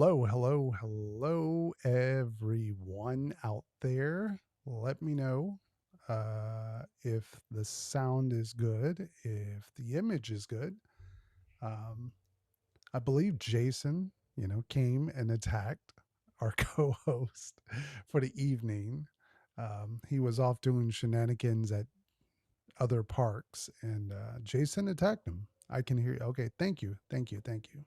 Hello, hello, hello, everyone out there. Let me know if the sound is good, if the image is good. Um, I believe Jason, came and attacked our co-host for the evening. He was off doing shenanigans at other parks, and Jason attacked him. I can hear you. Okay, thank you, thank you, thank you.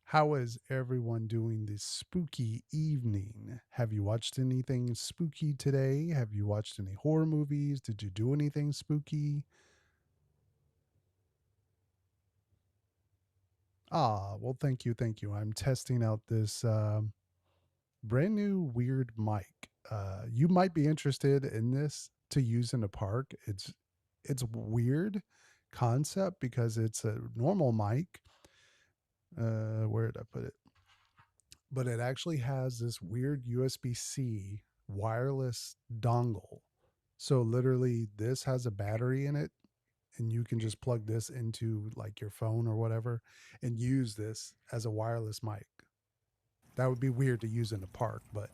How is everyone doing this spooky evening? Have you watched anything spooky today? Have you watched any horror movies? Did you do anything spooky? Ah, well, thank you, thank you. I'm testing out this brand new weird mic. You might be interested in this to use in a park. It's weird concept because it's a normal mic. Where did I put it? But it actually has this weird USB-C wireless dongle. So literally this has a battery in it and you can just plug this into like your phone or whatever and use this as a wireless mic. That would be weird to use in a park, but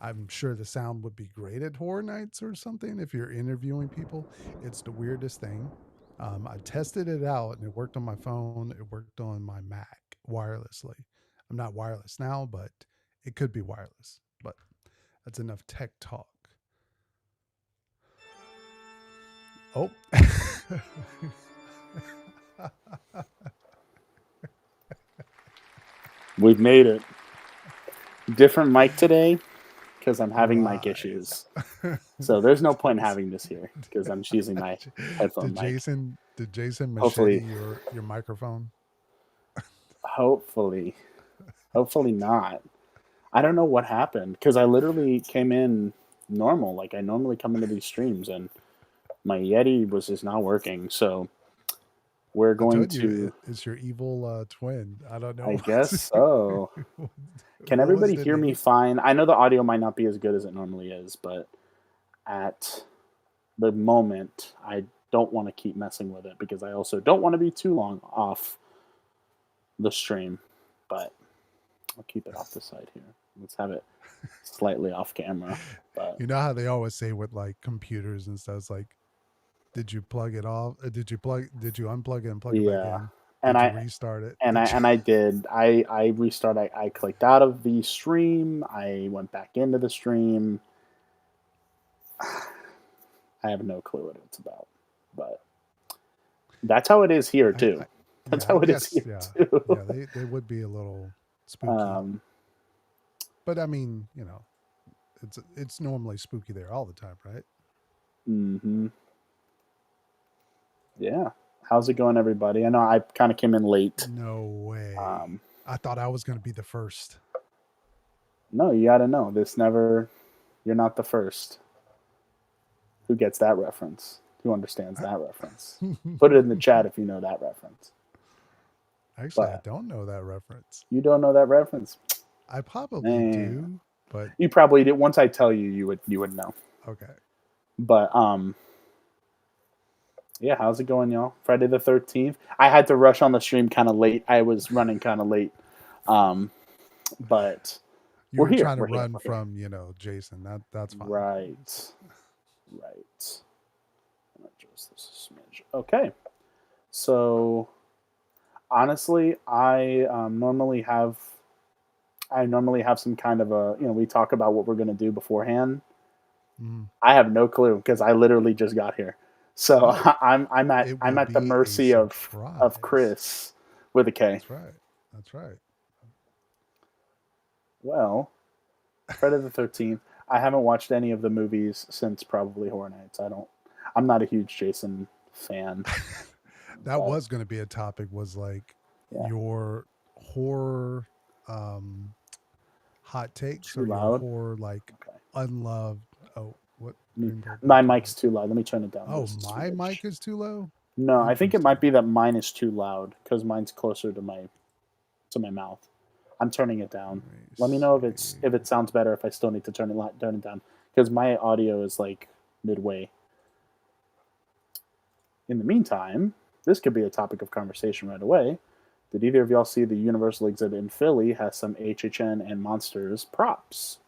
I'm sure the sound would be great at horror nights or something if you're interviewing people. It's the weirdest thing. I tested it out and it worked on my phone. It worked on my Mac wirelessly. I'm not wireless now, but it could be wireless. But that's enough tech talk. Oh. We've made it. Different mic today because I'm having mic Lies. issues. So there's no point in Jason, having this here because I'm just using my headphone did mic. Jason machete Hopefully, your microphone? hopefully, hopefully not. I don't know what happened because I literally came in normal. Like I normally come into these streams and my Yeti was just not working. So we're I going told you to, it's your evil twin. I don't I know guess so. Can what was everybody the hear me name. fine? I know the audio might not be as good as it normally is, but at the moment, I don't want to keep messing with it because I also don't want to be too long off the stream. But I'll keep it off the side here. Let's have it slightly off camera. But You know how they always say with like computers and stuff, it's like, did you plug it off? Did you unplug it and plug it back yeah, in? and Did you I restart it? and I Did you and I did. I restart. I clicked out of the stream. I went back into the stream. I have no clue what it's about, but that's how it is here I too. That's yeah, I how it is guess here yeah. too. Yeah, they would be a little spooky. um, But I mean, it's normally spooky there all the time, right? hmm Yeah. How's it going, everybody? I know I kind of came in late. No way. Um, I thought I was going to be the first. no, you got to know this never. You're not the first. Who gets that reference? Who understands that reference? Put it in the chat if you know that reference. Actually, I But don't know that reference. you don't know that reference, I probably man. do, but You probably did. Once I tell you, you would know. okay. But yeah. How's it going, y'all? Friday the 13th. I had to rush on the stream kind of late. I was running kind of late. Um, but You we're were here. trying to We're here. run We're here. from, Jason. That's fine. Right. Right. Adjust this a smidge. Okay. So honestly, I normally have some kind of a we talk about what we're gonna do beforehand. Mm. I have no clue because I literally just got here, so Oh, it I'm will at the be a mercy of surprise. Chris with a K. That's right. That's right. Well, Friday the 13th. I haven't watched any of the movies since probably Horror Nights. I don't. I'm not a huge Jason fan, That but was going to be a topic was like yeah, your horror um hot takes too or your loud. horror like Okay. unloved. Oh, what Dreamport My got too loud? mic's too loud. Let me turn it down Oh, just a my smidge. mic is too low. No, I think it might Interesting. be that mine is too loud because mine's closer to my mouth. I'm turning it down. Let me Let me know if see. it sounds better if I still need to turn it down because my audio is like midway. In the meantime, this could be a topic of conversation right away. Did either of y'all see the Universal exhibit in Philly has some HHN and Monsters props?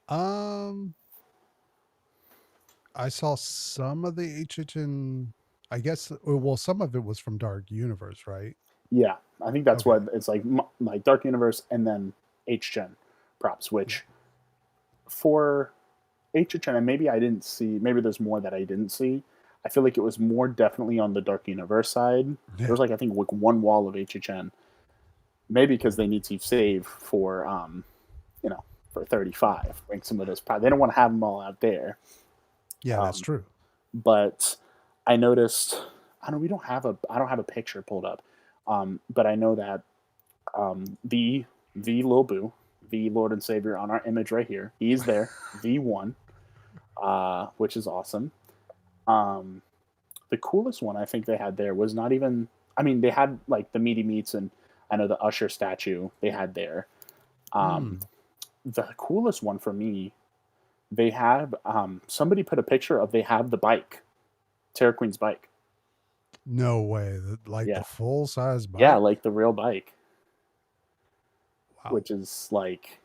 Um, I saw some of the HHN. I guess well, some of it was from Dark Universe, right? Yeah, I think that's Okay. what it's like Dark Universe and then HGen props, Yeah. which for HHN, and maybe I didn't see, maybe there's more that I didn't see. I feel like it was more definitely on the Dark Universe side. There Yeah. was like, I think, like one wall of HHN, maybe because they need to save for, you know, for 35, bring some of those. They don't want to have them all out there. Yeah, that's Um, true. but I noticed, I don't have a picture pulled up, but I know that the Lil Boo, the Lord and Savior on our image right here. He's there, the one, which is awesome. Um, the coolest one I think they had there was not even. I mean, they had like the Meaty Meats and I know the Usher statue they had there. Um, Mm, the coolest one for me, they have somebody put a picture of they have the bike, Terra Queen's bike. no way. Like the Yeah, full size yeah, bike? like the real bike, Wow. which is like,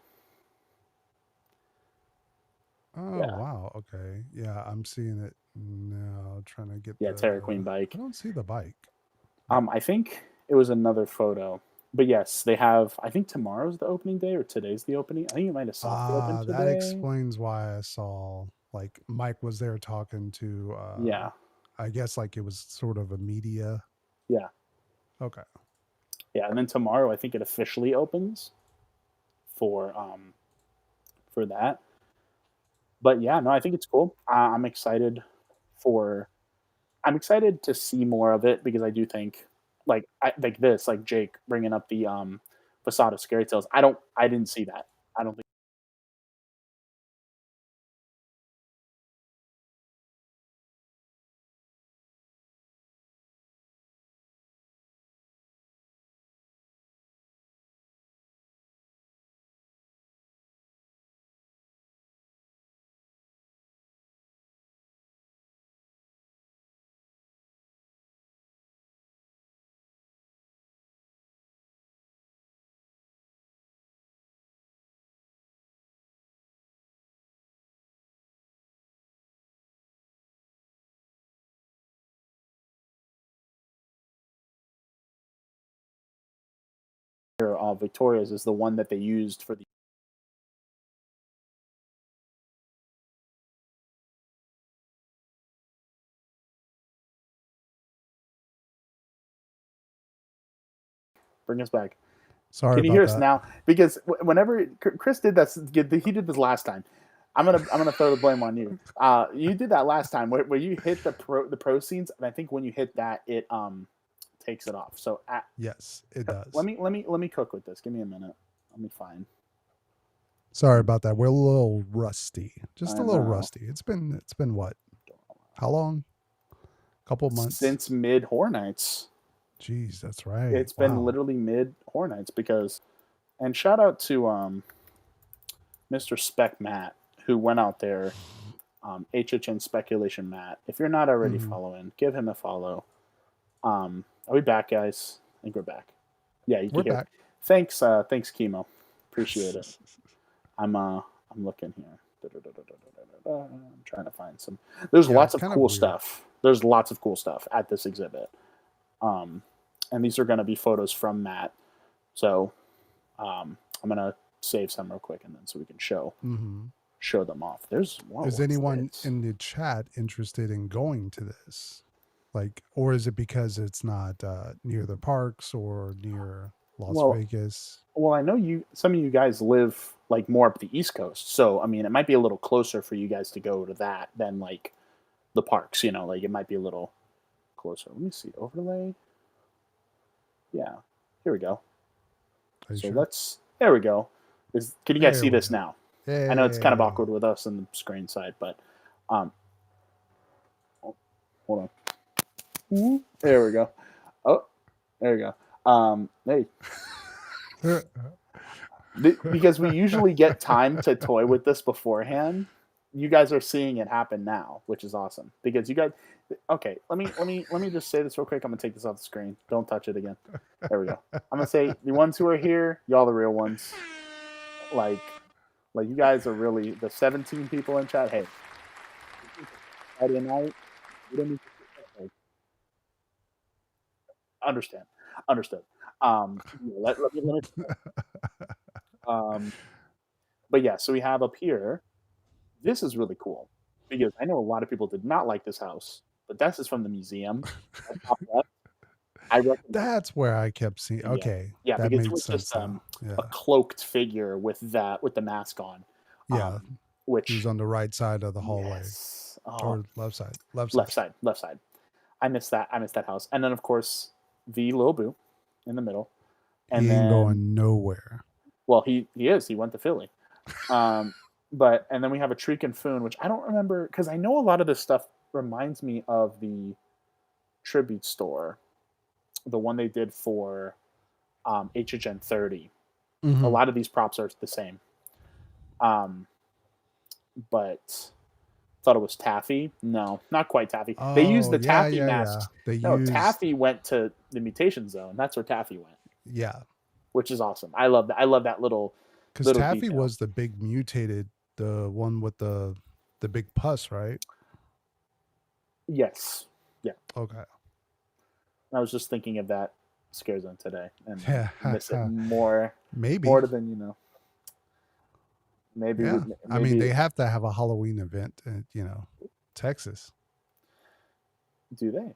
Oh, yeah, wow. Okay. Yeah, I'm seeing it now. Trying to get yeah, Terra Queen the. I bike. don't see the bike. Hmm. I think it was another photo. But yes, they have. I think tomorrow's the opening day or today's the opening. I think it might have soft opened Ah, that today. explains why I saw like Mike was there talking to Yeah, I guess like it was sort of a media. yeah, Okay. yeah. And then tomorrow, I think it officially opens for for that. But yeah, no, I think it's cool. I'm excited for. I'm excited to see more of it because I do think like this, like Jake bringing up the facade of scary tales. I didn't see that. I don't think Victoria's is the one that they used for the bring us back. Sorry Can you about hear us that. now? Because whenever Chris did that, he did this last time. I'm gonna throw the blame on you. You did that last time where you hit the proceeds, and I think when you hit that, it takes it off. So Yes, it does. let me cook with this. Give me a minute. Let me find. Sorry about that. We're a little rusty. Just a I little know rusty. It's been what? How long? Couple months? since mid Horror Nights. Jeez, that's right. It's been Wow. literally mid Horror Nights because, and shout out to Mr. Spec Matt who went out there. HHN Speculation Matt. If you're not already Hmm. following, give him a follow. Are we back, guys? I think we're back. Yeah, you can We're hear. back. Thanks, thanks, Chemo. Appreciate it. I'm I'm looking here. I'm trying to find some. There's Yeah, lots it's of kind of cool weird. stuff. There's lots of cool stuff at this exhibit. Um, and these are going to be photos from Matt. So I'm gonna save some real quick, and then so we can Hmm. show them off. There's whoa, Is what's anyone this? in the chat interested in going to this? Like, or is it because it's not near the parks or near Las Well, Vegas? Well, I know you. Some of you guys live like more up the East Coast, so I mean, it might be a little closer for you guys to go to that than like the parks. You know, like it might be a little closer. Let me see overlay. Yeah, here we go. Are you So sure? let's. There we go. Can you guys There see we this go. now? I know it's kind of Hey. awkward with us on the screen side, but um, oh, hold on. There we go. Oh, there we go. Hey, because we usually get time to toy with this beforehand. you guys are seeing it happen now, which is awesome because you guys. Okay, let me just say this real quick. I'm gonna take this off the screen. Don't touch it again. There we go. I'm gonna say the ones who are here, y'all the real ones. Like, like you guys are really the 17 people in chat. Hey, Friday night, you don't need to understand. Understood. Um, but yeah, so we have up here. This is really cool because I know a lot of people did not like this house, but this is from the museum. At top left, I recommend. That's where I kept seeing. Yeah, Okay, yeah, that because it made was just sense now. a Yeah, cloaked figure with the mask on, yeah. He was which on the right side of the hallway yes, oh, or left side. Left side. left side, left side. I missed that. I missed that house, and then of course the little boo in the middle, and He ain't then going nowhere. well he is he went to Philly, um, but and then we have a Treek and Foon, which I don't remember because I know a lot of this stuff reminds me of the tribute store, the one they did for HHN 30. A Hmm. lot of these props are the same. Um, but thought it was Taffy. No, not quite Taffy. They used Oh the yeah, Taffy yeah, yeah. masks. They No, used Taffy went to the mutation zone. That's where Taffy went, yeah, which is awesome. I love that. I love that because little Taffy detail. was the big mutated, the one with the big pus, right? Yes. Yeah. Okay. I was just thinking of that scare zone today, and I Yeah. miss it more, Maybe. more than you know. Maybe Yeah. I mean, maybe they have to have a Halloween event in, Texas. do they,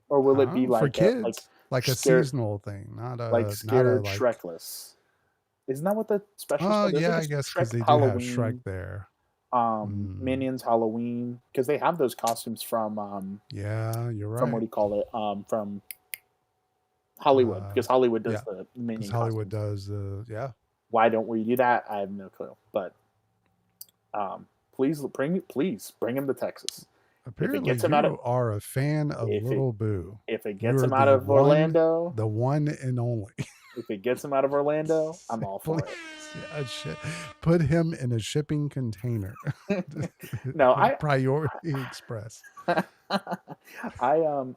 or will it be For like a kids, like a scared seasonal thing, like not a scared like. Shrekless? Isn't that what the specials Oh called? There's yeah, like I a guess Shrek because they do have Shrek Halloween, there. Mm, Minions Halloween, because they have those costumes yeah, you're from what right. do you call it, from Hollywood, Uh, because Hollywood does yeah, the because Minion Hollywood costumes. does. Yeah, Why don't we do that? I have no clue. But please bring him to Texas. If it apparently gets him out of you are a fan of if it Little Boo. if it gets You're him out of Orlando, the one and only. if it gets him out of Orlando, I'm all Please, for it. yeah, put him in a shipping container. No, I Priority Express. I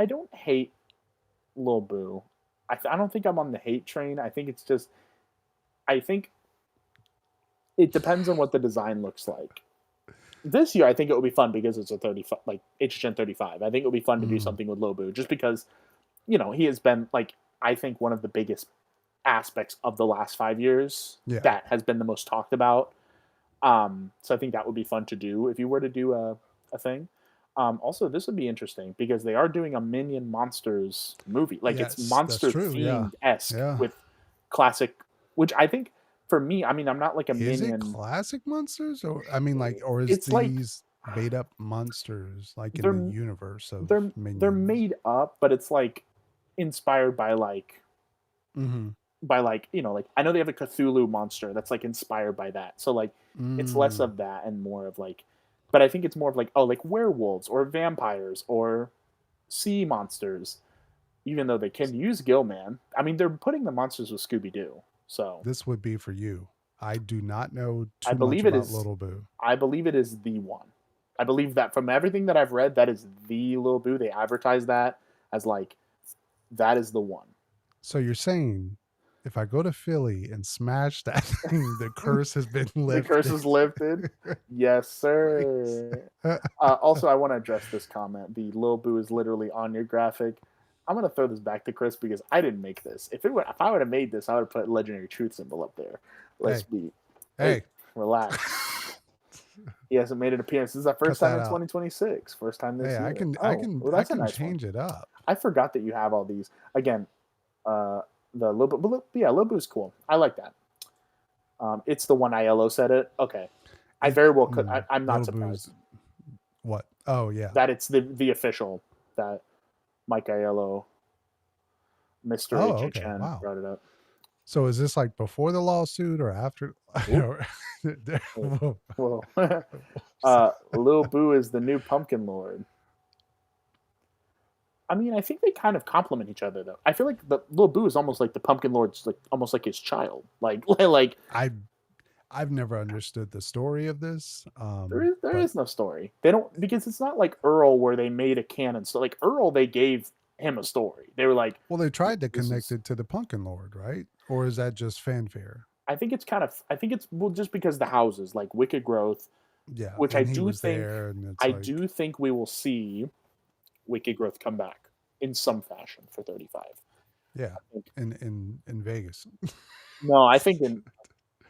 don't hate Lil Boo. I don't think I'm on the hate train. I think it's just I think it depends on what the design looks like. This year, I think it will be fun because it's a 35, like HHN 35. I think it will be fun to do Mm, something with Lil Boo just because he has been like I think one of the biggest aspects of the last 5 years yeah. that has been the most talked about. So I think that would be fun to do if you were to do a thing. Also, this would be interesting because they are doing a Minion Monsters movie. Like it's Yes, that's monster true. Yeah. themed esque Yeah. with classic, which I think for me, I mean, I'm not like a Is it Minion. classic monsters, or I mean, like, or is It's like these made up monsters like in the they're universe of they're Minions? made up, but it's like inspired by Mm-hmm. like I know they have a Cthulhu monster that's like inspired by that. So like it's less Mm. of that and more of like but I think it's more of like like werewolves or vampires or sea monsters, even though they can use Gillman. I mean they're putting the monsters with Scooby Doo. So This would be for you. I do not know I too much believe it about is Little Boo. I believe it is the one. I believe that from everything that I've read, that is the Lil Boo. They advertise that as like that is the one. So you're saying if I go to Philly and smash that thing, the curse has been The curse lifted. is lifted. Yes, Please. sir. Also, I want to address this comment. The Lil Boo is literally on your graphic. I'm gonna throw this back to Chris because I didn't make this. If I would have made this, I would have put legendary truth symbol up there. Let's Hey, be hey, hey, relax. He hasn't made an appearance. This is our first cut time that in out. 2026. First time this Hey, year. I Oh, can well, I that's a can nice one. change it up. I forgot that you have all these. Again, uh, the Lil Boo, yeah, Lil Boo's cool. I like that. It's the one ILO said it. Okay, I very well could. I'm not Little Boo's surprised what? Oh yeah. that it's the official that Mike Aiello, Mr. Oh, okay. HHN, Wow. brought it up. So is this like before the lawsuit or after? Ooh, Or- whoa. Lil Boo is the new Pumpkin Lord. I mean, I think they kind of complement each other, though. I feel like the Lil Boo is almost like the Pumpkin Lord's like almost like his child. Like I I've never understood the story of this. There But is no story. They don't, because it's not like Earl where they made a canon. So like Earl, they gave him a story. They were like, well, they tried to this connect is. it to the Pumpkin Lord, right? Or is that just fanfare? I think it's kind of. I think it's, well, just because the houses like Wicked Growth, Yeah, which I and he do was think. there, and it's I like, do think we will see Wicked Growth come back in some fashion for 35. yeah, I think. in Vegas. No, I think in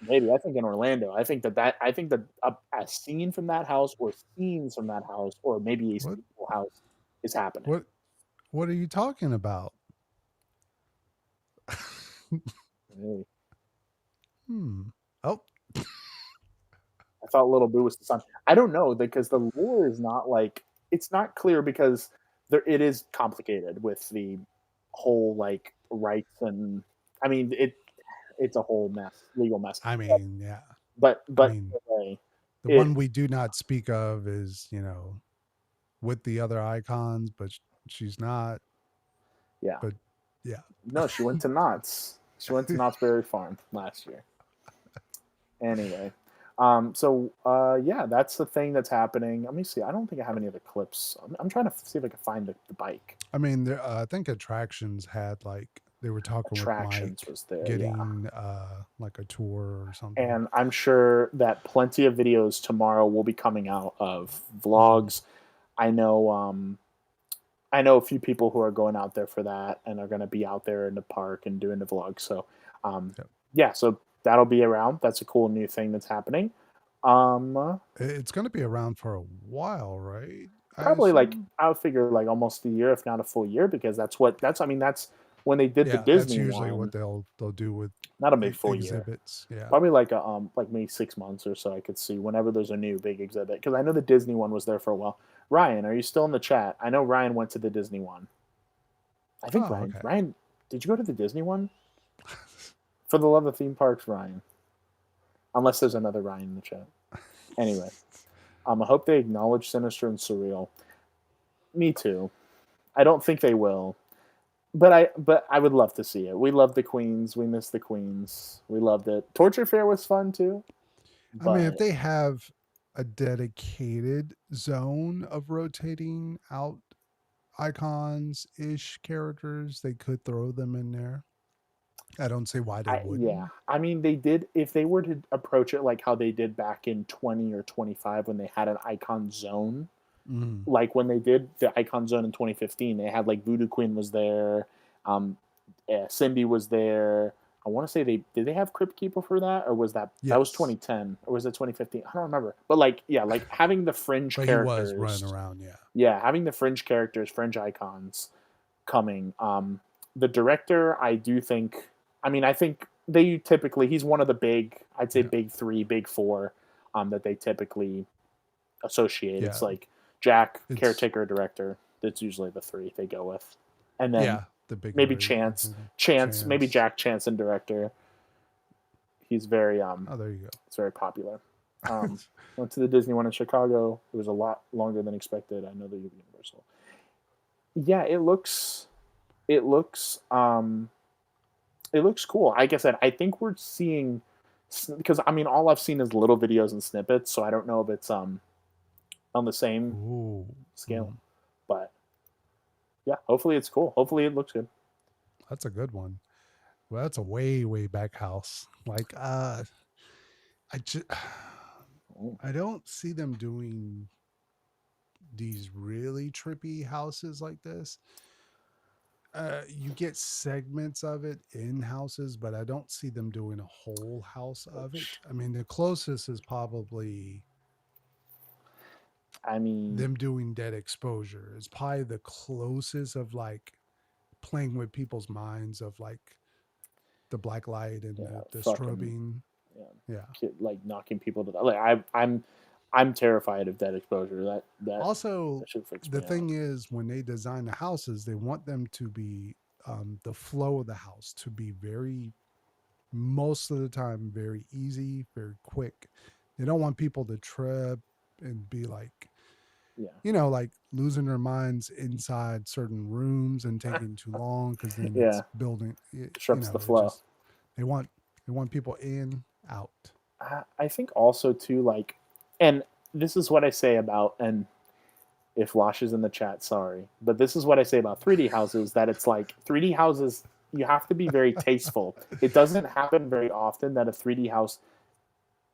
maybe I think in Orlando. I think that a scene from that house or scenes from that house or maybe a What sequel house is happening. what what are you talking about? Really. Hmm. Oh, I thought Little Boo was the son. I don't know because the lore is not like, it's not clear because there it is complicated with the whole like rights and, I mean it's a whole mess, legal mess. I mean, yeah. I But mean, anyway, the it one we do not speak of is, with the other icons, but she's not. yeah. But yeah. No, she went to Knott's. She went to Knott's Berry Farm last year. Anyway, yeah, that's the thing that's happening. Let me see. I don't think I have any other clips. I'm trying to see if I can find the bike. I mean, I think attractions had like they were talking with Attractions Mike was there, yeah. getting like a tour or something. And I'm sure that plenty of videos tomorrow will be coming out of Mhm. vlogs. I know I know a few people who are going out there for that and are going to be out there in the park and doing the vlog. So, um, Yep. yeah, so that'll be around. That's a cool new thing that's happening. Um, It's going to be around for a while, right? I Probably like, assume. I would figure like almost a year, if not a full year, because I mean, that's when they did the Yeah, that's Disney usually what one. they'll do with Not a big full year. exhibits. Yeah. Probably like maybe 6 months or so. I could see whenever there's a new big exhibit because I know the Disney one was there for a while. Ryan, are you still in the chat? I know Ryan went to the Disney one. I think Oh, Ryan. okay. Ryan, did you go to the Disney one? For the love of theme parks, Ryan. Unless there's another Ryan in the chat. Anyway, I hope they acknowledge Sinister and Surreal. Me too. I don't think they will, but I would love to see it. We love the Queens. We miss the Queens. We loved it. Torture Fair was fun too, I mean, if but they have a dedicated zone of rotating out icons ish characters, they could throw them in there. I don't see why they yeah, wouldn't. I mean they did, if they were to approach it like how they did back in 20 or 25 when they had an icon zone, Mm. like when they did the icon zone in 2015, they had like Voodoo Queen was there, um, Cindy was there. I want to say they did they have Crypt Keeper for that, or was that was Yes, 2010 or was it 2015? I don't remember. But like yeah, like having the fringe but he was running characters, around. Yeah, yeah, having the fringe characters, fringe icons coming. The director, I do think. I mean, I think they typically he's one of the big, I'd say yeah, big three, big four, that they typically associate. It's yeah. like Jack, It's caretaker, director. That's usually the three they go with, and then yeah, the big maybe three. I Chance, think Maybe Chance. Jack Chance and director. He's very Oh, there you it's very popular. go. Went to the Disney one in Chicago. It was a lot longer than expected. I know the Universal. Yeah, it looks it looks cool. Like I said, I think we're seeing, because I mean all I've seen is little videos and snippets, so I don't know if it's on the same Ooh, scale. mm, But yeah, hopefully it's cool. Hopefully it looks good. that's a good one. Well, that's a way back house. Like, I just, Mm. I don't see them doing these really trippy houses like this. You get segments of it in houses, but I don't see them doing a whole house of it. I mean, the closest is probably I mean, them doing dead exposure. It's probably the closest of like playing with people's minds of like the black light and yeah, the fucking strobing. yeah, Yeah. like knocking people to the, like I'm terrified of dead exposure. Also, That should freaks the me out. thing is, when they design the houses, they want them to be the flow of the house to be very, most of the time, very easy, very quick. They don't want people to trip and be like, Yeah, like losing their minds inside certain rooms and taking too long because then yeah, it's building. disrupts the It flow. just they want people in, out. I think also too, like, and this is what I say about, and if Losh is in the chat, sorry, but this is what I say about 3D houses, that it's like 3D houses, you have to be very tasteful. It doesn't happen very often that a 3D house,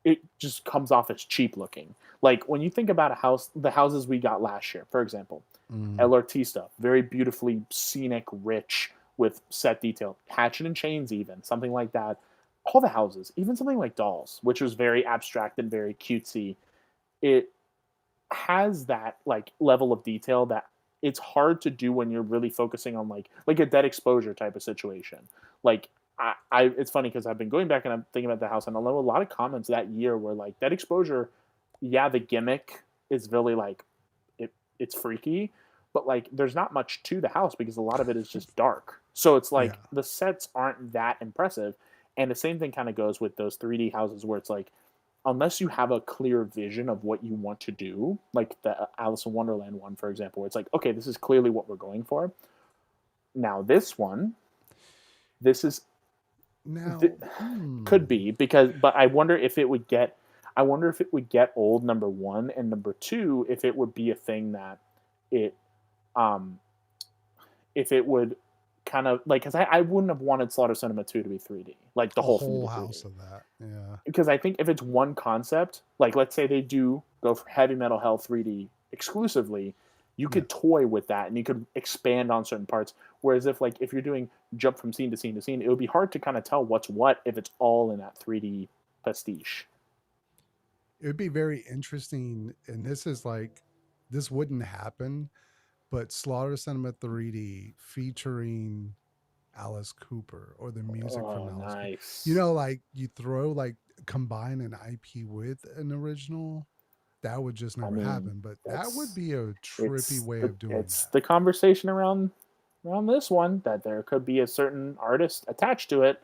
it just comes off as cheap looking. Like when you think about a house, the houses we got last year, for example, Mm. El Artista, very beautifully scenic, rich with set detail, Hatchet and Chains, even something like that. All the houses, even something like Dolls, which was very abstract and very cutesy, it has that like level of detail that it's hard to do when you're really focusing on like a dead exposure type of situation. Like I it's funny because I've been going back and I'm thinking about the house, and I know a lot of comments that year were like dead exposure. Yeah, the gimmick is really like it's freaky, but like there's not much to the house because a lot of it is just dark. So it's Yeah. like the sets aren't that impressive. And the same thing kind of goes with those 3D houses where it's like unless you have a clear vision of what you want to do, like the Alice in Wonderland one, for example, where it's like, okay, this is clearly what we're going for. Now, this one, this is th- Now, could be because, but I wonder if it would get old. Number one, and number two, if it would be a thing that it, um, if it would kind of like, because I wouldn't have wanted Slaughter Cinema 2 to be 3D, like the a whole thing to whole be 3D. house of that. Yeah. Because I think if it's one concept, like let's say they do go for Heavy Metal Hell 3D exclusively, you Yeah. could toy with that and you could expand on certain parts. Whereas if you're doing jump from scene to scene to scene, it would be hard to kind of tell what's what if it's all in that 3D pastiche. It would be very interesting. And this is like, this wouldn't happen, but Slaughter Cinema 3D featuring Alice Cooper or the music from Oh, Alice Cooper. You nice. know, like you throw like combine an IP with an original, that would just I never mean, happen. But that would that's be a trippy way of doing it's that. the conversation around this one that there could be a certain artist attached to it,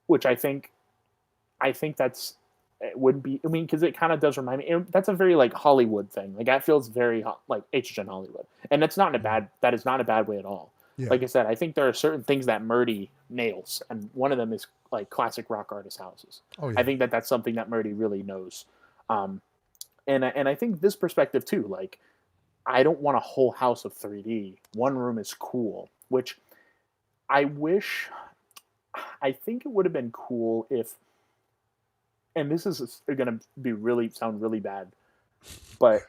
which I think that's it would be. I mean, because it kind of does remind me. That's a very like Hollywood thing. Like that feels very like HHN Hollywood, and that's not in a Mm. bad. That is not a bad way at all. Yeah. Like I said, I think there are certain things that Murdy nails, and one of them is like classic rock artist houses. Oh I yeah. think that that's something that Murdy really knows, um, and I think this perspective too. Like I don't want a whole house of 3D. One room is cool, which I wish. I think it would have been cool if, and this is going to be really sound really bad, but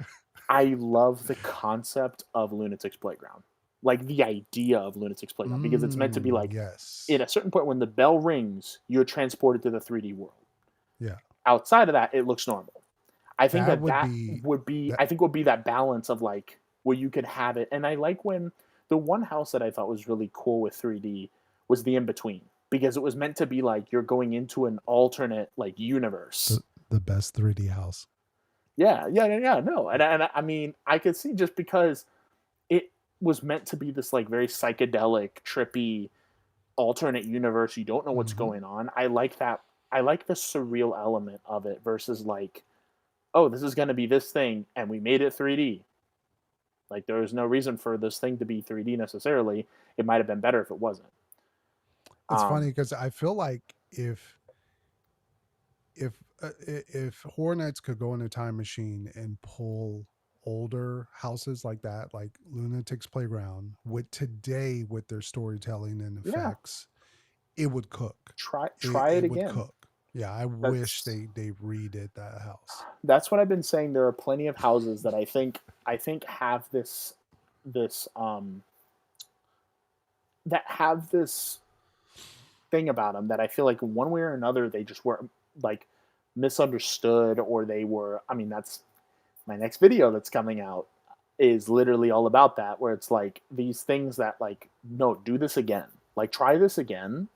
I love the concept of Lunatic's Playground. Like the idea of Lunatic's Playground because it's meant to be like at Yes. a certain point when the bell rings, you're transported to the 3D world. Yeah. Outside of that, it looks normal. I think That that would that be would be that. I think would be that balance of like where you could have it. And I like when the one house that I thought was really cool with 3D was the in between because it was meant to be like you're going into an alternate like universe. the the best 3D house. Yeah. No, and I mean, I could see just because it was meant to be this like very psychedelic, trippy, alternate universe. You don't know what's Hmm. going on. I like that. I like the surreal element of it versus like, oh, this is going to be this thing, and we made it 3D. Like there was no reason for this thing to be 3D necessarily. It might have been better if it wasn't. It's funny Um, because I feel like if Horror Nights could go in a time machine and pull older houses like that, like Lunatic's Playground, with today with their storytelling and yeah, effects, it would cook. try it It would again. cook. Yeah, I wish That's they redid that house. that's what I've been saying. There are plenty of houses that I think have this that have this thing about them that I feel like one way or another they just were like misunderstood or they were. I mean, that's my next video that's coming out is literally all about that, where it's like these things that like no, do this again, like try this again,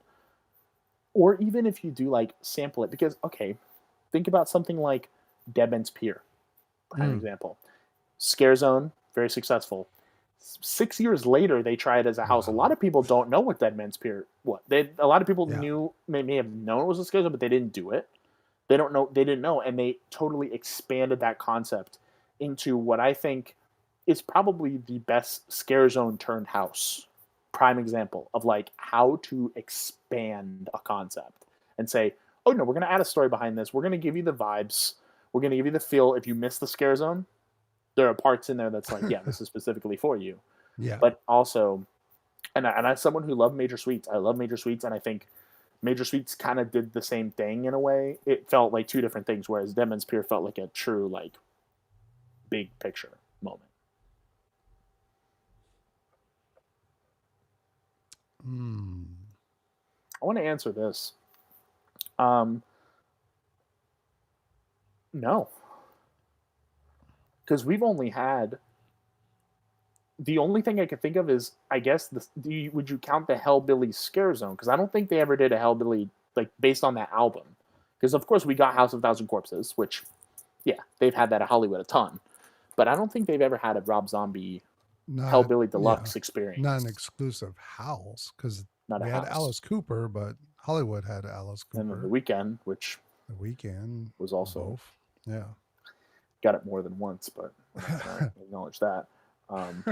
or even if you do like sample it because okay, think about something like Deadman's Pier, prime Mm, example. Scare Zone, very successful. 6 years later, they try it as a house. A lot wow. of people don't know what Dead Man's Pier. What they a lot of people Yeah. knew may have known it was a scare zone, but they didn't do it. They don't know. They didn't know, and they totally expanded that concept into what I think is probably the best scare zone turned house. Prime example of like how to expand a concept and say, oh no, we're gonna add a story behind this. We're gonna give you the vibes. We're gonna give you the feel. If you miss the scare zone, there are parts in there that's like, yeah, this is specifically for you. Yeah. But also, and as someone who loved Major Sweets, I love Major Sweets, and I think Major Sweets kind of did the same thing in a way. It felt like two different things, whereas Demon's Pier felt like a true like big picture moment. Hmm. I want to answer this. Um, no, because we've only had the only thing I can think of is I guess would you count the Hellbilly Scare Zone? Because I don't think they ever did a Hellbilly like based on that album. Because of course we got House of Thousand Corpses, which yeah they've had that at Hollywood a ton, but I don't think they've ever had a Rob Zombie Not Hellbilly yeah, Deluxe not an experience. exclusive house because Not a we had house. Alice Cooper, but Hollywood had Alice And then the Cooper. Weekend, which The Weekend, was also both. Yeah. got it more than once, but we're not going to acknowledge that. Um,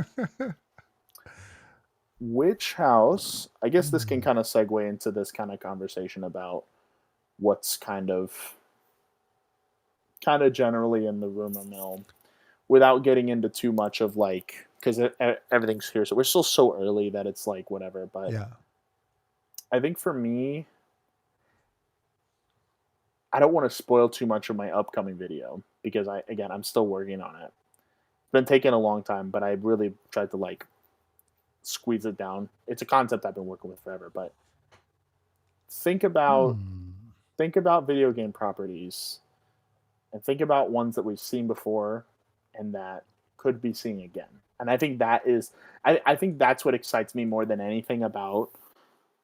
which house? I guess this can Hmm. kind of segue into this kind of conversation about what's kind of generally in the rumor mill, without getting into too much of like because everything's here, so we're still so early that it's like whatever. But Yeah. I think for me, I don't want to spoil too much of my upcoming video because I'm still working on it. It's been taking a long time, but I really tried to like squeeze it down. It's a concept I've been working with forever, but think about Hmm. think about video game properties and think about ones that we've seen before and that could be seen again. And I think I think that's what excites me more than anything about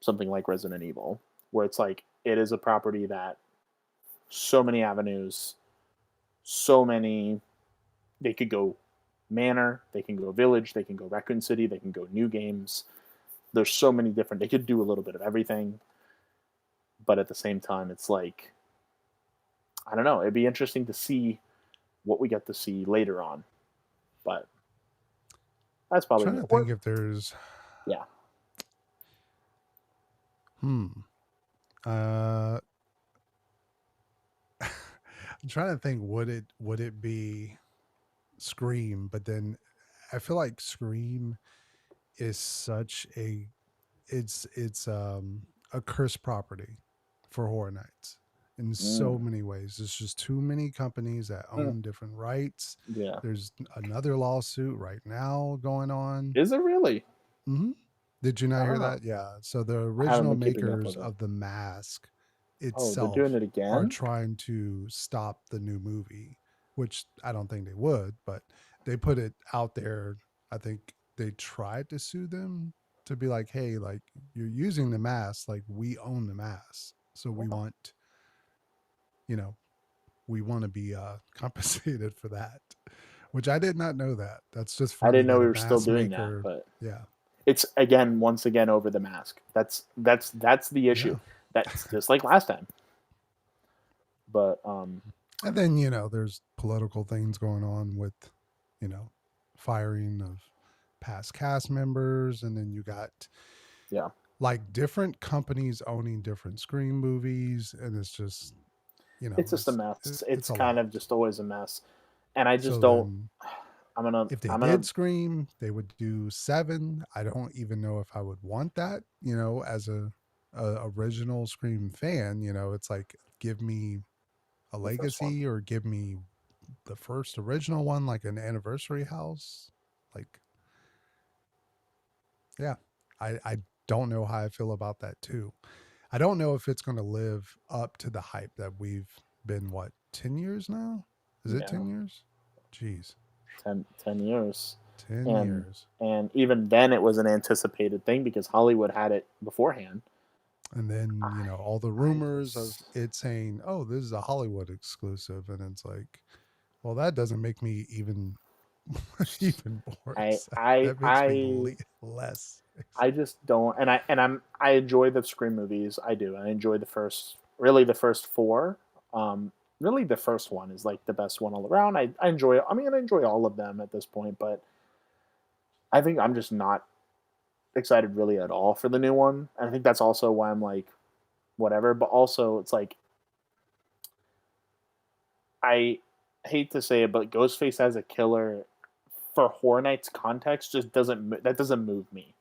something like Resident Evil, where it's like it is a property that so many avenues, so many they could go manor, they can go village, they can go Raccoon City, they can go new games. There's so many different they could do a little bit of everything, but at the same time it's like I don't know, it'd be interesting to see what we get to see later on. But that's probably Trying me. to think Or if there's yeah. hmm. Uh I'm trying to think would it be Scream, but then I feel like Scream is such it's a cursed property for horror nights in so Mm. many ways. There's just too many companies that Mm. own different rights. Yeah. There's another lawsuit right now going on. Is it really? Hmm. Did you not hear Oh, that? Yeah. So the I haven't original been keeping up makers with it. of The Mask Oh, they're doing itself it are again? trying to stop the new movie, which I don't think they would, but they put it out there. I think they tried to sue them to be like, hey, like you're using the mask, like we own the mask. So we Oh, want, you know, we want to be compensated for that. Which I did not know that. That's just I funny didn't know that we a were still mask doing that, maker, but yeah. it's again once again over the mask. That's the issue. Yeah. That's just like last time. But And then, there's political things going on with, you know, firing of past cast members. And then you got yeah, like different companies owning different Scream movies. And it's just, it's just a it's, mess. it's It's a kind lot. of just always a mess. And I just So don't then if they I'm gonna did Scream, they would do seven. I don't even know if I would want that, as a original Scream fan. It's like, give me a the first one. legacy or give me the first original one, like an anniversary house. Like, yeah, I don't know how I feel about that too. I don't know if it's going to live up to the hype that we've been, what, 10 years now? Is it Yeah, 10 years? Jeez, 10 years. 10 And years. and even then it was an anticipated thing because Hollywood had it beforehand. And then, I all the I rumors of just it saying, oh, this is a Hollywood exclusive. And it's like, well, that doesn't make me even even more I excited. I That makes me I less I excited. just don't I enjoy the Scream movies. I do. I enjoy the first four. Really the first one is like the best one all around. I enjoy I enjoy all of them at this point, but I think I'm just not excited really at all for the new one. And I think that's also why I'm like whatever, but also it's like I hate to say it, but Ghostface as a killer for Horror Nights context just doesn't move me.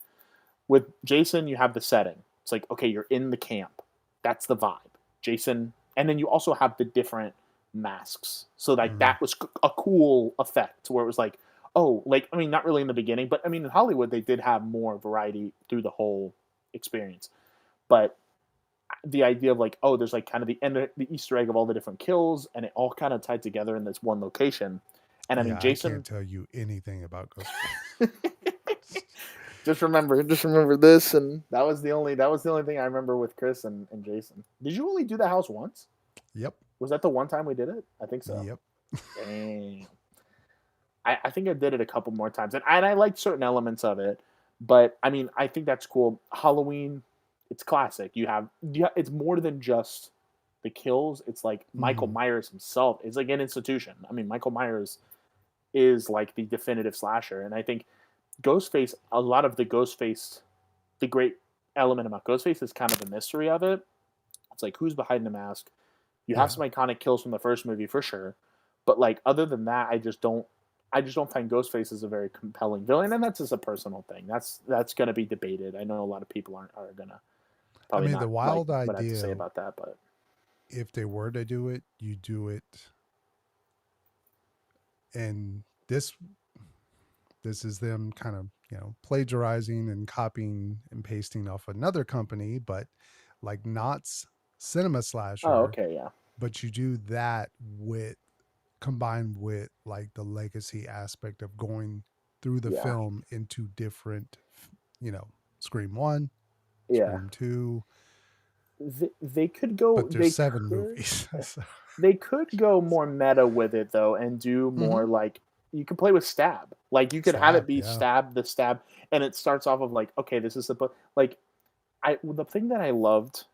With Jason, you have the setting. It's like, okay, you're in the camp. That's the vibe. Jason, and then you also have the different masks. So like Mm, that was a cool effect where it was like, oh, like I mean, not really in the beginning, but I mean, in Hollywood they did have more variety through the whole experience. But the idea of like, oh, there's like kind of the Easter egg of all the different kills, and it all kind of tied together in this one location. And I mean, yeah, I can't Jason, tell you anything about Ghostface. just remember this, and that was the only thing I remember with Chris and Jason. Did you only do the house once? Yep, Was that the one time we did it? I think so. yep. Dang. I think I did it a couple more times, and I liked certain elements of it. But I mean, I think that's cool. Halloween, it's classic. It's more than just the kills. It's like Michael Mhm. Myers himself is like an institution. I mean, Michael Myers is like the definitive slasher, and I think Ghostface. A lot of the great element about Ghostface is kind of the mystery of it. It's like who's behind the mask. You have Yeah. some iconic kills from the first movie for sure, but like other than that, I just don't find Ghostface as a very compelling villain, and that's just a personal thing. That's going to be debated. I know a lot of people are gonna I probably mean, the not like wild what I have to say idea, about that, but if they were to do it, you do it, and this is them kind of, plagiarizing and copying and pasting off another company, but like Knott's Cinema oh, Slasher, okay, yeah, but you do that with combined with like the legacy aspect of going through the yeah, film into different, you know, Scream 1, yeah. Scream 2, They could go. but there's 7 movies. So, They could go more meta with it though, and do more mhm. like you could play with stab. Like you could have it Stab, be yeah. stab, and it starts off of like, okay, this is like the thing that I loved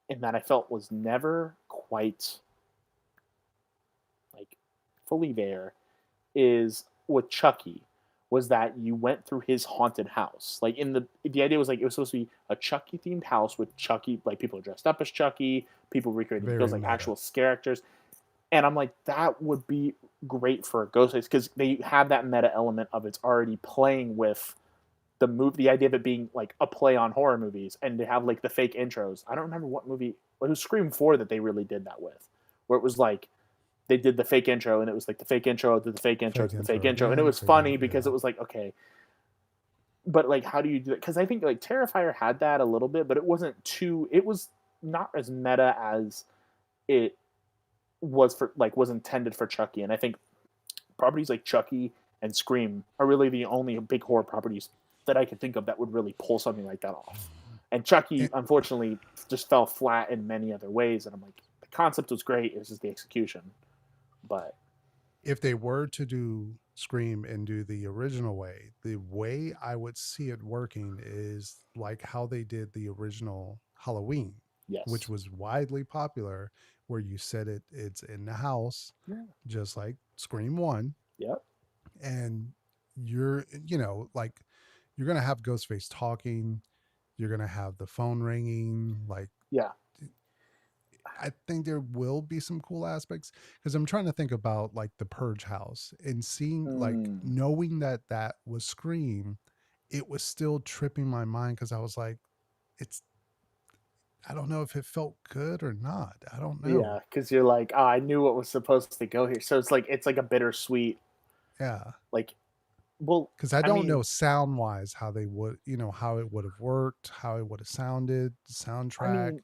and that I felt was never quite like fully there is with Chucky was that you went through his haunted house. Like in the idea was like it was supposed to be a Chucky themed house with Chucky, like people dressed up as Chucky, people recreating the kills Very like meta. actual characters. And I'm like, that would be great for a Ghostface because they have that meta element of it's already playing with the idea of it being like a play on horror movies, and they have like the fake intros. I don't remember what movie. It was Scream 4 that they really did that with, where it was like they did the fake intro, and it was like the fake intro to the fake intro Fake to the fake intro intro, and it again, was fake intro, funny because yeah. it was like okay, but like how do you do it? Because I think like Terrifier had that a little bit, but it wasn't too. It was not as meta as it was intended for Chucky, and I think properties like Chucky and Scream are really the only big horror properties that I can think of that would really pull something like that off. And Chucky, And unfortunately, just fell flat in many other ways. And I'm like, the concept was great, it's just the execution. But if they were to do Scream and do the original way, the way I would see it working is like how they did the original Halloween, which yes, was widely popular, where you said it's in the house, yeah, just like Scream 1, yep, and like you're gonna have Ghostface talking, you're gonna have the phone ringing, like yeah, I think there will be some cool aspects because I'm trying to think about like the Purge house and seeing like mm, knowing that that was Scream, it was still tripping my mind because I was like, it's I don't know if it felt good or not. I don't yeah. know. Because you're like, oh, I knew what was supposed to go here. So it's like a bittersweet, Yeah, like, well, because I I don't mean, know sound wise how they would, how it would have worked, how it would have sounded, I soundtrack, mean,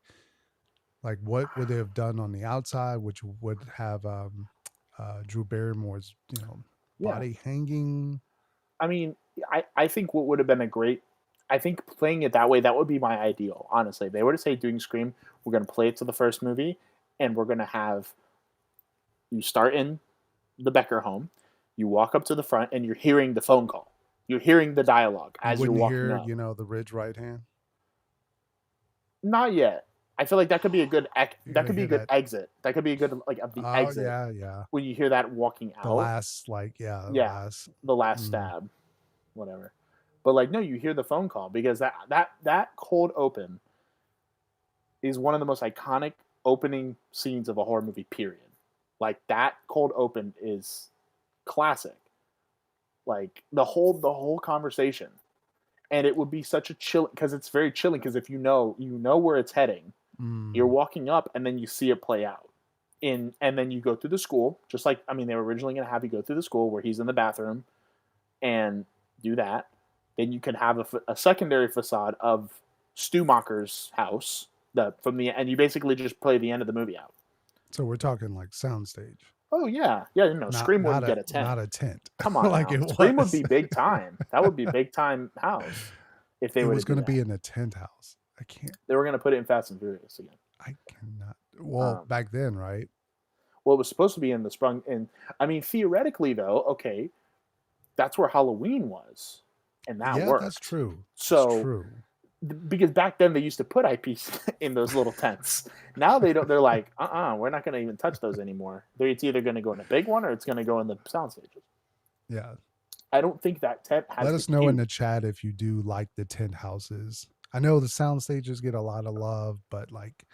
like what would they have done on the outside, which would have Drew Barrymore's yeah. body hanging. I mean, I think what would have been I think playing it that way, that would be my ideal, honestly. If they were to say doing Scream, we're going to play it to the first movie, and we're going to have you start in the Becker home, you walk up to the front, and you're hearing the phone call. You're hearing the dialogue You as you're wouldn't walking hear, up. the ridge right hand. Not yet. I feel like that could be a good You're that gonna could be a hear good that. exit. That could be a good like of the Oh exit yeah, yeah. when you hear that walking The out. last, like, yeah, the Yeah, last. the last Mm, stab, whatever. But like no, you hear the phone call because that cold open is one of the most iconic opening scenes of a horror movie. Period. Like that cold open is classic. Like the whole conversation, and it would be such a chill because it's very chilling. Because if you know where it's heading, you're Mm. walking up, and then you see it play out. And then you go through the school, just like I mean, they were originally going to have you go through the school where he's in the bathroom and do that. Then you can have a secondary facade of Stumacher's house. And you basically just play the end of the movie out. So we're talking like soundstage, Oh yeah, yeah. No, not Scream not wouldn't a get a 10. not a tent Come on like now, it Scream would was. be big time. That would be big time house if they It were to was do going to that. be in a tent house. I can't. They were going to put it in Fast and Furious again. I cannot. Well, Um, back then, right? well, it was supposed to be in the sprung. And I mean, theoretically, though, okay, that's where Halloween was, and that Yeah, that's worked. true. That's So true. because back then they used to put IPs in those little tents. Now they don't. They're like, we're not going to even touch those anymore. It's either going to go in a big one or it's going to go in the sound stages. Yeah. I don't think that tent has Let the us know in cute. the chat if you do like the tent houses. I know the sound stages get a lot of love, but like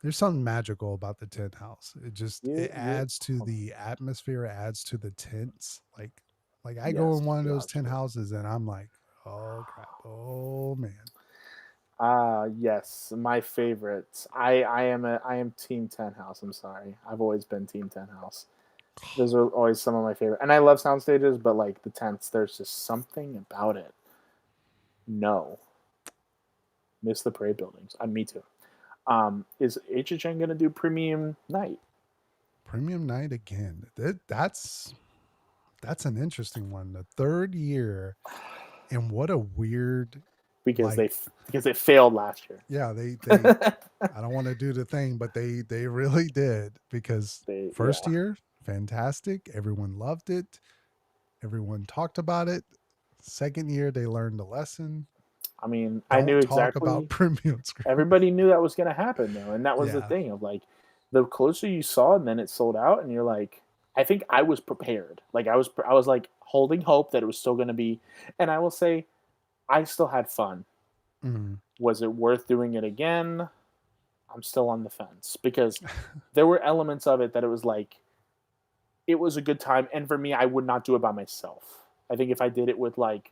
there's something magical about the tent house. You, It you, adds to the atmosphere, it adds to the tents. Like I go yes, in one of you're those tent absolutely. houses and I'm like, oh crap. Oh man. Yes, my favorites. I am Team Ten House. I'm sorry, I've always been Team Ten House. Those are always some of my favorite, and I love sound stages, but like the tents, there's just something about it. No, miss the parade buildings. Me too. Is HHN gonna do premium night? Premium night again. That's an interesting one. The third year, and what a weird Because like they failed last year. yeah, they I don't want to do the thing, but they really did because first Yeah. year, fantastic. Everyone loved it. Everyone talked about it. Second year, they learned a lesson. I mean, I knew Don't talk about exactly. premium screen. Everybody knew that was gonna happen though, and that was the Yeah. thing of like, the closer you saw, and then it sold out, and you're like, I think I was prepared. Like I was like holding hope that it was still gonna be, and I will say, I still had fun. Mm. Was it worth doing it again? I'm still on the fence because there were elements of it that it was like it was a good time, and for me, I would not do it by myself. I think if I did it with like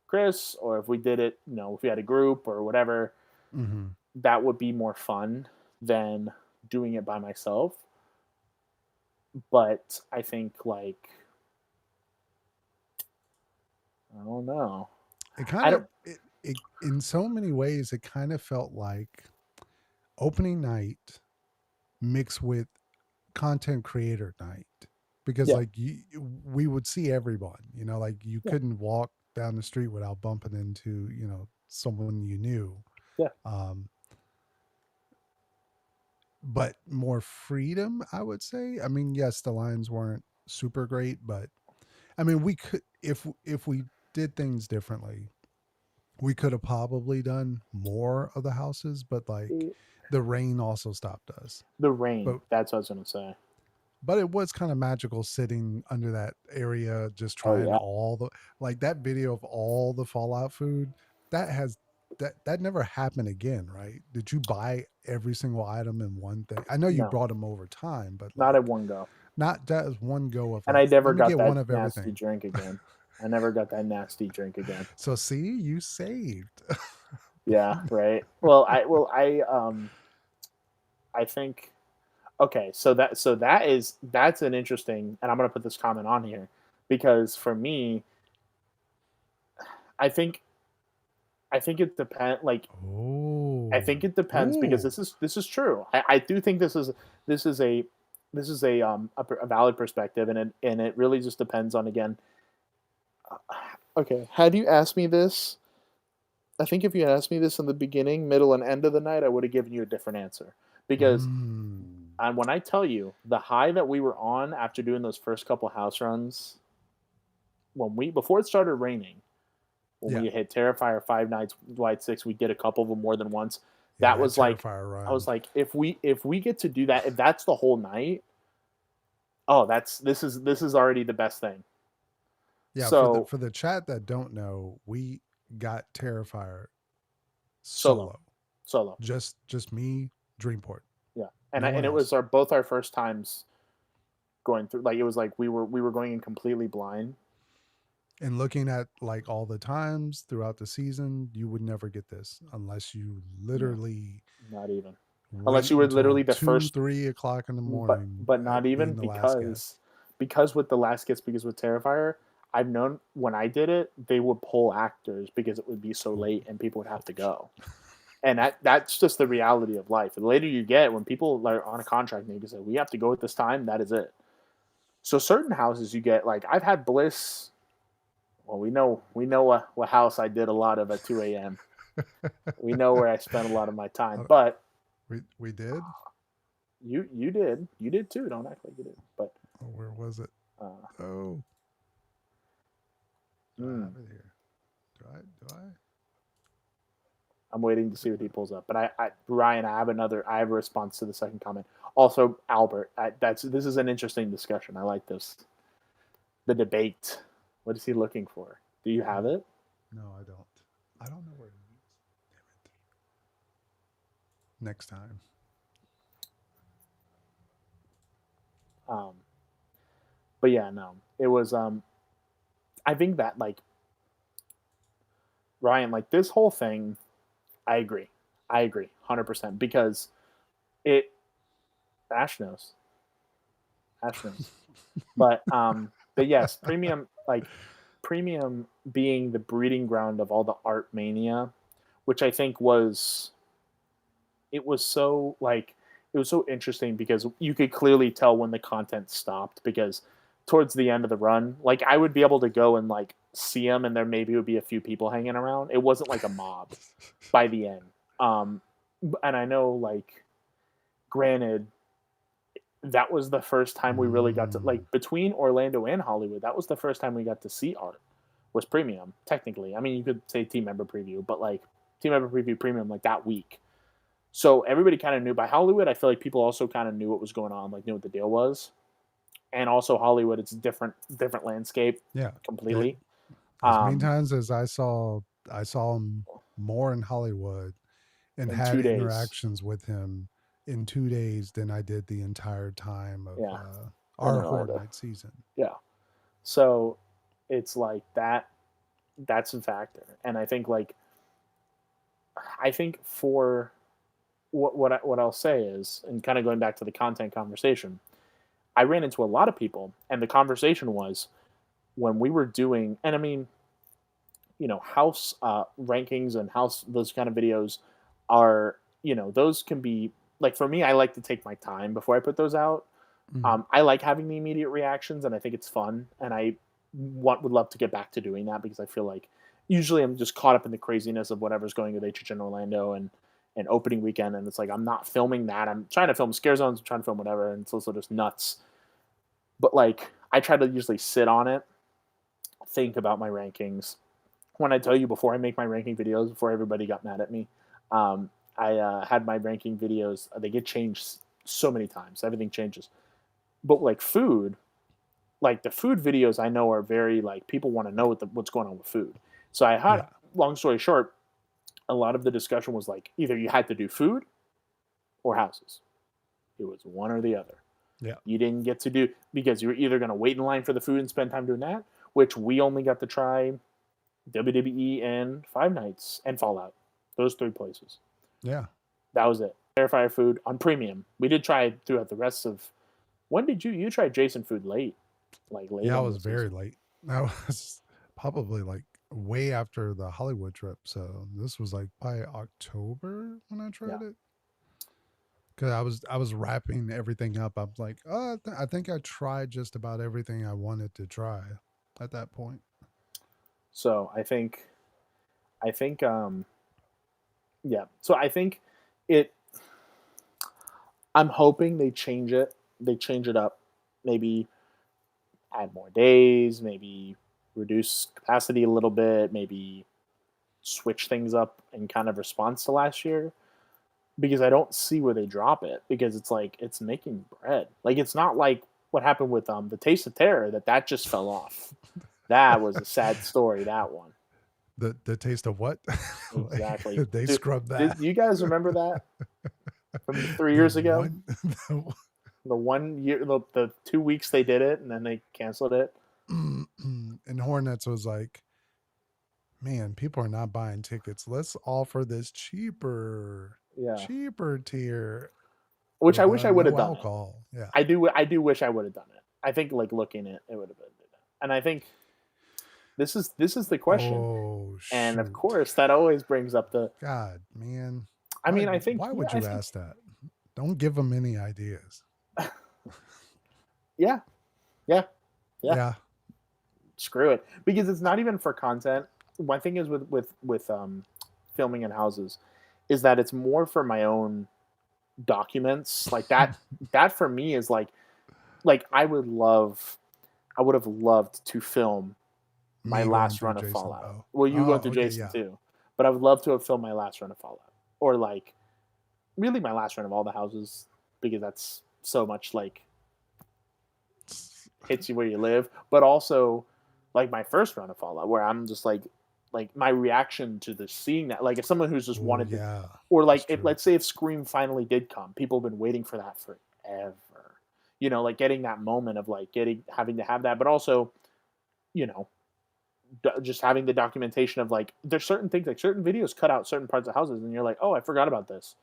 Chris, or if we did it, if we had a group or whatever, Hmm. that would be more fun than doing it by myself. But I think like I don't know. It I kind don't of it in so many ways it kind of felt like opening night mixed with content creator night because yeah, like we would see everyone, like you yeah, couldn't walk down the street without bumping into someone you knew. yeah. um but more freedom, I would say. I mean, yes, the lines weren't super great, but I mean, we could, if we did things differently, we could have probably done more of the houses, but like Eh, the rain also stopped us. The rain. but That's what I was gonna say. but it was kind of magical sitting under that area just Oh trying yeah. all the, like that video of all the Fallout food that has that never happened again, right? Did you buy every single item in one thing? I know you No, brought them over time, but not at like one go. not that as one go of And like, I never let me got get one that of nasty everything. drink again. I never got that nasty drink again. So see, you saved. Yeah, right. Well, I think okay, that's an interesting, and I'm gonna put this comment on here because for me, I think I think it depends. Like I Oh, think it depends because ooh, this is true. I do think this is a a valid perspective, and it really just depends on again. Okay, had you asked me this, I think if you asked me this in the beginning, middle, and end of the night, I would have given you a different answer because mm, and when I tell you the high that we were on after doing those first couple house runs, when we before it started raining, when yeah, we hit Terrifier 5 nights, White 6, we did a couple of them more than once. yeah, That that was like, Terrifier I was run. like, if we get to do that, if that's the whole night, oh, this is already the best thing. Yeah, So for the chat that don't know, we got Terrifier solo, solo. solo, Just me, Dreamport. yeah, and No one it was else. both our first times going through. Like it was like we were going in completely blind. And looking at like all the times throughout the season, you would never get this unless you No, literally not even. Unless wait you were until literally the two, first, 3 o'clock in the but morning, not even being the last guest. because with the last gets because with Terrifier, I've known when I did it, they would pull actors because it would be so Oh, late and people would have to holy shit. go. And that's just the reality of life. The later you get, when people are on a contract and they say we have to go at this time, that is it. So certain houses you get like I've had Bliss. Well, we know what house I did a lot of at 2 a.m. We know where I spent a lot of my time, but We did. you did too. Don't act like you did. But Oh, where was it? uh, Oh, do I have mm, it here? Do I? I'm waiting to Where see what is he it? pulls up. But Ryan, I have a response to the second comment. Also, Albert, this is an interesting discussion. I like this. The debate. What is he looking for? Do you have Oh, it? no, I don't. I don't know where it is. Damn it. Next time. Um, but yeah, no, it was. I think that like Ryan, like this whole thing, I agree. I agree, 100% because it. Ash knows. Ash knows. But yes, premium being the breeding ground of all the art mania, which I think was it was so like it was so interesting because you could clearly tell when the content stopped because towards the end of the run, like I would be able to go and like see them and there maybe would be a few people hanging around. It wasn't like a mob by the end. Um and I know like granted that was the first time we really got to Mm, like between Orlando and Hollywood. That was the first time we got to see art. Was premium technically. I mean, you could say team member preview, but like team member preview premium like that week. So everybody kind of knew. By Hollywood, I feel like people also kind of knew what was going on, like knew what the deal was. And also Hollywood, it's a different landscape yeah. It, completely. as many Um, times as I saw him more in Hollywood and in had 2 days, interactions with him in 2 days than I did the entire time of yeah, in our Horde Orlando, Night season. yeah. So it's like that. That's a factor, and I think for what I'll say is, and kind of going back to the content conversation, I ran into a lot of people, and the conversation was when we were doing, and I mean, house rankings and house those kind of videos are, those can be like for me, I like to take my time before I put those out. Mm, I like having the immediate reactions, and I think it's fun, and I would love to get back to doing that because I feel like usually I'm just caught up in the craziness of whatever's going with HHN Orlando and opening weekend, and it's like I'm not filming that. I'm trying to film scare zones, I'm trying to film whatever, and it's also just nuts. But like I try to usually sit on it, think about my rankings. When I tell you before I make my ranking videos, before everybody got mad at me, I had my ranking videos. They get changed so many times. Everything changes. But like food, like the food videos I know are very like people want to know what's going on with food. So I had yeah. long story short, a lot of the discussion was like either you had to do food or houses. It was one or the other. Yeah. You didn't get to do because you were either going to wait in line for the food and spend time doing that, which we only got to try WWE and Five Nights and Fallout. Those three places. Yeah. That was it. Terrifier food on premium. We did try it throughout the rest of. When did you try Jason food late? Like late Yeah, I in was the very season. late. I was probably like way after the Hollywood trip. So this was like by October when I Yeah. tried it. Cause I was wrapping everything up. I was like, oh, I think I tried just about everything I wanted to try at that point. So I think yeah. So I think it I'm hoping they change it. They change it up. Maybe add more days, maybe reduce capacity a little bit, maybe switch things up in kind of response to last year because I don't see where they drop it because it's like it's making bread. Like it's not like what happened with the Taste of Terror that just fell off. That was a sad story. That one The taste of what? Like exactly. they Dude, scrubbed that. did you guys remember that from 3 years The ago? one The 1 year, the 2 weeks they did it, and then they canceled it. And Hornets was like, man, people are not buying tickets. Let's offer this Yeah, cheaper tier which I with wish I would have no done it. alcohol. Yeah. I do wish I would have done it. I think like looking at it would have been, and I think this is the question, Oh and of shoot. course that always brings up the. God, man. I mean, Why would I you think ask that? Don't give them any ideas. yeah, yeah, yeah. Yeah. Screw it, because it's not even for content. One thing is with filming in houses, is that it's more for my own documents like that. That for me is like I would have loved to film my Me going last through run of Jason. Fallout. Oh. Well, you Oh, going through okay, Jason yeah. too, but I would love to have filmed my last run of Fallout, or like really my last run of all the houses, because that's so much like hits you where you live, but also like my first run of Fallout, where I'm just like my reaction to the seeing that, like if someone who's just Oh wanted to, yeah. or That's like if, true. let's say if Scream finally did come, people have been waiting for that forever. Like getting that moment of like having to have that, but also, you know, just having the documentation of like there's certain things, like certain videos cut out certain parts of houses, and you're like, oh, I forgot about this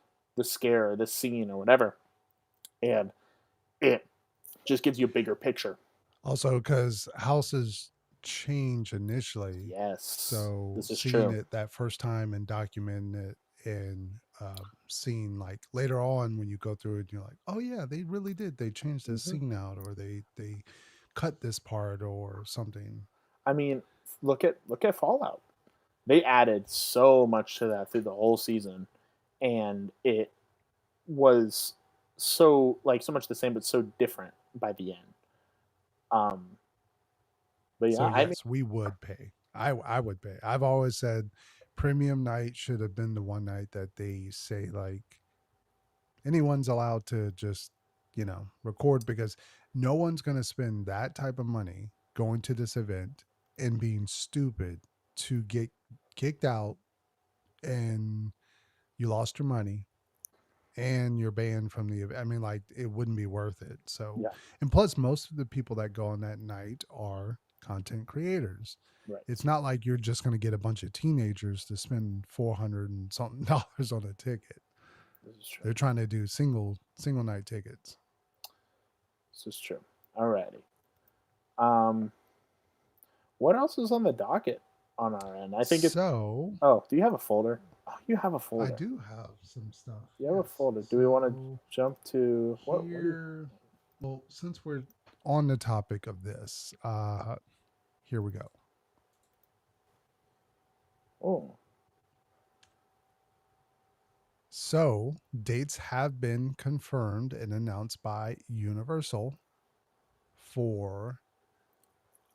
scare, or this scene, or whatever, and it just gives you a bigger picture. Also, because houses change initially, Yes, so this is seeing true. it that first time and documenting it, and seeing like later on when you go through it, you're like, oh yeah, they really did. They changed this Hmm. scene out, or they cut this part or something. I mean, look at Fallout. They added so much to that through the whole season, and it was so much the same, but so different by the end. Um, but So yeah, I mean, yes, we would pay. I would pay. I've always said premium night should have been the one night that they say like anyone's allowed to just, record, because no one's going to spend that type of money going to this event and being stupid to get kicked out, and you lost your money and you're banned from the event. I mean, like, it wouldn't be worth it. So, yeah, and plus, most of the people that go on that night are content creators. right. It's not like you're just going to get a bunch of teenagers to spend 400 and something dollars on a ticket. This is true. They're trying to do single night tickets. This is true. Alrighty. Um, what else is on the docket on our end? I think it's. So Oh, do you have a folder? Oh, you have a I folder. do have some stuff. You have a Yes. folder. Do we want to So jump to what? What do you? here, well, since we're on the topic of this, here we go. Oh. So dates have been confirmed and announced by Universal for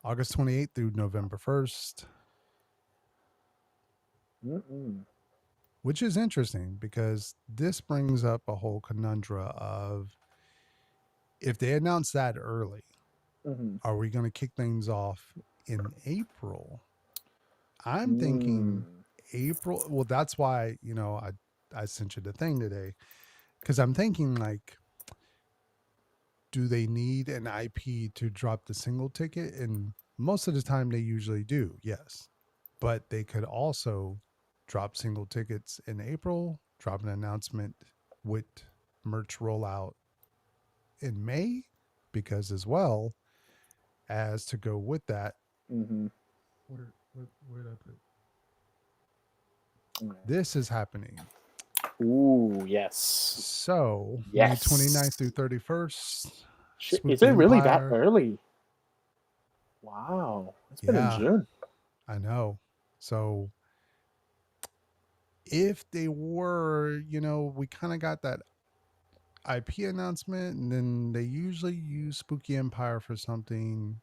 August 28th through November 1st, Mm-mm. which is interesting because this brings up a whole conundrum of, if they announce that early, Mm-hmm. are we going to kick things off in April? I'm Mm. thinking April. Well, that's why, I sent you the thing today, because I'm thinking like, do they need an IP to drop the single ticket? And most of the time they usually do, yes. But they could also drop single tickets in April, drop an announcement with merch rollout in May, because as well as to go with that, Mm-hmm. where did I put it? Right. This is happening. Ooh, yes. So May 29th through Yes. 31st, Shit, is Spooky it really that Empire. early? Wow. It's been in Yeah, June. I know. So if they were, we kind of got that IP announcement, and then they usually use Spooky Empire for something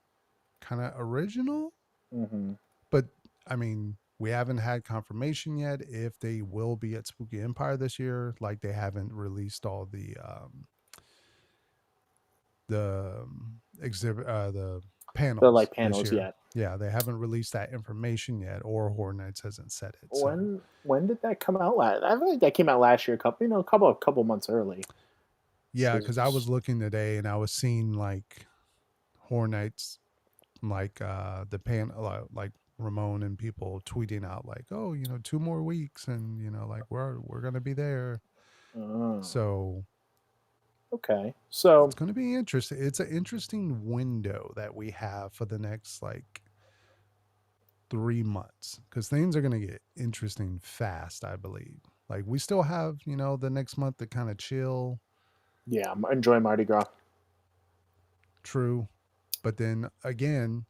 kind of original. Mm-hmm. But I mean, we haven't had confirmation yet if they will be at Spooky Empire this year. Like, they haven't released all the exhibit, the The like panels this panels year. yet. Yeah, they haven't released that information yet, or Horror Nights hasn't said it. So When did that come out last? I feel like that came out last year, a couple months early. Yeah, because I was 'Cause, looking today and I was seeing like Hornets, like the pan, like Ramon and people tweeting out like, oh, 2 more weeks, and like we're gonna be there. uh, So okay. it's So gonna be interesting. It's an interesting window that we have for the next like 3 months because things are gonna get interesting fast. I believe. Like we still have the next month to kind of chill. yeah, I'm enjoying Mardi Gras. True, but then again,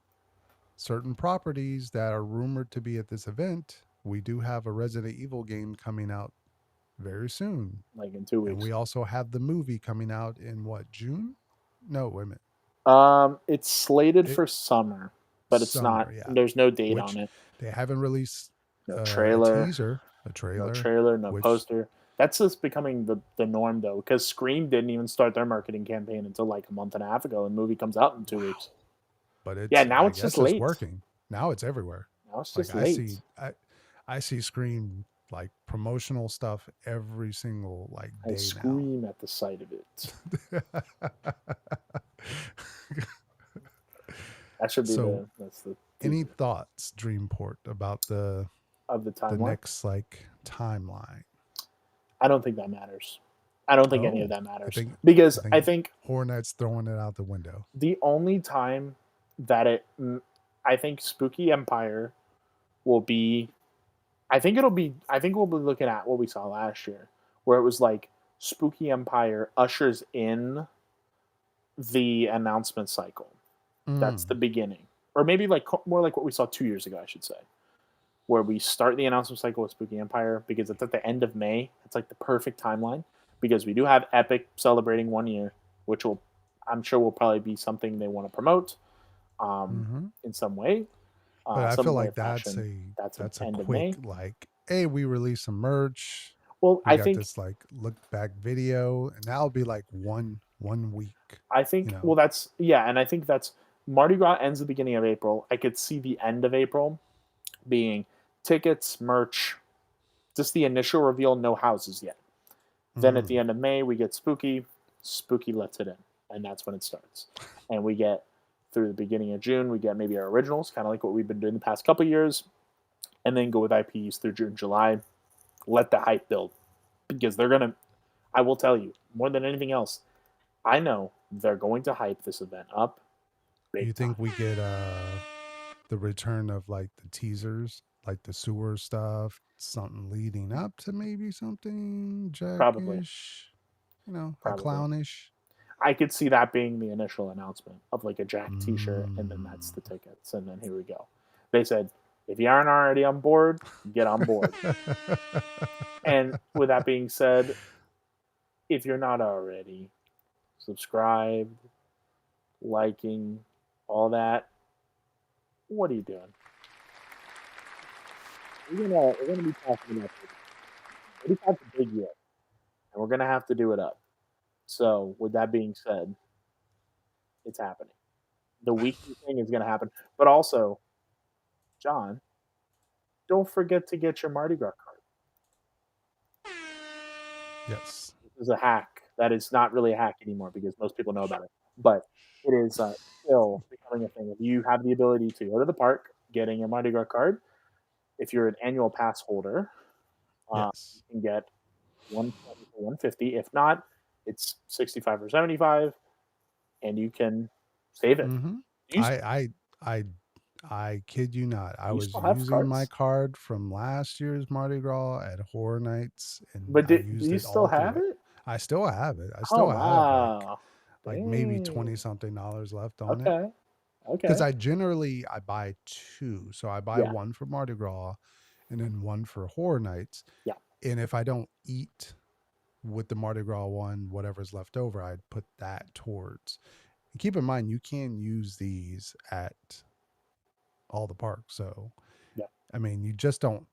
certain properties that are rumored to be at this event, we do have a Resident Evil game coming out very soon. Like in 2 And weeks. we also have the movie coming out in what, June? No, wait a minute. It's slated It for summer, but it's not. Summer, yeah. There's no date on Which it. they haven't released No a trailer. teaser, a No trailer, trailer. No which poster. That's just becoming the norm though, because Scream didn't even start their marketing campaign until like a month and a half ago, and the movie comes out in 2 weeks. wow. But Yeah, it's now I it's just guess it's late. working. Now it's everywhere. Now it's Like just late. I see Scream like promotional stuff every single like I day now. scream at the sight of it. That should be So that's the any teaser thoughts, Dreamport, about of the the timeline. next like timeline? I don't think that matters. I don't think any of Oh, that I matters think because I I think think Hornet's throwing it out the window. the only time that I think Spooky Empire will be, I think we'll be looking at what we saw last year, where it was like Spooky Empire ushers in the announcement cycle. That's the Mm, beginning, or maybe like more like what we saw 2 years ago, I should say, where we start the announcement cycle with Spooky Empire because it's at the end of May. It's like the perfect timeline because we do have Epic celebrating 1 year, which will, I'm sure, will probably be something they want to promote hmm in But I feel some way like of fashion. That's at that's a end of quick May. like, hey, we released some merch. Well, We got this like look back video, and that'll be like one week. I You think, well, know. that's, yeah, and I think that's Mardi Gras ends the beginning of April. I could see the end of April being tickets, merch, just the initial reveal, no houses yet. Then at the Mm. end of May, we get Spooky. Spooky lets it in, and that's when it starts. And we get through the beginning of June, we get maybe our originals, kind of like what we've been doing the past couple of years, and then go with IPs through June, July. Let the hype build because they're gonna. I will tell you more than anything else. I know they're going to hype this event up You big think time. we get the return of like the teasers, like the sewer stuff, something leading up to maybe something Probably, Jackish, a probably. clownish. I could see that being the initial announcement of like a Jack T-shirt, and then that's Mm. the tickets, and then here we go. They said, if you aren't already on board, get on board. And with that being said, if you're not already subscribed, liking, all that, what are you doing? We're gonna be talking about this. It's a big year, and we're gonna have to do it up. So with that being said, it's happening. The weekly thing is gonna happen, but also, John, don't forget to get your Mardi Gras card. Yes. This is a hack that is not really a hack anymore because most people know about it, but it is still becoming a thing. If you have the ability to go to the park, getting a Mardi Gras card, if you're an annual pass holder, you Yes. can get 120 for 150. If not, it's 65 or 75, and you can save it. Mm-hmm. You I I I I kid you not. I you was still have using my cards, card from last year's Mardi Gras at Horror Nights, and but I do used you it still all have through it. it? I still have it. I Oh still have wow, like maybe dang. 20 something dollars left on it. Okay, Because okay, I buy two. So I buy yeah, one for Mardi Gras and then one for Horror Nights. yeah. And if I don't eat with the Mardi Gras one, whatever's left over, I'd put that towards. And keep in mind, you can use these at all the parks. So, Yeah. I mean, you just don't,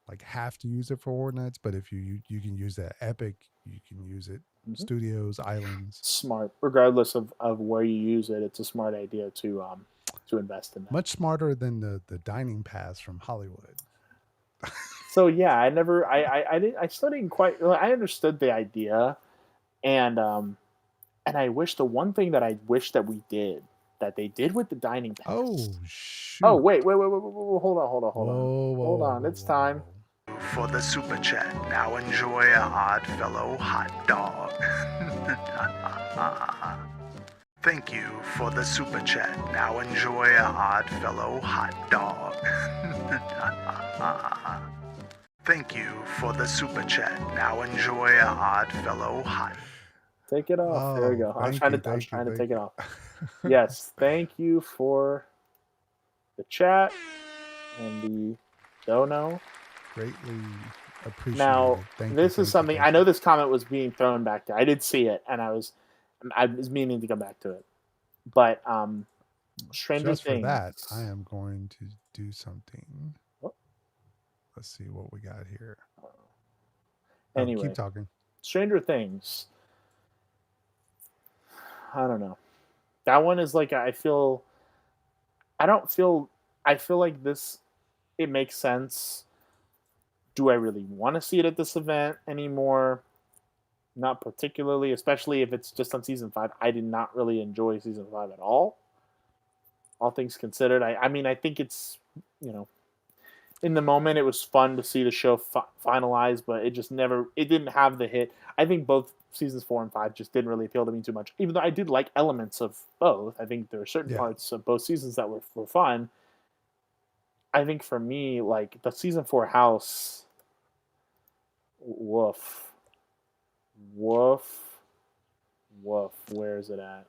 like have to use it for Horror Nights, but if you can use that Epic, you can use it Mhm. Studios, Islands. Smart. Regardless of where you use it, it's a smart idea to invest in that. Much smarter than the dining pass from Hollywood. So yeah, I never I didn't I still didn't quite, I understood the idea. And I wish the one thing that I wish that we did that they did with the dining pass. Oh, Oh shoot. wait, hold on, hold on, hold on, Whoa, hold whoa, on. whoa, It's whoa, time. whoa. For the super chat, now enjoy a Oddfellow hot dog. Thank you for the super chat. Now enjoy a Oddfellow hot dog. Thank you for the super chat. Now enjoy a Oddfellow hot. Take it off. There we Oh, go. thank you, I was thank you, trying to thank take it you. off. Yes, thank you for the chat and the dono. Greatly Now, appreciated. Thank you, this is thank you, something I thank know you. this comment was being thrown back to. I did see it, and I was meaning to come back to it. But Stranger Just for Things. that, I am going to do something. Oh, Let's see what we got here. Oh, keep anyway, talking. Stranger Things. I don't know. That one is like I feel. I don't feel. I feel like this. It makes sense. Do I really want to see it at this event anymore? Not particularly, especially if it's just on season 5. I did not really enjoy season 5 at all things considered. I mean, I think it's, you know, in the moment it was fun to see the show finalized, but it just never, it didn't have the hit. I think both seasons 4 and 5 just didn't really appeal to me too much, even though I did like elements of both. I think there are certain Yeah. parts of both seasons that were fun. I think for me, like the season 4 house, woof, woof, woof. Where is it at?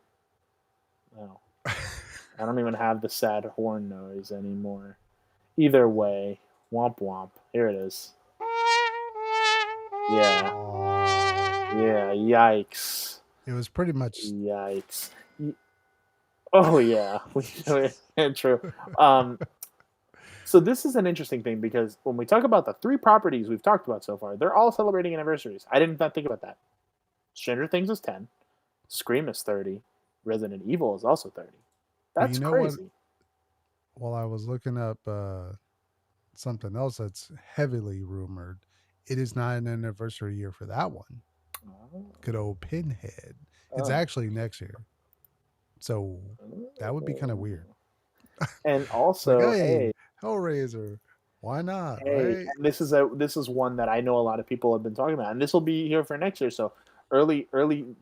Oh, I don't even have the sad horn noise anymore. Either way, womp womp. Here it is. Yeah. Yeah. Oh. Yikes. It was pretty much Yikes. Oh yeah. True. Um, so this is an interesting thing because when we talk about the 3 properties we've talked about so far, they're all celebrating anniversaries. I didn't think about that. Stranger Things is 10. Scream is 30. Resident Evil is also 30. well, you That's know what? crazy. While I was looking up something else that's heavily rumored, it is not an anniversary year for that one. Oh. Good old Pinhead. It's Oh. actually next year. So that would be kind of weird. And It's like, also, hey, Hellraiser, why not, right? and this is one that I know a lot of people have been talking about, and this will be here for next year. So early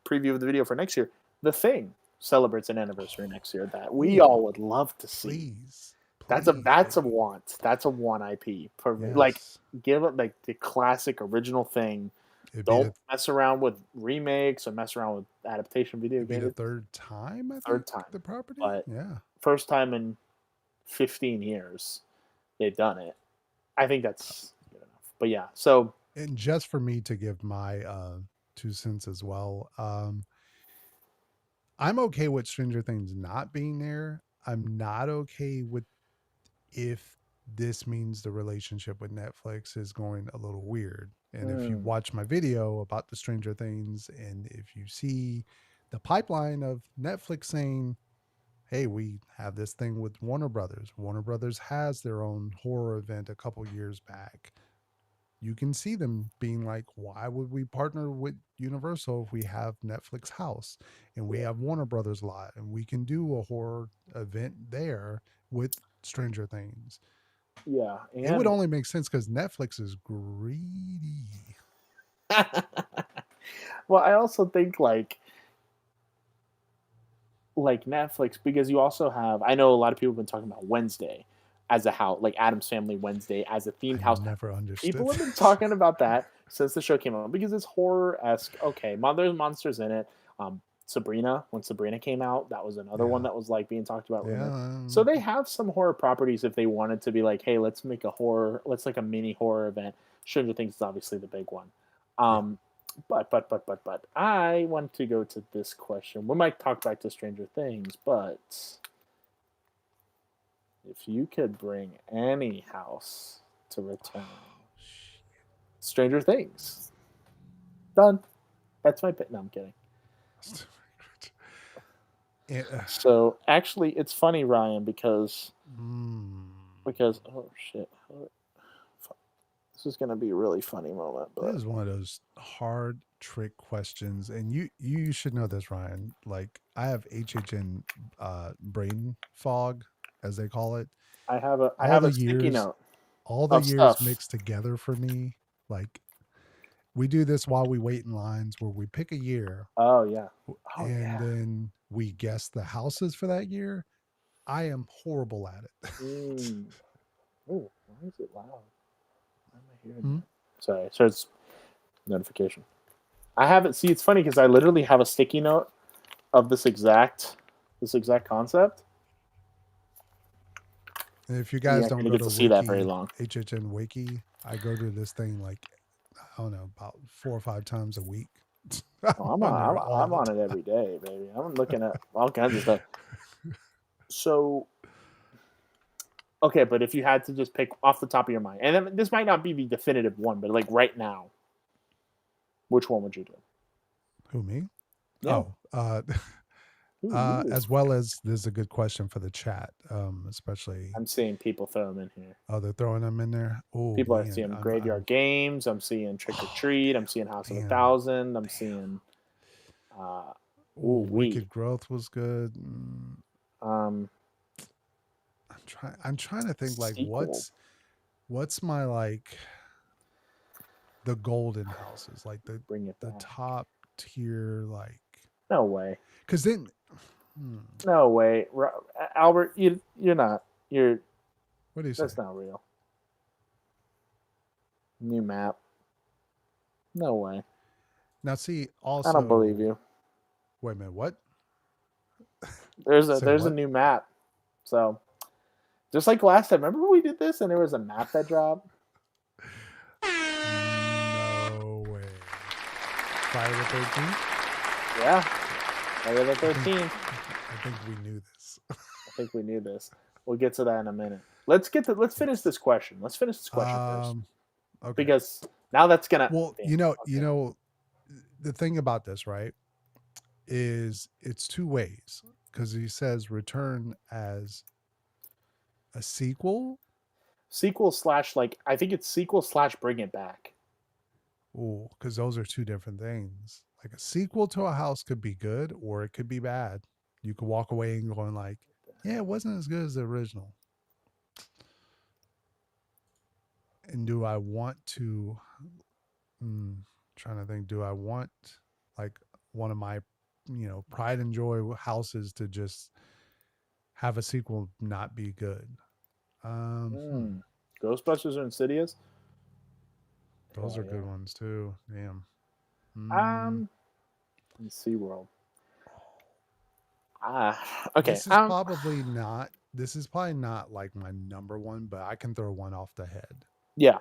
preview of the video for next year. The Thing celebrates an anniversary next year that we Ooh, all would love to see. please, please, That's a baby. want. That's a want IP for me. Like Yes. give it like the classic original Thing. It'd be Don't the mess around with remakes or mess around with adaptation video it'd be games. the It's third time, I think, third time, the property. but Yeah. first time in 15 years they've done it. I think that's good enough. But yeah, so And just for me to give my 2 cents as well. I'm okay with Stranger Things not being there. I'm not okay with if this means the relationship with Netflix is going a little weird. And if you mm, watch my video about the Stranger Things, and if you see the pipeline of Netflix saying, hey, we have this thing with Warner Brothers. Warner Brothers has their own horror event a couple years back. You can see them being like, why would we partner with Universal if we have Netflix House and we yeah, have Warner Brothers Lot and we can do a horror event there with Stranger Things? yeah, It would and only make sense because Netflix is greedy. well, I also think like Netflix because you also have. I know a lot of people have been talking about Wednesday as a house, like Adam's Family Wednesday as a I themed house. never understood People have been this. talking about that since the show came out because it's horror esque. Okay, there's monsters in it. Sabrina, when Sabrina came out, that was another one Yeah. that was like being talked about, Yeah. rumored. So they have some horror properties if they wanted to be like, hey, let's make a horror, let's like a mini horror event. Stranger Things is obviously the big one. Yeah. Um, but I want to go to this question. We might talk back to Stranger Things, but if you could bring any house to return, Stranger Things. Done. That's my pick. No, I'm kidding. Yeah. So actually, it's funny, Ryan, because Mm. oh shit, this is gonna be a really funny moment, This but is one of those hard trick questions, and you should know this, Ryan. Like I have HHN brain fog, as they call it. I All have a the sticky years, note all the of years stuff. mixed together for me. Like we do this while we wait in lines, where we pick a year, Oh yeah. Oh and yeah. then we guess the houses for that year. I am horrible at it. Mm. Oh, why is it loud? Why am I hearing Hmm? that? Sorry, so it's notification. I have it. See, it's funny because I literally have a sticky note of this exact concept. And if you You're guys not don't gonna go get to to see that very Wiki, long. HHN Wiki, I go to this thing like, I don't know, about 4 or 5 times a week. Oh, I'm on there all I'm the on it every day, baby. I'm looking at all kinds of stuff. So okay, but if you had to just pick off the top of your mind, and then this might not be the definitive one, but like right now, which one would you do? Who, me? Yeah. Oh, Ooh, you. as well as this is a good question for the chat, especially. I'm seeing people throw them in here. Oh, they're throwing them in there. Oh People are man, seeing I'm. graveyard games. I'm seeing trick or Oh treat. I'm seeing House of a damn, Thousand. I'm damn. seeing uh, ooh Oh, wee. Wicked Growth was good. Um, I'm trying to think like sequel. what's my like the golden houses, like Bring it the back. top tier, like No way. because then hmm, No way. Albert, you're not. You're what do you say? That's not real. New map. No way. Now see I don't believe also you. wait a minute, what? Say There's a what? new map. So just like last time, remember when we did this and there was a map that dropped? No way. Friday the 13th? Yeah. Friday the I think 13th. I think we knew this. I think we knew this. We'll get to that in a minute. Let's finish Yes. this question. Let's finish this question first. Um okay. Because now that's gonna Well, damn. Okay. the thing about this, right, is it's two ways because he says return as a sequel. Sequel slash like I think it's sequel slash bring it back. Oh, because those are two different things. Like a sequel to a house could be good or it could be bad. You could walk away and going like, yeah, it wasn't as good as the original. And do I want to? Trying to think. Do I want like one of my, pride and joy houses to just have a sequel not be good? Um, hmm, Hmm. Ghostbusters or Insidious? those Hell are good yeah. ones too. Damn. Mm, Um, in SeaWorld. Okay. this is probably not. This is probably not like my number one, but I can throw one off the head. Yeah.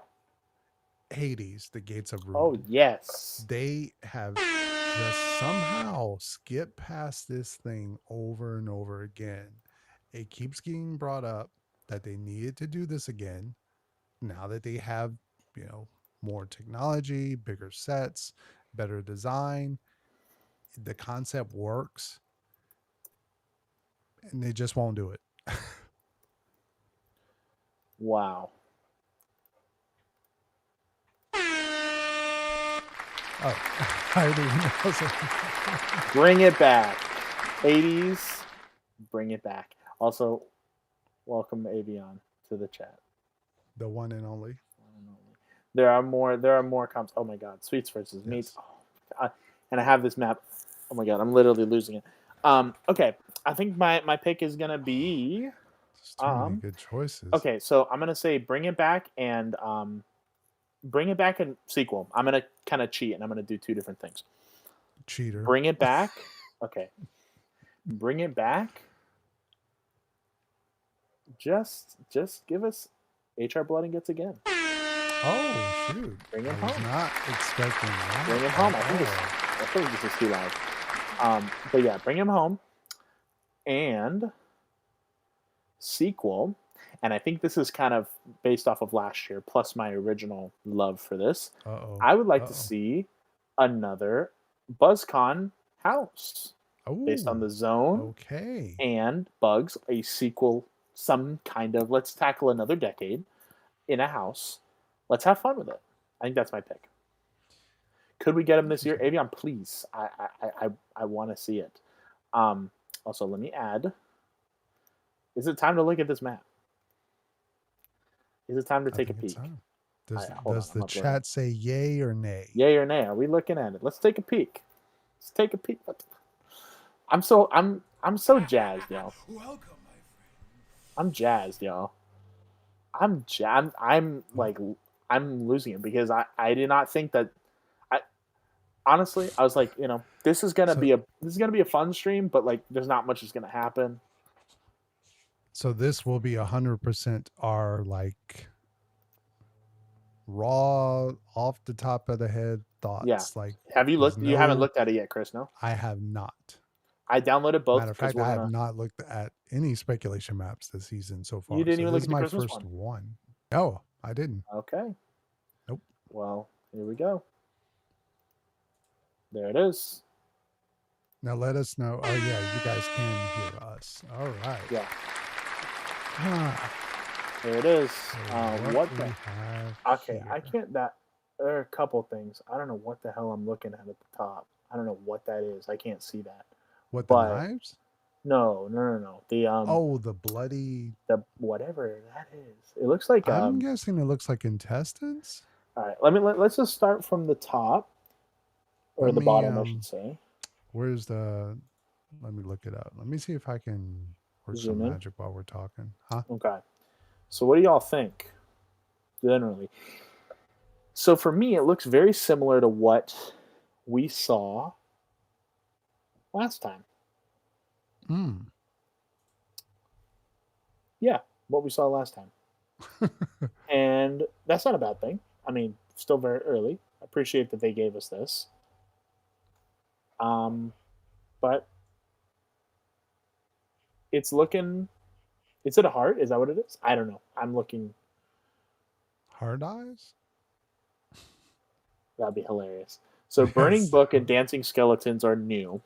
Hades, the Gates of Oh Ruin. yes. They have just somehow skipped past this thing over and over again. It keeps getting brought up that they needed to do this again. Now that they have, more technology, bigger sets, better design, the concept works, and they just won't do it. Wow. Oh, I didn't know. Bring it back. 80s. Bring it back. Also, welcome Avion to the chat. The one and only. There are more. There are more comps. Oh my God, sweets versus meats. Yes. Oh, and I have this map. Oh my God, I'm literally losing it. Okay, I think my pick is gonna be. There's too many Um, good choices. okay, so I'm gonna say bring it back and sequel. I'm gonna kind of cheat and I'm gonna do two different things. Cheater. Bring it back. Okay, bring it back. Just give us HR Blood and Guts again. Oh shoot! Bring I it was home. not expecting Bring that him home. at all. I think this is too loud. But yeah, bring him home and sequel. And I think this is kind of based off of last year, plus my original love for this. Uh oh. I would like Uh to oh. see another BuzzCon house based on Oh. the zone Okay. and Bugs, a sequel, some kind of let's tackle another decade in a house. Let's have fun with it. I think that's my pick. Could we get him this year? Interesting. Avion, please. I want to see it. Um, Also, let me add. Is it time to look at this map? Is it time to I take a think it's peek? time. All right, hold on. Does I'm the uploading. chat say yay or nay? Yay or nay? Are we looking at it? Let's take a peek. Let's take a peek. I'm so jazzed, y'all. Welcome, my friend. I'm jazzed, y'all. I'm Oh, like I'm losing it because I did not think that I honestly I was like, so this is gonna be a fun stream, but like there's not much is gonna happen. so this will be 100% our like raw off the top of the head Yeah. thoughts. Like Have you there's looked? You haven't no looked at it yet, Chris, no? I have not. I downloaded Matter both of because fact, we're I have gonna not looked at any speculation maps this season so you far. didn't So even this look is at the my Christmas first one. one. No, I didn't. Okay. Nope. Well, here we go. There it is. Now let us know. Oh yeah, you guys can hear us. All right. Yeah, Huh. there it is. So what What the we have Okay, I here. can't that there are a couple things. I don't know what the hell I'm looking at the top. I don't know what that is. I can't see that. What, the But knives? no, no, no, no. Oh, the bloody. The whatever that is. It looks like I'm guessing it looks like intestines. all right, let's just start from the top or Let the me bottom, I should say. where's the let me look it up. Let me see if I can work some Zoom in. magic while we're talking. Huh? Okay. So what do y'all think generally? So for me, it looks very similar to what we saw last time. Mm. Yeah, what we saw last time. And that's not a bad thing. I mean, still very early. I appreciate that they gave us this. Um, but it's looking. Is it a heart? Is that what it is? I don't know. I'm looking. Hard eyes? That'd be hilarious. So, Burning Yes. Book and Dancing Skeletons are new.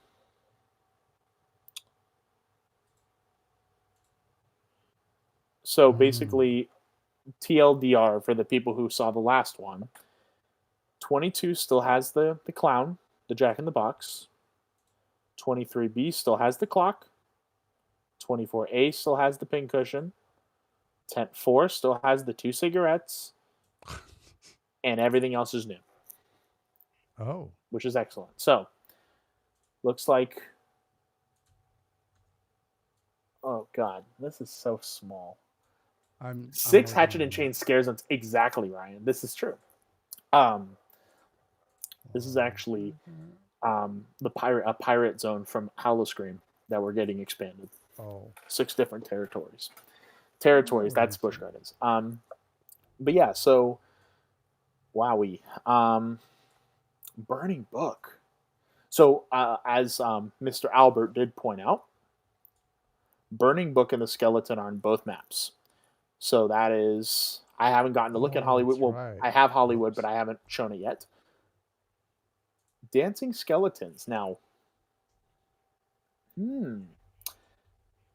So Mm. basically, TLDR for the people who saw the last one. 22 still has the clown, the Jack in the Box. 23B still has the clock. 24A still has the pincushion. Tent 4 still has the 2 cigarettes. And everything else is new, Oh. which is excellent. So, looks like. Oh, God. This is so small. I'm Six looking Hatchet at and it now. Chain scares us exactly, Ryan. This is true. Um, this is actually a pirate zone from Howloscream that we're getting expanded. Oh. 6 different territories. Oh, That's Busch interesting. Gardens. But yeah, so wowie. Burning Book. So as Mr. Albert did point out, Burning Book and the Skeleton are on both maps. So that is I haven't gotten to look at Oh, Hollywood. that's Well, right. I have Hollywood, but Whoops. I haven't shown it yet. Dancing Skeletons. Hmm.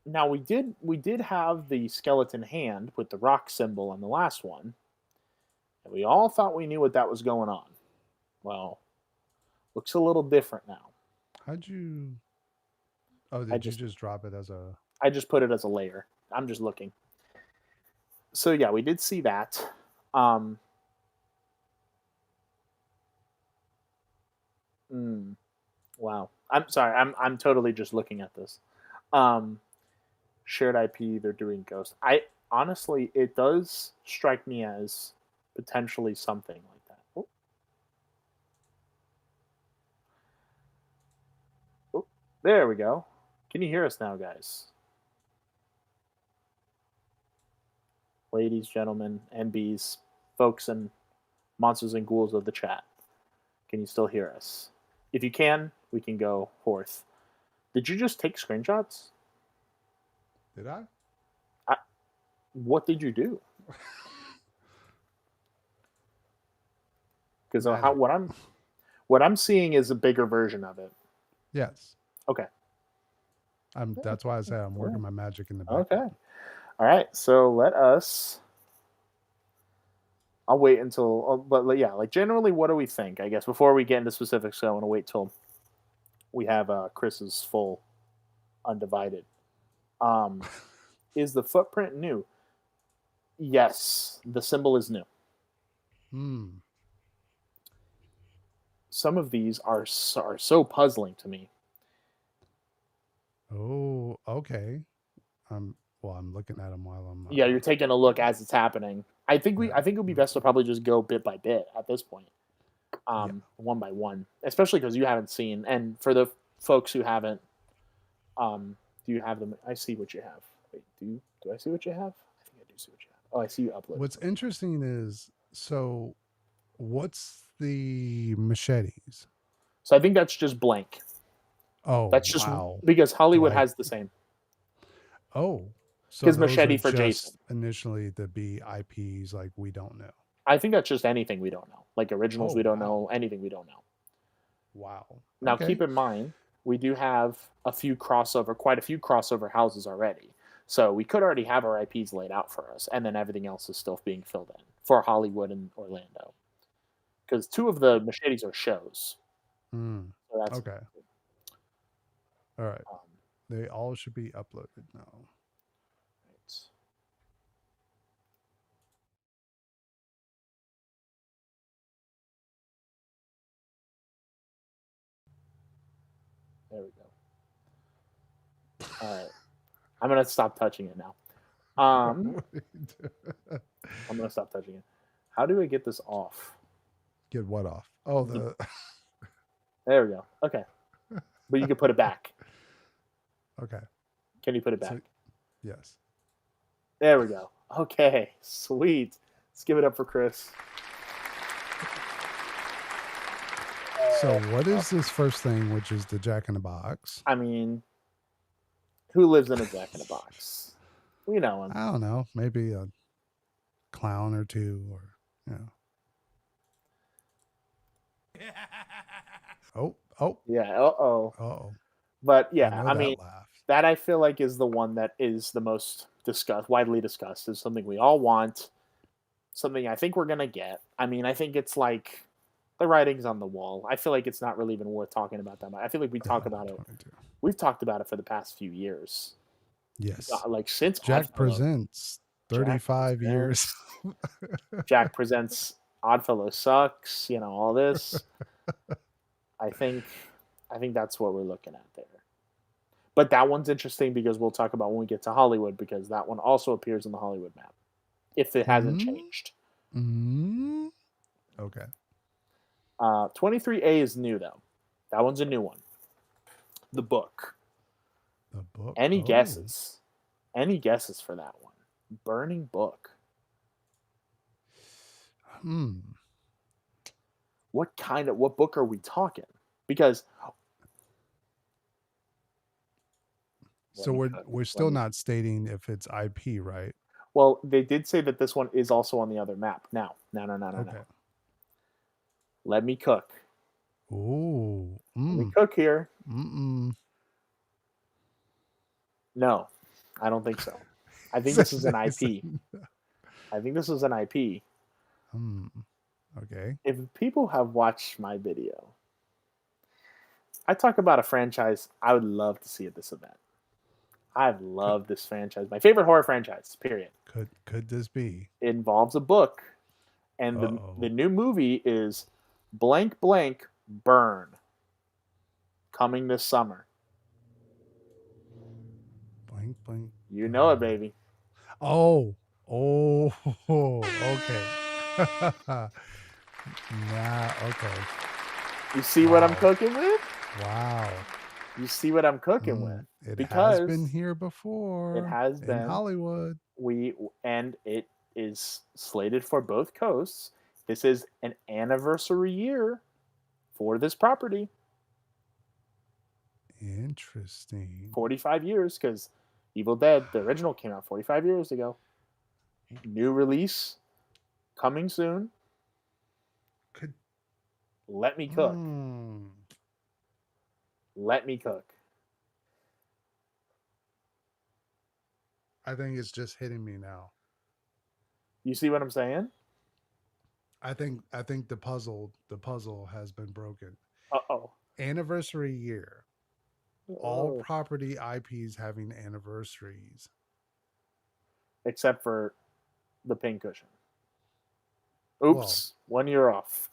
Now we did have the skeleton hand with the rock symbol on the last one, and we all thought we knew what that was going on. Well, looks a little different now. How'd you Oh, I did you just just drop it as a I just put it as a layer. I'm just looking. So yeah, we did see that. Um, hmm, wow. I'm sorry. I'm totally just looking at this. Um, Shared IP. They're doing Ghost. I honestly, it does strike me as potentially something like that. Oh, oh, there we go. Can you hear us now, guys? Ladies, gentlemen, MBs, folks, and monsters and ghouls of the chat. Can you still hear us? If you can, we can go forth. Did you just take screenshots? Did I? I, what did you do? Because Magic. what I'm seeing is a bigger version of it. Yes. Okay. That's why I say I'm Yeah. working my magic in the Okay. background. All right. So let us I'll wait until, but yeah, like generally, what do we think? I guess before we get into specifics, I want to wait till we have Chris's full undivided. Um, is the footprint new? Yes, the symbol is new. Hmm. Some of these are so puzzling to me. Oh, okay. I'm looking at them while I'm Yeah, you're taking a look as it's happening. yeah. I think it would be best to probably just go bit by bit at this point, Yeah. one by one, especially because you haven't seen. And for the folks who haven't, do you have them? I see what you have. Wait, do I see what you have? I think I do see what you have. Oh, I see you uploaded What's something. interesting is so what's the machetes? So I think that's just blank. Oh, That's just wow. because Hollywood Like, has the same. oh, so His those are machete for Jason. just initially the BIPs like we don't know. I think that's just anything we don't know, like originals Oh, we don't wow. know, anything we don't know. Wow. Now, Okay. keep in mind, we do have quite a few crossover houses already. So we could already have our IPs laid out for us, and then everything else is still being filled in for Hollywood and Orlando. Because two of the machetes are shows, Mm. so that's Okay. All right. um, They all should be uploaded now. right. There we go. All right, I'm gonna stop touching it now. Um, I'm gonna stop touching it. How do I get this off? Get what off? Oh, The, the there we go. Okay, but you can put it back. okay. Can you put it So back? yes. There we go. Okay, sweet. Let's give it up for Chris. So what is this first thing, which is the Jack in the Box? I mean, who lives in a Jack in a Box? We know him. I don't know. Maybe a clown or two, or you know. Oh, oh, Yeah. Oh. oh. But I yeah, know I mean, that laugh. that I feel like is the one that is the most widely discussed. Is something we all want. Something I think we're gonna get. I mean, I think it's like the writing's on the wall. I feel like it's not really even worth talking about that much. I feel like we talk about it. 22. We've talked about it for the past few years. Yes. Like since Jack Oddfellows, presents Jack 35 years. presents Jack presents Oddfellow sucks. You know all this. I think I think that's what we're looking at there. But that one's interesting because we'll talk about when we get to Hollywood because that one also appears in the Hollywood map if it hasn't mm, changed. mm. Okay. 23A is new though. That one's a new one. The book. The book. Any Oh. guesses? Any guesses for that one? Burning book. Hmm. What book are we talking? Because let So me we're cook. we're Let still me not stating if it's IP, right? Well, they did say that this one is also on the other map. Now, no, no, no, no, Okay. no. Let me cook. Oh. Let me cook here. Mm. No, I don't think so. I think this is an IP. I think this is an IP. Hmm. Okay. If people have watched my video, I talk about a franchise I would love to see at this event. I've Could loved this franchise. My favorite horror franchise, period. could this be? It involves a book, and the Uh-oh. new movie is blank blank burn coming this summer. Blank blank You know it, burn. baby. Oh. Oh. Okay. Nah, okay. You see what I'm Wow. cooking with? Wow. You see what I'm cooking with? It has been Because here it before has in been Hollywood. we and it is slated for both coasts. This is an anniversary year for this property. Interesting. 45 years because Evil Dead, the original, came out 45 years ago. New release coming soon. Could Let me cook. mm, Let me cook. I think it's just hitting me now. You see what I'm saying? I think the puzzle has been broken. Uh-oh. Anniversary year. All Oh. property IPs having anniversaries. Except for the pincushion. Well, Oops, 1 year off.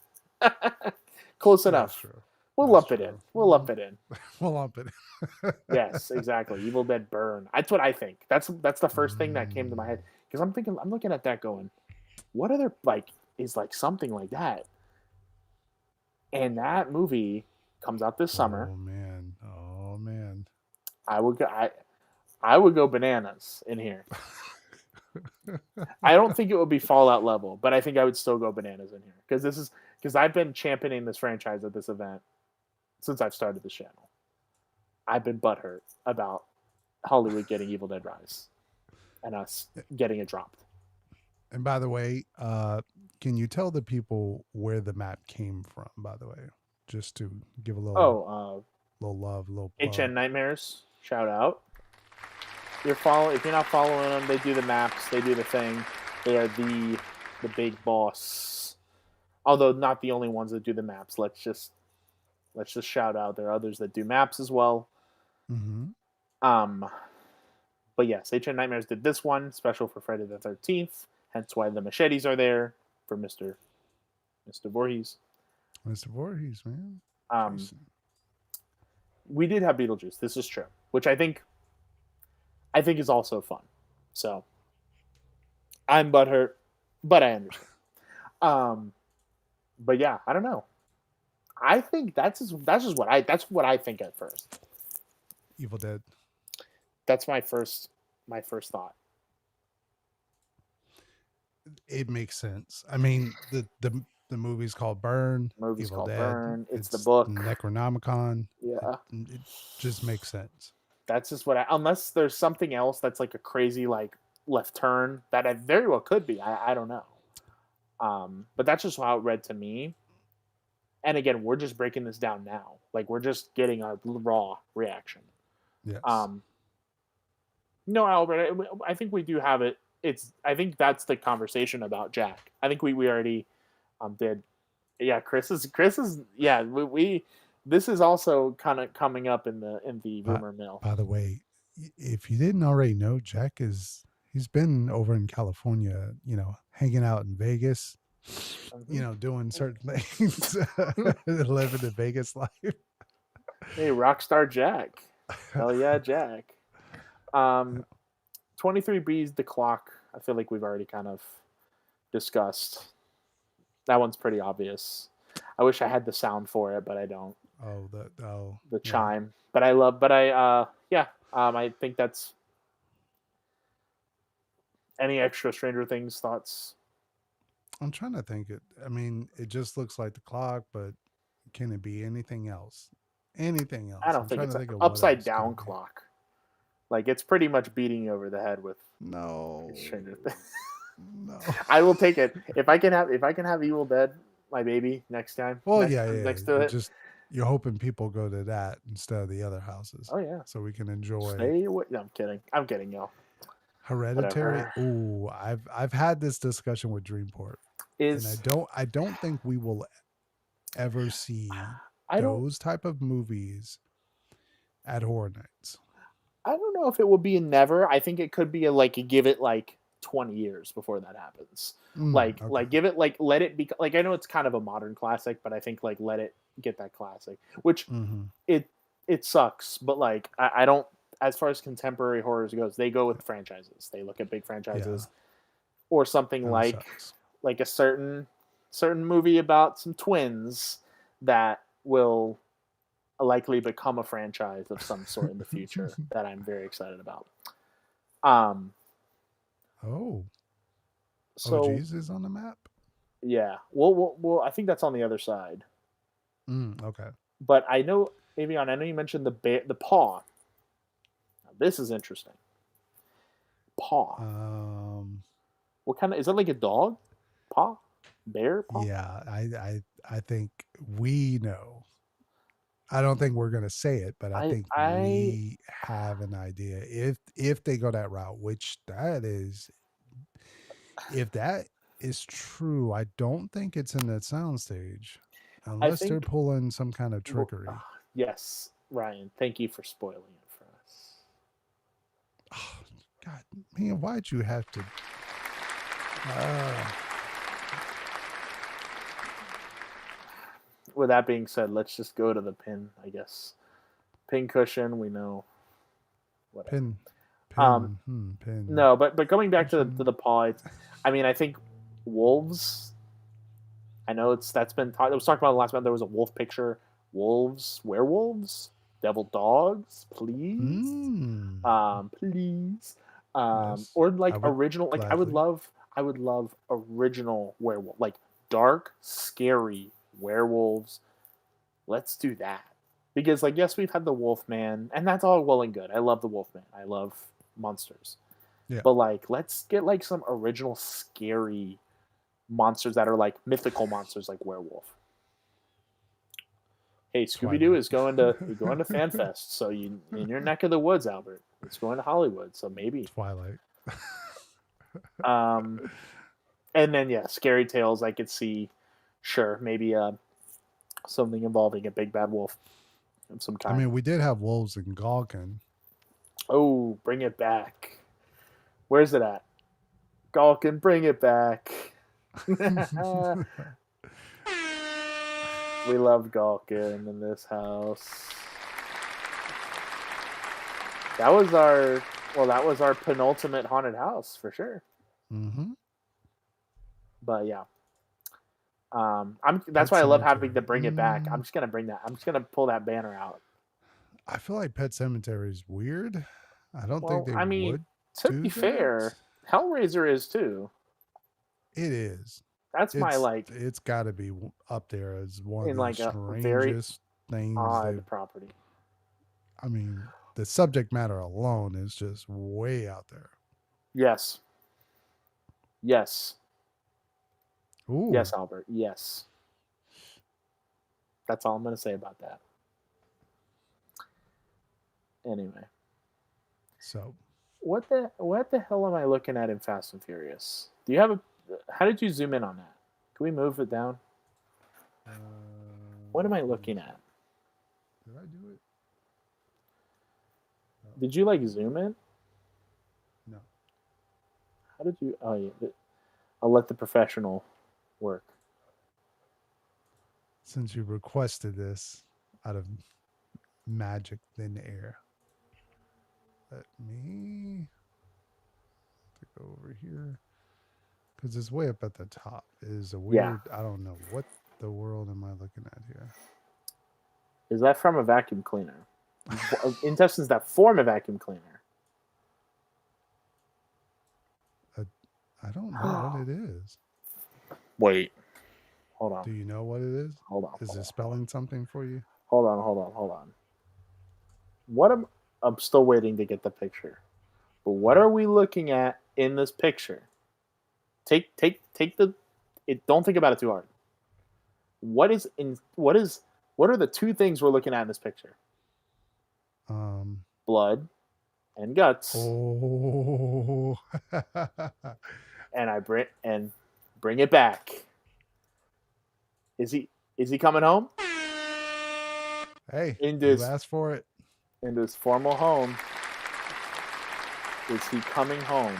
Close that's enough. true. We'll That's lump it in. true. We'll lump it in. We'll lump it. Yes, exactly. Evil Dead Burn. That's what I think. That's the first thing that came to my Mm. head because I'm looking at that going, what other like is like something like that? And that movie comes out this summer. Oh man. Oh man. I would go. I would go bananas in here. I don't think it would be Fallout level, but I think I would still go bananas in here because I've been championing this franchise at this event since I've started the channel. I've been butthurt about Hollywood getting Evil Dead Rise and us getting it dropped. And by the way, can you tell the people where the map came from? By the way, just to give a little Oh, little love, little HN plug. Nightmares, shout out. If you're not following them, they do the maps, they do the thing. They are the big boss. Although not the only ones that do the maps. Let's just shout out there are others that do maps as well. Mm-hmm. Um, but yes, HN Nightmares did this one special for Friday the 13th. Hence why the machetes are there for Mister Voorhees. Mr. Voorhees, man. Um, Jason. we did have Beetlejuice. This is true, which I think is also fun. So I'm butthurt, but I understand. Um, but yeah, I don't know. I think that's what I think at first. Evil Dead. That's my first thought. It makes sense. I mean, the movie's called Burn, The movie's Evil called Dead. Burn. It's the It's book. Necronomicon. It, Yeah, it just makes sense. that's just what I. Unless there's something else that's like a crazy like left turn that I very well could be. I don't know. But that's just how it read to me. And again, we're just breaking this down now. Like we're just getting a raw reaction. Yes. Um, no, Albert, I think we do have it. I think that's the conversation about Jack. I think we already did. Yeah, Chris is yeah. We this is also kind of coming up in the By, rumor mill. by the way, if you didn't already know, Jack is he's been over in California, hanging out in Vegas, doing certain things, living the Vegas life. Hey, Rockstar Jack. Hell yeah, Jack. Um, 23B's the clock. I feel like we've already kind of discussed. That one's pretty obvious. I wish I had the sound for it, but I don't. Oh, The yeah. chime. But I yeah. I think that's any extra Stranger Things thoughts. I'm trying to think it. I mean, it just looks like the clock, but can it be anything else? Anything I else? don't I'm think trying it's to an think of what upside else could down it be. clock. Like it's pretty much beating you over the head with Stranger Things. No. No. I will take it if I can have Evil Dead, my baby, next time Well, next yeah, yeah. next to You it. just you're hoping people go to that instead of the other houses, Oh yeah, so we can enjoy stay away. No, I'm kidding. I'm kidding, y'all. Hereditary. Whatever. Ooh, I've had this discussion with Dreamport, and I Is don't I don't think we will ever see I don't those type of movies at Horror Nights. I don't know if it will be a never. I think it could be a like give it like 20 years before that happens. Okay. Give it like let it be like I know it's kind of a modern classic, but I think like let it get that classic. Which Mm-hmm. it it sucks, but like I don't as far as contemporary horrors goes, they go with franchises. They look at big Yeah, franchises or something kind of sucks. like a certain movie about some twins that will likely become a franchise of some sort in the future that I'm very excited about. Um, Oh, so OGs is on the map. yeah, well, I think that's on the other side. Okay. But I know, Avion, I know you mentioned the paw. Now, this is interesting. Paw. Um. What kind of is that? Like a dog? Paw? Bear paw? Yeah, I think we know. I don't think we're gonna say it, but I think I we have an idea if they go that route, which that is if that is true. I don't think it's in that soundstage, I unless they're think. pulling some kind of Well, trickery. yes, Ryan. Thank you for spoiling it for us. Oh, God, man, why'd you have to? Uh, With that being said, let's just go to the pin. I guess pin cushion. We know whatever. pin, Um, pin no, but going back to cushion. the paw. I mean, I think wolves. I know that's been talked. It was talked about last month. There was a wolf picture. Wolves, werewolves, devil dogs. Please, Mm, please, yes, or I like would original. Like gladly. I would love original werewolf. Like dark, scary werewolves. Let's do that because, like, yes, we've had the Wolfman, and that's all well and good. I love the Wolfman. I love monsters, Yeah, but like, let's get like some original scary monsters that are like mythical monsters, like werewolf. Hey, Scooby Doo Twilight. is going to FanFest, so you in your neck of the woods, Albert. It's going to Hollywood, so maybe. Twilight. Um, and then yeah, scary tales. I could see, sure, maybe something involving a big bad wolf of some I kind. mean, we did have wolves in Galkin. Oh, bring it back. Where's it at? Galkin, bring it back. We love Galkin in this house. That was our penultimate haunted house for sure. Mm-hmm. But yeah, that's Pet why I love having Cemetery. to bring it back. I'm just gonna bring that. I'm just gonna pull that banner out. I feel like Pet Cemetery is weird. I don't think Well, they I mean, would to be do that. fair, Hellraiser is too. It is. That's my like It's got to be up there as one of in the like a very strangest things they've. odd property. I mean, the subject matter alone is just way out there. Yes, yes, yes, Ooh, Albert. Yes, that's all I'm gonna say about that. Anyway, so what the hell am I looking at in Fast and Furious? Do you have a? How did you zoom in on that? Can we move it down? What am I let me looking check. at? Did I do it? Oh, Did you like zoom in? no. How did you? Oh yeah, I'll let the professional work. Since you requested this out of magic thin air, let me go over here because it's way up at the top. It is a Yeah, weird. I don't know what the world am I looking at here. is that from a vacuum cleaner? Intestines that form a vacuum cleaner. Uh, I don't know what it is. Wait, hold on, Do you know what it is? hold on, Is hold it on, hold on, spelling something for you? hold on, hold on, hold on. What am I'm still waiting to get the picture. But what Okay. are we looking at in this picture? Take the it. Don't think about it too hard. What are the two things we're looking at in this picture? Um. Blood and guts. Oh. And bring it back. Is he coming home Hey, into you asked for it. his formal home? Is he coming home?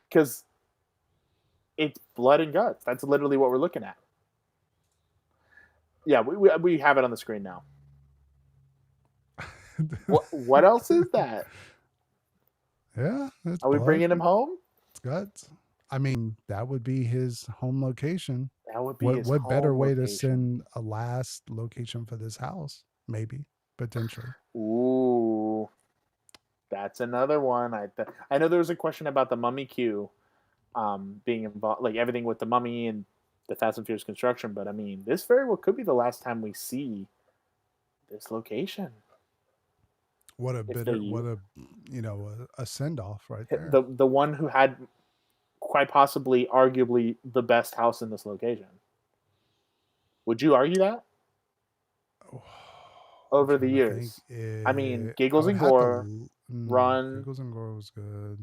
Because it's blood and guts. That's literally what we're looking at. Yeah, we have it on the screen now. What else is that? Yeah, it's Are we blood. bringing him home? It's guts. I mean, that would be his home location. That would be his What better home way to location. send a last location for this house? Maybe, potentially. Ooh, that's another one. I know there was a question about the Mummy queue being involved, like everything with the Mummy and the Fast and Furious construction. But I mean, this very well could be the last time we see this location if they What a, a send off right hit there. the one who had quite possibly, arguably, the best house in this location. Would you argue that Oh, I'm over the trying to think. years? I mean, I Giggles would and have to. Gore, Run, Giggles and Gore was good.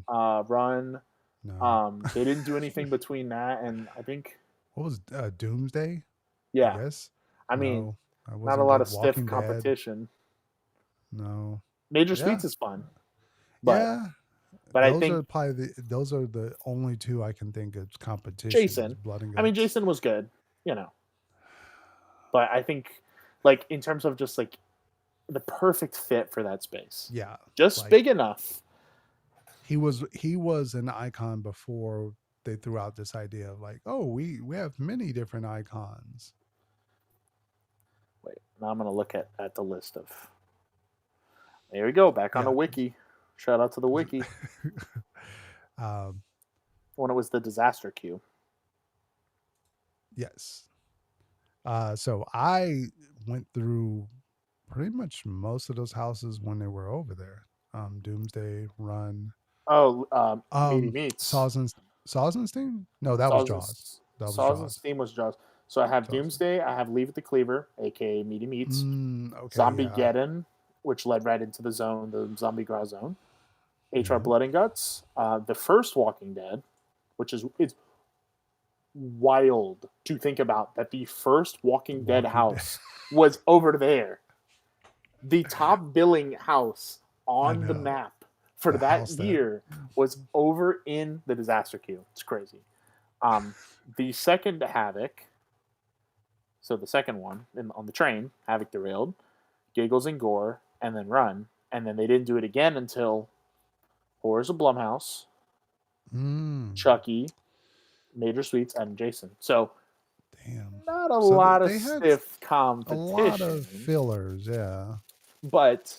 Run. No. They didn't do anything between that and I think, What was Doomsday? I yeah. guess. I mean, No, that not a wasn't lot good. of stiff Walking Dead. competition. No. Major Yeah. Sweets is fun, but Yeah. I Those think are probably those are the only two I can think of competition is Jason. Blood and I mean, Guts. Jason was good, you know, but I think like in terms of just like the perfect fit for that space, Yeah. just Like big enough. he was an icon before they threw out this idea of like, oh, we have many different icons. Wait, now I'm gonna look at the list of. There we go, back on the Yeah. wiki. Shout out to the wiki um, when it was the disaster queue. yes. So I went through pretty much most of those houses when they were over there. Doomsday Run. Oh, Meaty Um, Meats. Saws and Sawsenstein? No, that was Saws and Jaws. That was Saws and Jaws. Steam was Jaws. So I have Jaws. Doomsday. I have Leave It to Cleaver, aka Meaty Meats. Okay, Zombie yeah. Geddon, which led right into the zone, the Zombie Gra zone. HR Yeah. Blood and Guts. The first Walking Dead, which is it's wild to think about that the first Walking Dead Walking Dead. house was over there. The top billing house I on the know. map for The that house that year was over in the disaster queue. It's crazy. Um, the second Havoc, so the second one on the train, Havoc derailed, Giggles and Gore, and then Run, and then they didn't do it again until Horrors of Blumhouse, mm, Chucky, Major Sweets, and Jason. So damn. not a So lot of they had stiff a lot of competition, fillers, yeah. but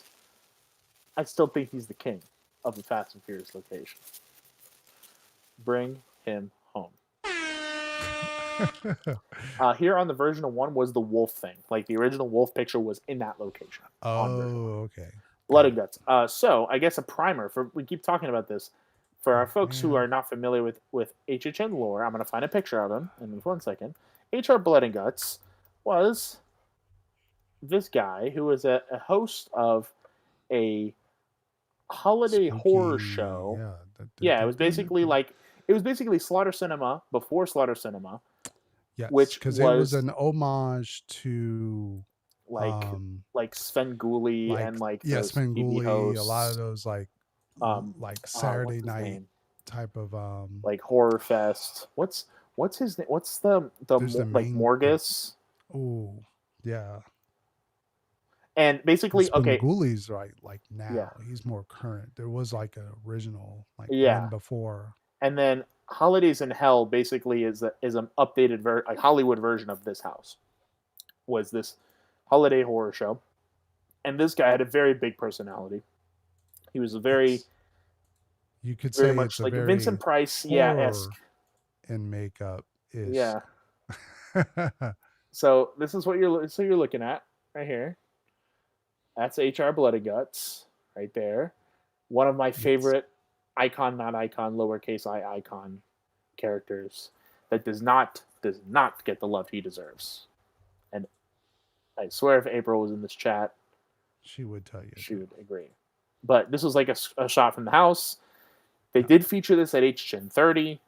I still think he's the king of the Fast and Furious location. Bring him home. Here on the version of one was the wolf thing. Like the original wolf picture was in that location on version one. Oh, okay. Blood Got and it. guts. So I guess a primer for we keep talking about this. For our Oh folks who man. are not familiar with HHN lore, I'm going to find a picture of him in 1 second. HR Blood and Guts was this guy who was a host of a holiday horror Spooky, show. yeah. Yeah, it was basically Slaughter Cinema before Slaughter Cinema, Yes, which because it was was an homage to like um Sven Gulli like and like yeah, those TV Spenguli, a lot of hosts. those like What's Saturday his night name? type of Like Horror Fest. What's his name? What's there's the like main Morgus? oh yeah. And Because basically, okay, Spenguli's right like yeah, now. He's more current. There was like an original, like one yeah. before. And then Holidays in Hell basically is an updated like Hollywood version of this house. Was this holiday horror show? And this guy had a very big personality. He was a It's you could very say it's much a like Vincent very Price, yeah, esque. horror and makeup ish. Yeah. So this is what you're looking at right here. That's HR Blood and Guts right there. One of my Yes. favorite icon, not icon, lowercase I icon characters that does not get the love he deserves. And I swear, if April was in this chat, She would tell you she too. would agree. But this was like a shot from the house. They Yeah. did feature this at HHN 30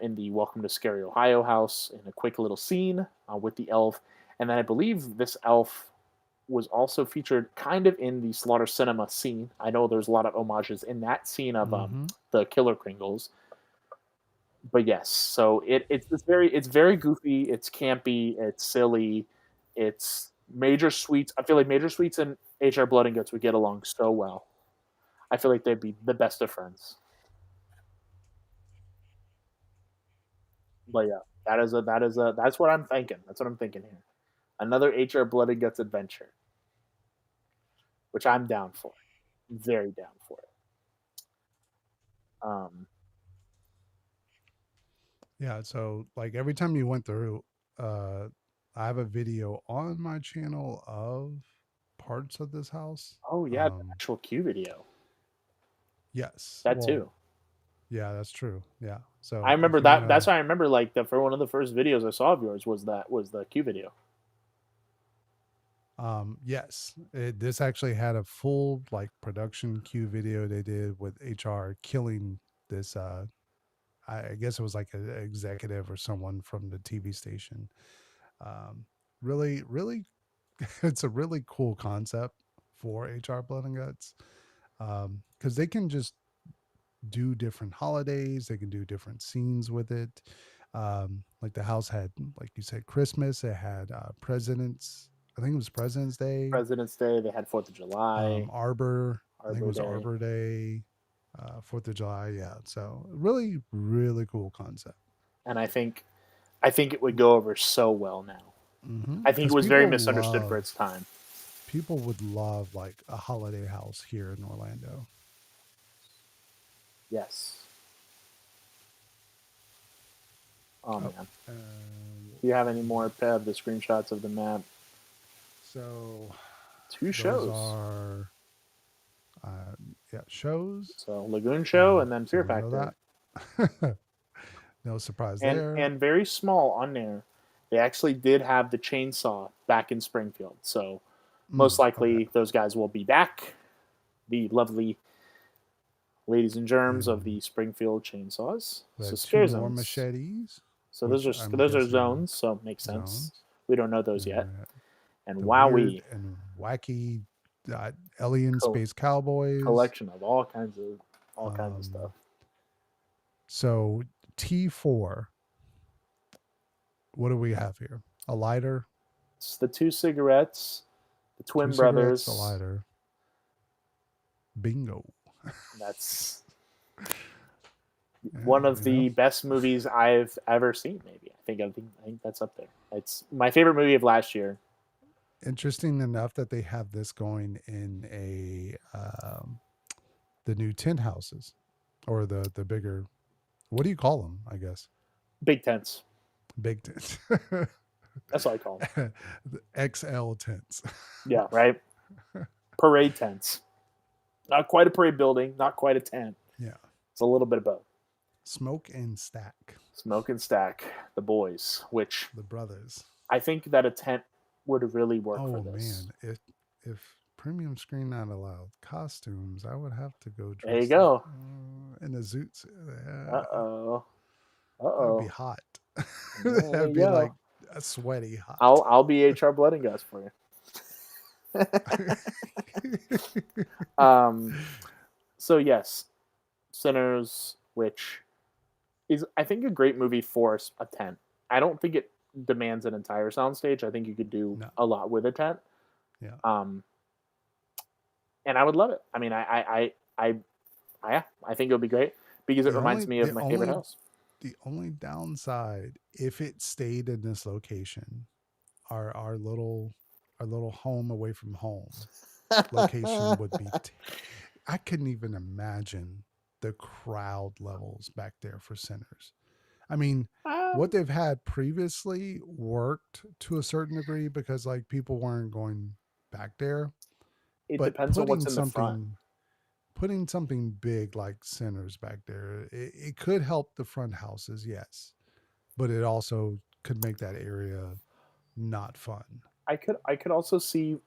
in the Welcome to Scary Ohio house in a quick little scene with the elf. And then I believe this elf was also featured kind of in the Slaughter Cinema scene. I know there's a lot of homages in that scene of Mm-hmm. the Killer Kringles. But yes, so it's very goofy, it's campy, it's silly, it's Major Sweets. I feel like Major Sweets and HR Blood and Guts would get along so well. I feel like they'd be the best of friends. But yeah, that's what I'm thinking. That's what I'm thinking here. Another HR Blood and Guts adventure, which I'm down for. Very down for it. Um, Yeah. So like every time you went through, uh, I have a video on my channel of parts of this house. oh yeah, the actual Q video. Yes. That Well, too. yeah, that's true. Yeah. I So remember if you that. want That's to, why I remember like the for one of the first videos I saw of yours was the Q video. yes, this actually had a full like production Q video they did with HR killing this I guess it was like an executive or someone from the TV station. Um, really, it's a really cool concept for HR Blood and Guts, because they can just do different holidays. They can do different scenes with it. Like the house had, like you said, Christmas. It had President's. I think it was President's Day. President's Day. They had 4th of July, Arbor. I think it Arbor was Day, Arbor Day. 4th of July. Yeah. So really cool concept. and I think it would go over so well now. I think it Because was very misunderstood for its time. people would love like a holiday house here in Orlando. Yes. Oh Oh, man. uh, Do you have any more of the screenshots of the map? so Two those shows. are yeah, shows. So Lagoon Show and then So Fear we know Factor. that. No surprise there. And very small on there. They actually did have the chainsaw back in Springfield. So most Okay. likely those guys will be back. The lovely ladies and germs of And the Springfield chainsaws. we So have two scare more zones. machetes, So those which are I'm those are guessing are zones, so it makes sense. zones. We don't know those And yet. we have And the wowee, weird and wacky alien space cowboys. collection of all kinds of stuff. Um, so T4, what do we have here? A lighter, It's the two cigarettes, the two twin cigarettes, a brothers. lighter. Bingo. That's Yeah, one of the best movies I've ever seen. Maybe I think that's up there. It's my favorite movie of last year. interesting enough that they have this going in a the new tin houses or the bigger. What do you call them? I guess Big tents. big tents, That's what I call them. the XL tents. Yeah, right. Parade tents. Not quite a parade building. Not quite a tent. Yeah, It's a little bit of both. smoke and stack. Smoke and Stack, the boys. Which The brothers. I think that a tent would really work for Oh this. man, if premium screen not allowed costumes, I would have to go There you dressed up go. in a zoot. Uh oh. Uh That would be oh. hot. There That'd you be like go. a sweaty hot. I'll be HR Blood and Guts for you. So yes, Sinners, which is I think a great movie for a tent. I don't think it demands an entire soundstage. I think you could do No, a lot with a tent. yeah. Um, and I would love it. I mean, I think it would be great because it The reminds only me of the my favorite only house. the only downside, if it stayed in this location, our little home away from home location would be. I couldn't even imagine the crowd levels back there for Sinners. I mean, what um, they've had previously worked to a certain degree because like people weren't going back there, it but depends on what's in the front. putting something big like Sinners back there, it could help the front houses, yes, but it also could make that area not fun. I could also see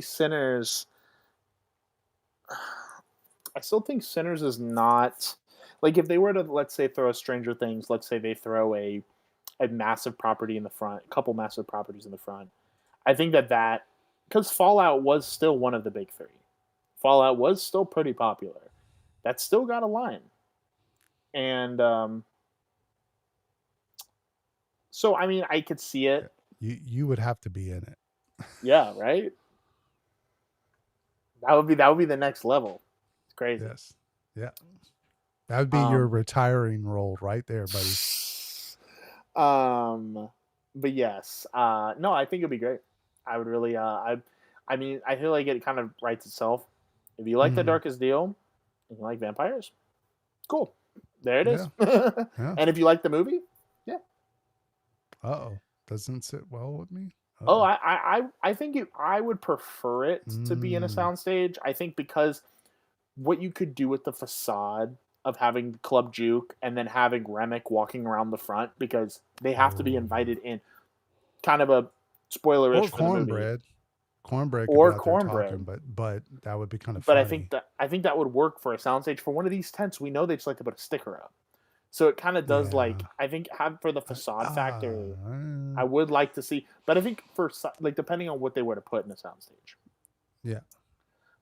Sinners. I still think Sinners is not like if they were to let's say throw a Stranger Things. Let's say they throw a massive property in the front, a couple massive properties in the front. I think that because Fallout was still one of the big three. Fallout was still pretty popular. That still got a line, and so I mean I could see Yeah. it. You would have to be in it. Yeah, right. That would be the next level. It's crazy. Yes. Yeah. That would be your Um, retiring role right there, buddy. um, but yes, no, I think it'd be great. I would really, I mean, I feel like it kind of writes itself. If you like The Mhm. Darkest Deal and you like vampires, cool. There it is. Yeah. Yeah. And if you like the movie, yeah. Uh-oh. Doesn't sit well with me. Oh, Uh-oh. I think I would prefer it to be in a Mm. soundstage. I think because what you could do with the facade of having Club Juke and then having Remick walking around the front because they have to be Oh. invited in. Kind of a Or spoilerish for the movie. cornbread. Cornbread could be Or out there talking, cornbread. but that would be kind of But I think funny. that I think that would work for a soundstage. For one of these tents, we know they just like to put a sticker up. So it kind of does Yeah. like I think have for the Uh, facade factor. ah, I would like to see, but I think for like depending on what they were to put in a soundstage, yeah.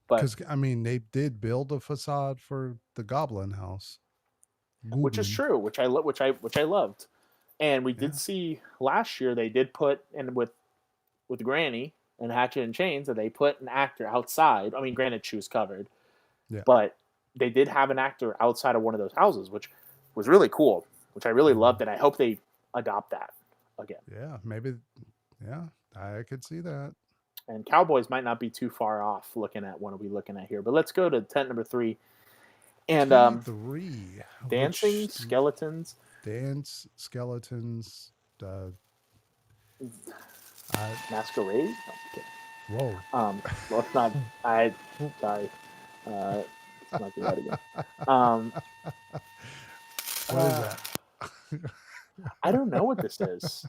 but Because I mean, they did build a facade for the Goblin House. which is Goblin. true, which I loved, and we did Yeah. see last year they did put in with Granny and Hatchet and Chains that they put an actor outside. I mean, granted she was covered, Yeah. but they did have an actor outside of one of those houses, which was really cool, which I really Mm. loved, and I hope they adopt that again. Yeah. Maybe. Yeah. I could see that. And Cowboys might not be too far off looking at what are we looking at here. But let's go to tent number 3. And 3, dancing which skeletons. dance skeletons. Uh, I Masquerade? No, I'm kidding. whoa. Well, it's not. I sorry. Let's not do that again. Um, What is uh, that? I don't know what this is.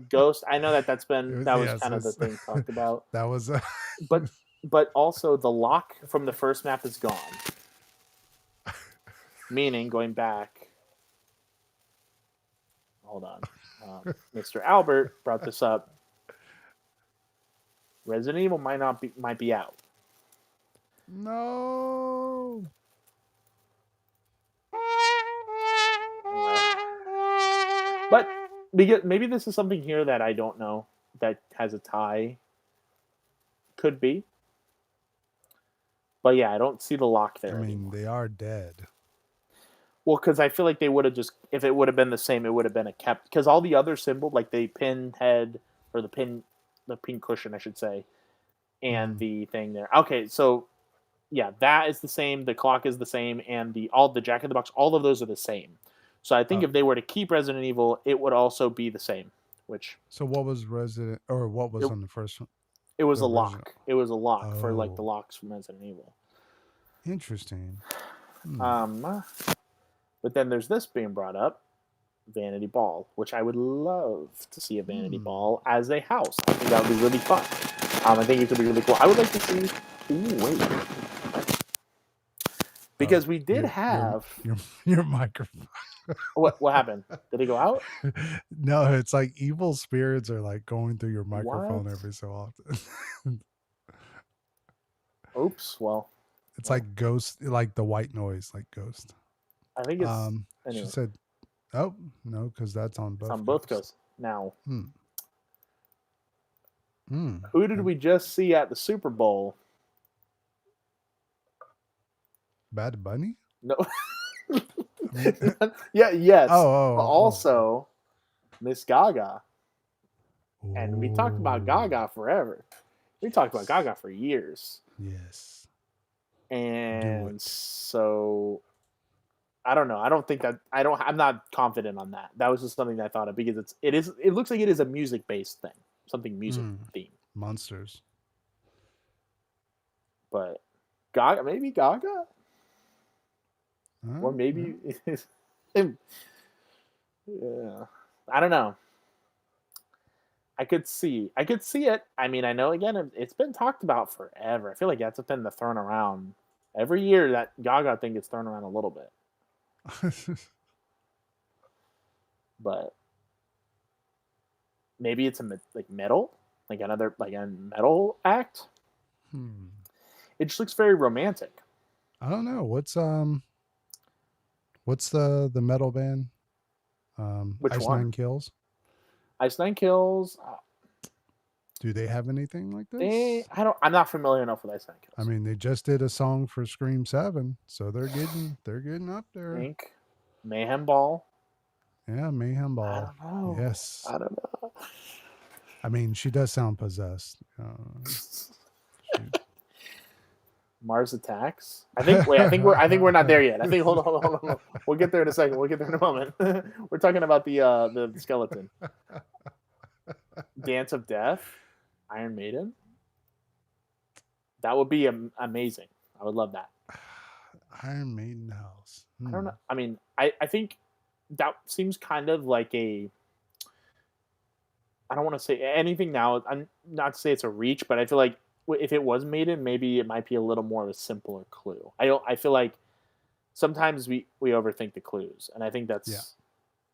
Ghost. I know It was that was yes. kind of the thing talked about, That was but also the lock from the first map is gone. Meaning going back. Hold on. Mr. Albert brought this up. Resident Evil might be out. no. But maybe this is something here that I don't know that has a tie. Could be. But yeah, I don't see the lock I there mean, anymore. they are dead. Well, because I feel like they would have just if it would have been the same, it would have been a kept because all the other symbols like the pin head or the pin cushion, I should say, and Mm. the thing there. Okay, so yeah, that is the same. The clock is the same, and the Jack in the Box, all of those are the same. So I think Oh, if they were to keep Resident Evil, it would also be the same. Which so what was Resident or what it, was on the first one? it was The a original. lock. It was a lock for like the Oh, locks from Resident Evil. interesting. Hmm. Um, but then there's this being brought up, Vanity Ball, which I would love to see a Vanity Hmm. Ball as a house. I think that would be really fun. I think it could be really cool. I would like to see. Ooh, wait, Oh, because we did have your your microphone. what happened? Did it go out? No, it's like evil spirits are like going through your microphone What? every so often. Oops. It's Well, like ghost, like the white noise, like ghost. I think it's She anyway. said, "Oh no, because that's on It's both on both ghosts." coasts now. Hmm. Hmm. Who did we just see at the Super Bowl? Bad Bunny. No. I mean, Yeah. Yes. But oh. also Miss Gaga, and we talked about Oh, Gaga forever. We talked about Gaga for years, yes. Do and it. so I don't know. I don't think that I don't. I'm not confident on that. That was just something that I thought of because it is. It looks like it is a music based thing, something music Mm, themed. monsters. But Gaga, maybe Gaga, or Yeah. maybe yeah. I don't know. I could see it. I mean, I know again it's been talked about forever. I feel like that's been thrown around every year. That Gaga thing gets thrown around a little bit, but maybe it's like metal, like another like a metal act. Hmm. It just looks very romantic. I don't know. What's the metal band? Which Ice one? Nine Kills. Ice Nine Kills. Do they have anything like this? I don't. I'm not familiar enough with Ice Nine I Kills. mean, they just did a song for Scream 7, so they're getting up there. Ink, Mayhem Ball. Yeah, Mayhem I Ball. don't know. Yes. I don't know. I mean, she does sound possessed. She Mars Attacks. I think. Wait. I think we're not there yet. I think. Hold on. We'll get there in a second. We'll get there in a moment. We're talking about the skeleton. Dance of Death. Iron Maiden. That would be amazing. I would love that. Iron Maiden House. I don't Hmm. know. I mean, I think that seems kind of like a. I don't want to say anything now. I'm not to say it's a reach, but I feel like if it was Maiden, maybe it might be a little more of a simpler clue. I don't. I feel like sometimes we overthink the clues, and I think Yeah.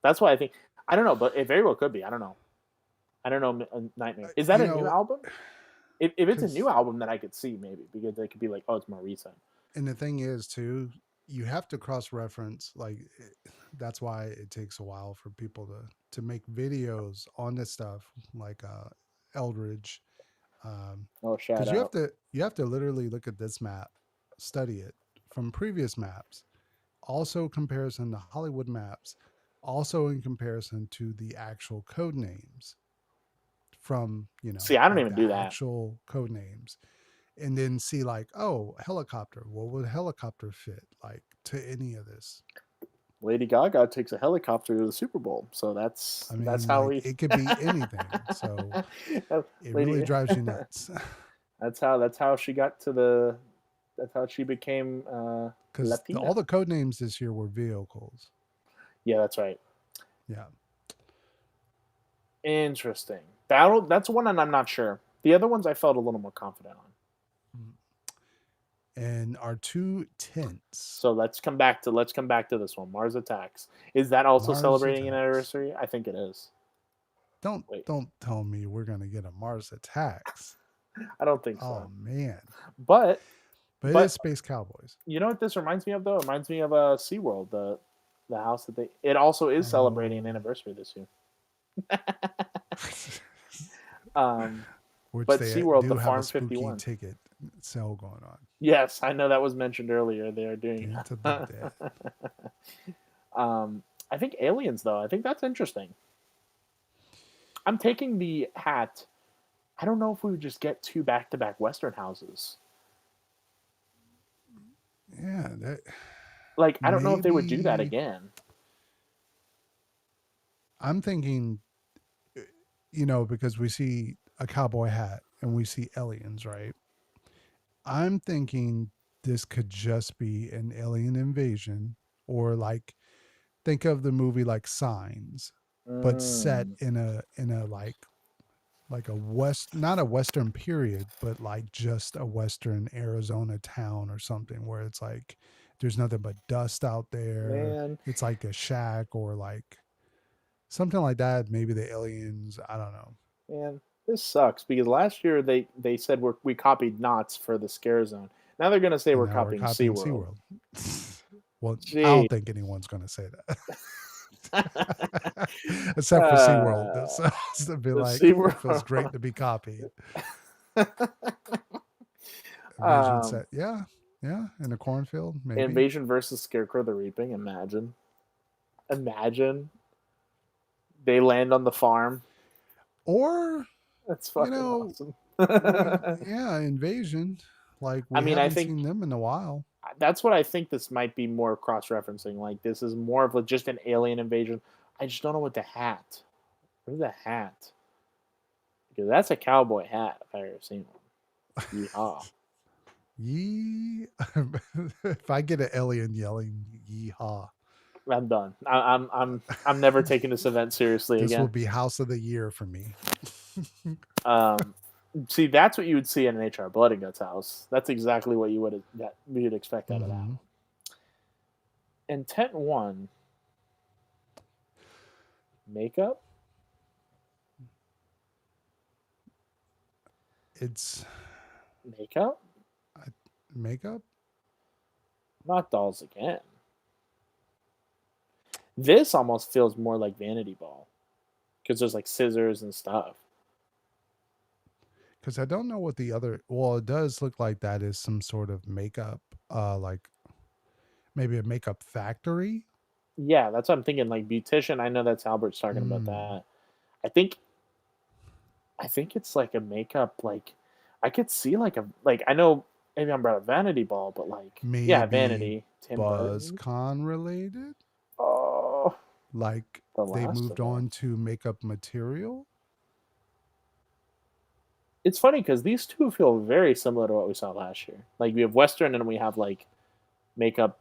that's why I think I don't know, but it very well could be. I don't know. I don't know. Nightmare, is that You a new know, album? If it's a new because album, then I could see maybe because they could be like, oh, it's more recent. and the thing is too, you have to cross reference. Like that's why it takes a while for people to make videos on this stuff, like Eldridge, Oh, shout because out. you have to literally look at this map, study it from previous maps, also comparison to Hollywood maps, also in comparison to the actual code names from See, I don't like even the do that. actual code names, and then see like, oh, helicopter, what would helicopter fit like to any of this? Lady Gaga takes a helicopter to the Super Bowl, so I that's mean, how like we. it could be anything, so it really Lady, drives you nuts. that's how she got to the. That's how she became Because all Latina. the code names this year were vehicles. Yeah, that's right. Yeah. Interesting. That's one, and I'm not sure. The other ones I felt a little more confident on. And our two tents, So let's come back to this one. Mars Attacks. Is that also Mars celebrating an attacks. anniversary? I think it is. Wait, Don't tell me we're gonna get a Mars attacks. I don't think Oh so. man. But But it is but Space Cowboys. you know what this reminds me of though? It reminds me of SeaWorld, the house that they. It also is celebrating an Oh, anniversary this year. Um, which but they SeaWorld, do the have a Farm spooky 51. ticket sale going on. Yes, I know that was mentioned earlier. They are doing. Into the dead. I think aliens though. I think that's interesting. I'm taking the hat. I don't know if we would just get two back-to-back Western houses. Yeah, that Like, I don't know if they would do that maybe again. I'm thinking, because we see a cowboy hat and we see aliens, right? I'm thinking this could just be an alien invasion, or like think of the movie like Signs, but set Mm, in a like a west, not a western period, but like just a western Arizona town or something where it's like there's nothing but dust out there. man, It's like a shack or like something like that. Maybe the aliens, I don't know. man, this sucks because last year they said we copied Knots for the scare zone. Now they're gonna say And we're now we're copying copying SeaWorld. SeaWorld. Well, I Gee. don't think anyone's going to say that. Except for SeaWorld. uh, To be the like, it feels SeaWorld. great to be copied. Invasion um, set. Yeah. Yeah. In a cornfield, maybe. Invasion versus Scarecrow the Reaping. Imagine they land on the farm. Or, That's you fucking know, awesome. yeah, Invasion. Like, I we mean, I haven't think seen them in a while. that's what I think this might be more cross referencing. Like this is more of just an alien invasion. I just don't know what the hat. What is the hat? Because that's a cowboy hat if I ever seen one. Yeehaw! Yee. If I get an alien yelling yeehaw, I'm done. I'm never taking this event seriously this will again. be house of the year for me. Um, See, that's what you would see in an HR Blood and Guts house. That's exactly what you'd expect out of that Hmm. one. Intent one makeup. It's Makeup, makeup. not dolls again. This almost feels more like Vanity Ball because there's like scissors and stuff. Because I don't know what the other. Well, it does look like that is some sort of makeup, like maybe a makeup factory. Yeah, that's what I'm thinking. Like beautician, I know that's Albert's talking about Hmm. that. I think I think it's like a makeup. Like I could see like I know maybe I'm about a Vanity Ball, but like yeah, Maybe Vanity Tim Burton. BuzzCon related. Oh, Like The they Last moved of Us. on to makeup material. It's funny because these two feel very similar to what we saw last year. Like we have Western and we have like makeup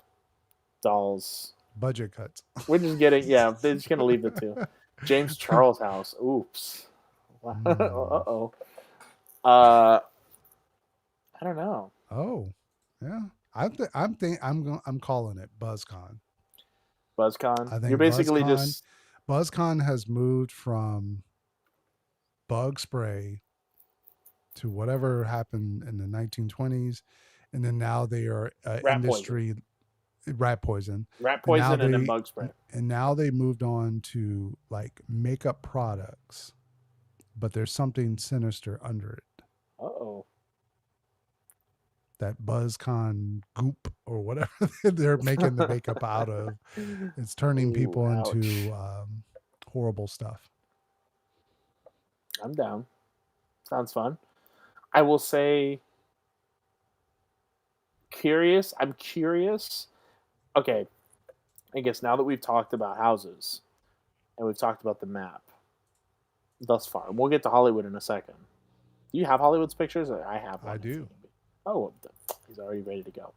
dolls. Budget cuts. We're just getting yeah. They're just gonna leave the two. James Charles house. Oops. uh Hmm. oh. Uh, I don't know. Oh, yeah. I'm calling it BuzzCon. BuzzCon. I You're think basically just BuzzCon has moved from bug spray to whatever happened in the 1920s, and then now they are rat poison, industry rat poison, rat poison, and then bug spray. and now they moved on to like makeup products, but there's something sinister under it. Uh That BuzzCon goop or whatever they're making the makeup out of, oh. it's turning Ooh, people into ouch. horrible stuff. I'm down. Sounds fun. I will say curious. I'm curious. Okay, I guess now that we've talked about houses and we've talked about the map thus far, and we'll get to Hollywood in a second. Do you have Hollywood's pictures? I have I one in do. front of me. Oh, he's already ready to go.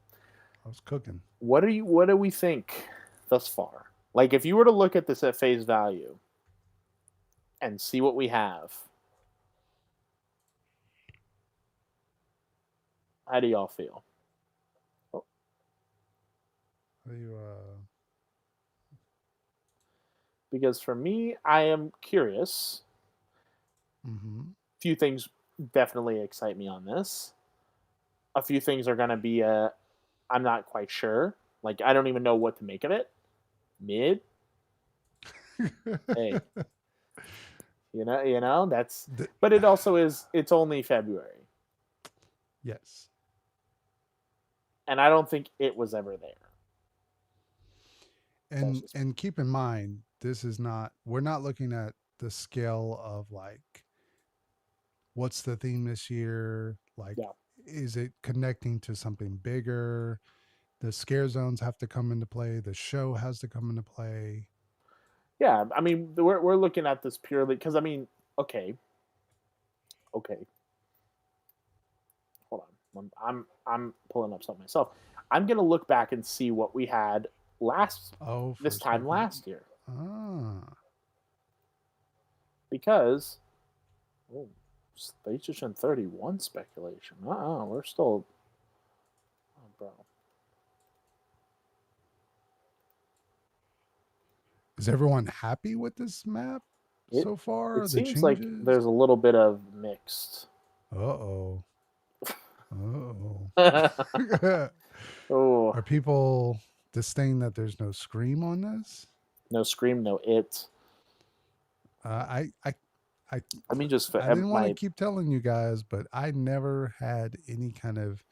I was cooking. What do we think thus far? Like if you were to look at this at face value and see what we have, how do y'all feel? Oh, How do you, because for me, I am curious. mm-hmm. Few things definitely excite me on this. A few things are going to be I'm not quite sure. Like I don't even know what to make of it. Mid, hey, that's. the, But it also is. It's only February, yes. and I don't think it was ever there. That's and just and keep in mind, this is not, we're not looking at the scale of like what's the theme this year, like yeah, is it connecting to something bigger? The scare zones have to come into play, the show has to come into play. yeah. I mean, we're looking at this purely because I mean, okay, okay, hold on. I'm pulling up something myself. I'm gonna look back and see what we had last Oh, for this a time second. last year Ah, because oh, HHN 31 speculation. We're still, oh, bro. is everyone happy with this map It so far, it the seems like changes? there's a little bit of mixed. Uh-oh. Uh-oh. Oh, Are people disdain that there's no scream on this? no scream, no it. Uh, I, I, I, I mean, just I didn't want to my keep telling you guys, but I never had any kind of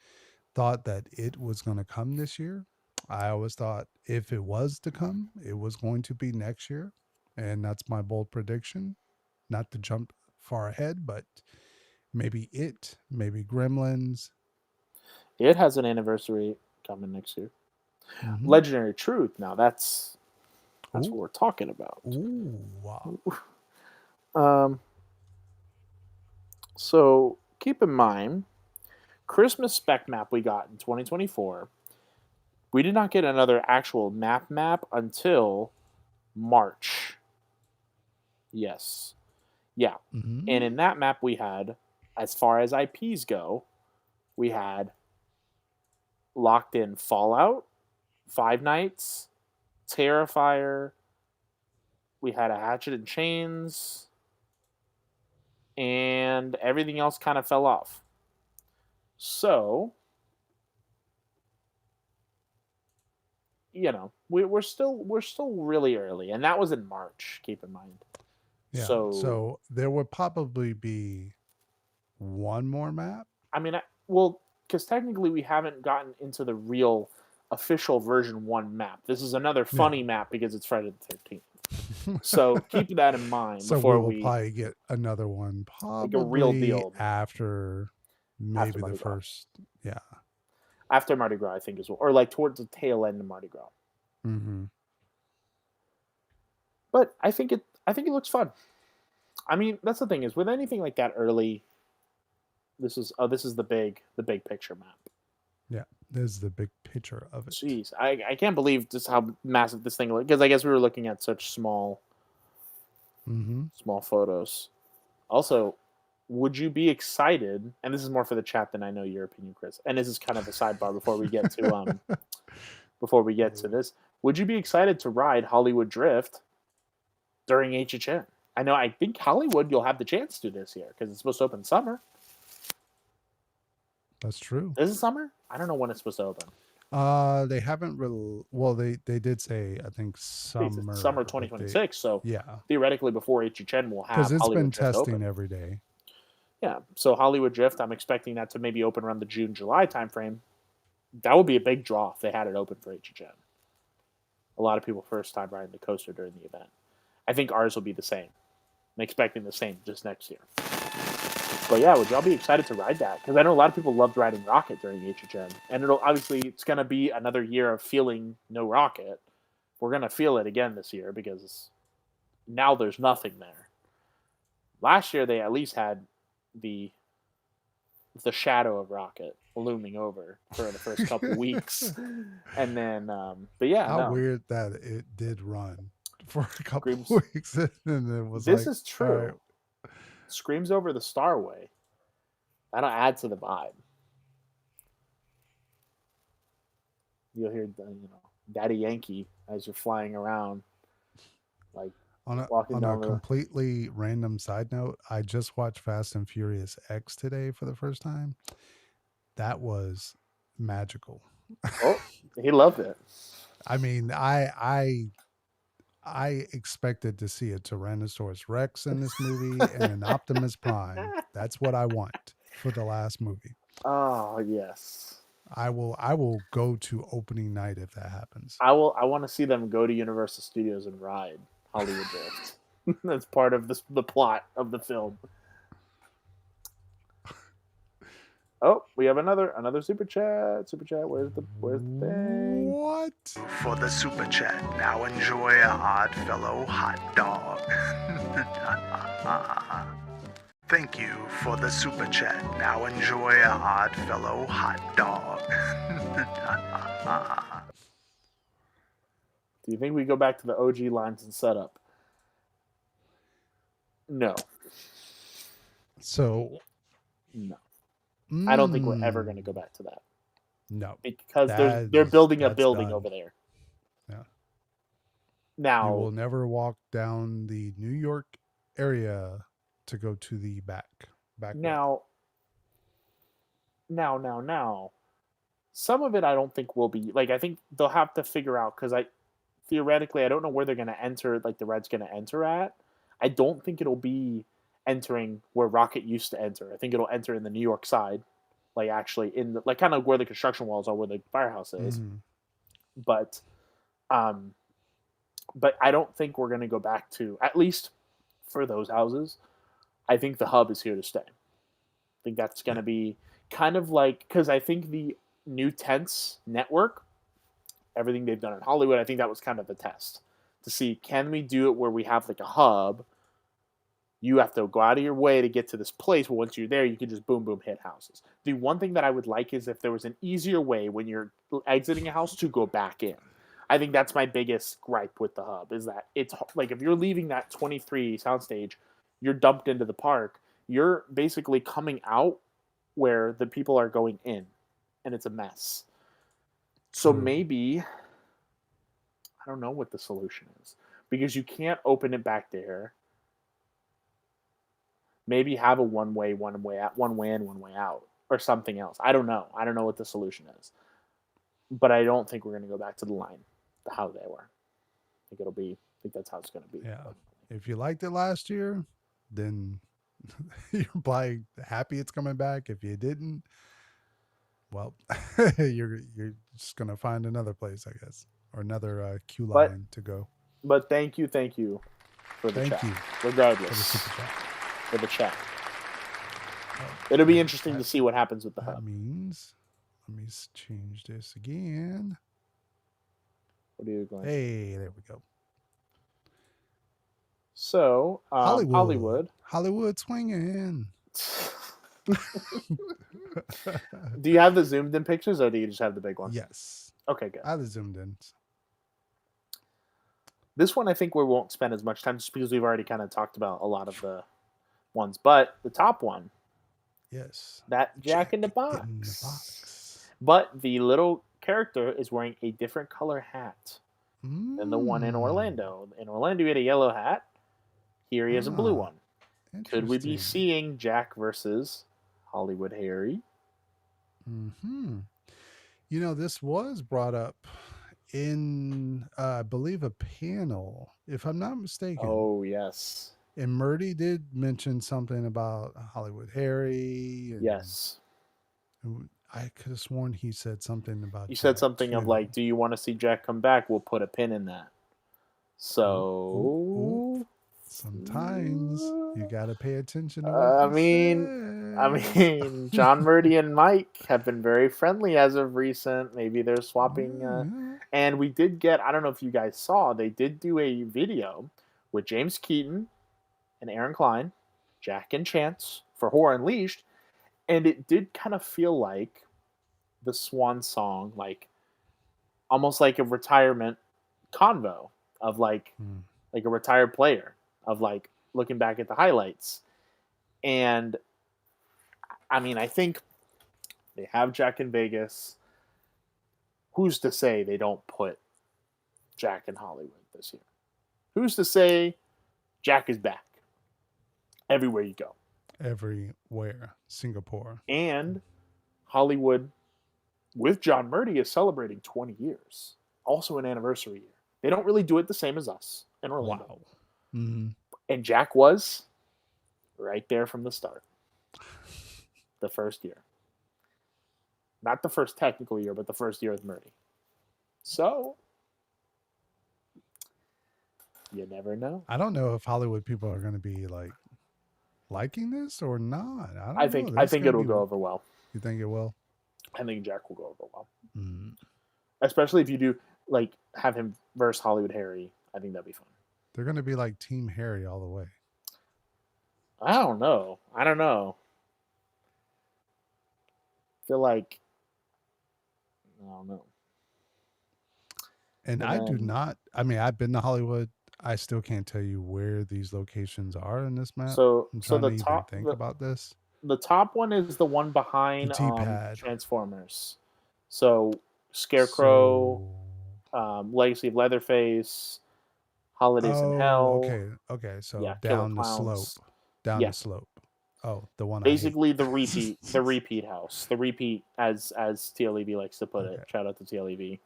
thought that it was going to come this year. I always thought if it was to come, it was going to be next year, and that's my bold prediction. Not to jump far ahead, but maybe Gremlins. it has an anniversary coming next year. Mm-hmm. Legendary Truth. Now that's what Ooh, we're talking about. ooh, wow. Um, so keep in mind, Christmas spec map we got in 2024. We did not get another actual map until March. Yes. Yeah. And Mm-hmm. in that map, we had, as far as IPs go, we had locked in Fallout, Five Nights, Terrifier. We had a Hatchet and Chains, and everything else kind of fell off. So, we're still really early, and that was in March. Keep in mind. Yeah. So, So there would probably be one more map. I mean, well, because technically we haven't gotten into the real official version 1 map. This is another Yeah. funny map because it's Friday the 13th. So keep that in mind So we before will we probably get another one like a real probably deal map after after maybe the Mardi Gras. first. Yeah. After Mardi Gras, I think as well, or like towards the tail end of Mardi Gras. Mm-hmm. But I think it looks fun. I mean, that's the thing is with anything like that early. This is the big picture map. Yeah. There's the big picture of it. Jeez, I can't believe just how massive this thing looks because I guess we were looking at such small Mm-hmm. small photos. Also, would you be excited? And this is more for the chat than I know your opinion, Chris. And this is kind of a sidebar before we get to Hollywood. this. Would you be excited to ride Hollywood Drift during HHN? I know. I think Hollywood you'll have the chance to this year because it's supposed to open summer. That's true. Is it summer? I don't know when it's supposed to open. They haven't really. Well, they did say I think It's summer summer, but they 2026. So yeah, theoretically, before HHN, we'll because have it's been Hollywood Drift testing open. every day. Yeah. So Hollywood Drift, I'm expecting that to maybe open around the June July timeframe. That would be a big draw if they had it open for HHN. A lot of people first time riding the coaster during the event. I think ours will be the same. I'm expecting the same just next year. But yeah, would y'all be excited to ride that? Because I know a lot of people loved riding Rocket during HHN, and it's going to be another year of feeling no Rocket. We're going to feel it again this year because now there's nothing there. Last year they at least had the shadow of Rocket looming over for the first couple weeks, and then but yeah, How no, weird that it did run for a couple screams. weeks, and then it was This like, is all right, true. Screams over the Starway. That'll add to the vibe. You'll hear Daddy Yankee as you're flying around, like walking on a down the. completely random side note, I just watched Fast and Furious X today for the first time. That was magical. Oh, he loved it. I mean, I expected to see a Tyrannosaurus Rex in this movie and an Optimus Prime. That's what I want for the last movie. Oh yes, I will go to opening night if that happens. I will. I want to see them go to Universal Studios and ride Hollywood Drift. That's part of the plot of the film. Oh, we have another super chat. Super chat. Where's the thing? What? For the super chat, now enjoy a Odd Fellow hot dog. Thank you for the super chat. Now enjoy a Odd Fellow hot dog. Do you think we go back to the OG lines and setup? No, So, no. I don't think we're ever mm, going to go back to that no, because they're building a that's building done. over there Yeah, you now. will never walk down the New York area to go to the back way. Now, now. Some of it I don't think will be like. I think they'll have to figure out because theoretically I don't know where they're going to enter. Like the Reds going to enter at. I don't think it'll be entering where Rocket used to enter. I think it'll enter in the New York side, like actually in the like kind of where the construction walls are, where the firehouse is. Mhm. But, um, but I don't think we're going to go back to at least for those houses. I think the hub is here to stay. I think that's going Yeah. to be kind of like because I think the new tents network, everything they've done in Hollywood, I think that was kind of the test to see can we do it where we have like a hub. You have to go out of your way to get to this place, but once you're there, you can just boom, boom, hit houses. The one thing that I would like is if there was an easier way when you're exiting a house to go back in. I think that's my biggest gripe with the hub is that it's like if you're leaving that 23 soundstage, you're dumped into the park. You're basically coming out where the people are going in, and it's a mess. So True. maybe I don't know what the solution is because you can't open it back there. Maybe have a one way out, one way in, one way out, or something else. I don't know. I don't know what the solution is, but I don't think we're going to go back to the line, how they were. I think it'll be. I think that's how it's going to be. Yeah. If you liked it last year, then you're probably happy it's coming back. If you didn't, well, you're just gonna find another place, I guess, or another queue But line to go. thank you for the Thank chat. you for the Regardless, super chat. for the chat, Oh, it'll be that, interesting to that see what happens with the that hub. means let me change this again. What are you going to? Hey, there we go. So Hollywood, Hollywood. Hollywood swinging. Do you have the zoomed in pictures, or do you just have the big one? Yes, Okay, good. I was zoomed in. This one I think we won't spend as much time just because we've already kind of talked about a lot of the ones, but the top one, Yes. that Jack in the in the Box. Box. But the little character is wearing a different color hat than the one in Mm. Orlando. In Orlando, he had a yellow hat. Here he has a blue Ah, one. Could we be interesting. seeing Jack versus Hollywood Harry? Hmm. You know, this was brought up in, I believe, a panel, if I'm not mistaken. Oh, yes. And Murdy did mention something about Hollywood Harry, and Yes. I could have sworn he said something about You said Jack something of too. like, do you want to see Jack come back? We'll put a pin in that. Oop, oop, oop. So, Sometimes you got to pay attention to what I he mean, I says. mean, John Murdy and Mike have been very friendly as of recent. Maybe they're swapping. Yeah. And we did get, I don't know if you guys saw, they did do a video with James Keaton and Aaron Klein, Jack and Chance for Horror Unleashed. And it did kind of feel like the Swan song, like almost like a retirement convo of Hmm. like a retired player of like looking back at the highlights. And I mean, I think they have Jack in Vegas. Who's to say they don't put Jack in Hollywood this year? Who's to say Jack is back everywhere you go? Everywhere. Singapore. And Hollywood with John Murdy is celebrating 20 years, also an anniversary year. They don't really do it the same as us in Orlando. Wow. Mm-hmm. And Jack was right there from the start, the first year. Not the first technical year, but the first year with Murdy. So, you never know. I don't know if Hollywood people are going to be like liking this or not. I I don't know. think I This is think going to it'll be. go over well. You think it will? I think Jack will go over well. Mm. Especially if you do like have him versus Hollywood Harry. I think that'd be fun. They're going to be like Team Harry all the way. I don't know. I feel like I don't know. And And I do then not. I mean, I've been to Hollywood. I still can't tell you where these locations are in this map. I'm so trying to even think about this. the top one is the one The behind T pad. Transformers. So Scarecrow, So. Legacy of Leatherface, Holidays in Oh, Hell, okay. Okay. So yeah, Killer down the slope. Clowns. Down Yeah, the slope. Oh, the one I hate. basically the repeat house, the repeat as TLEV likes to put it. Okay. Shout out to TLEV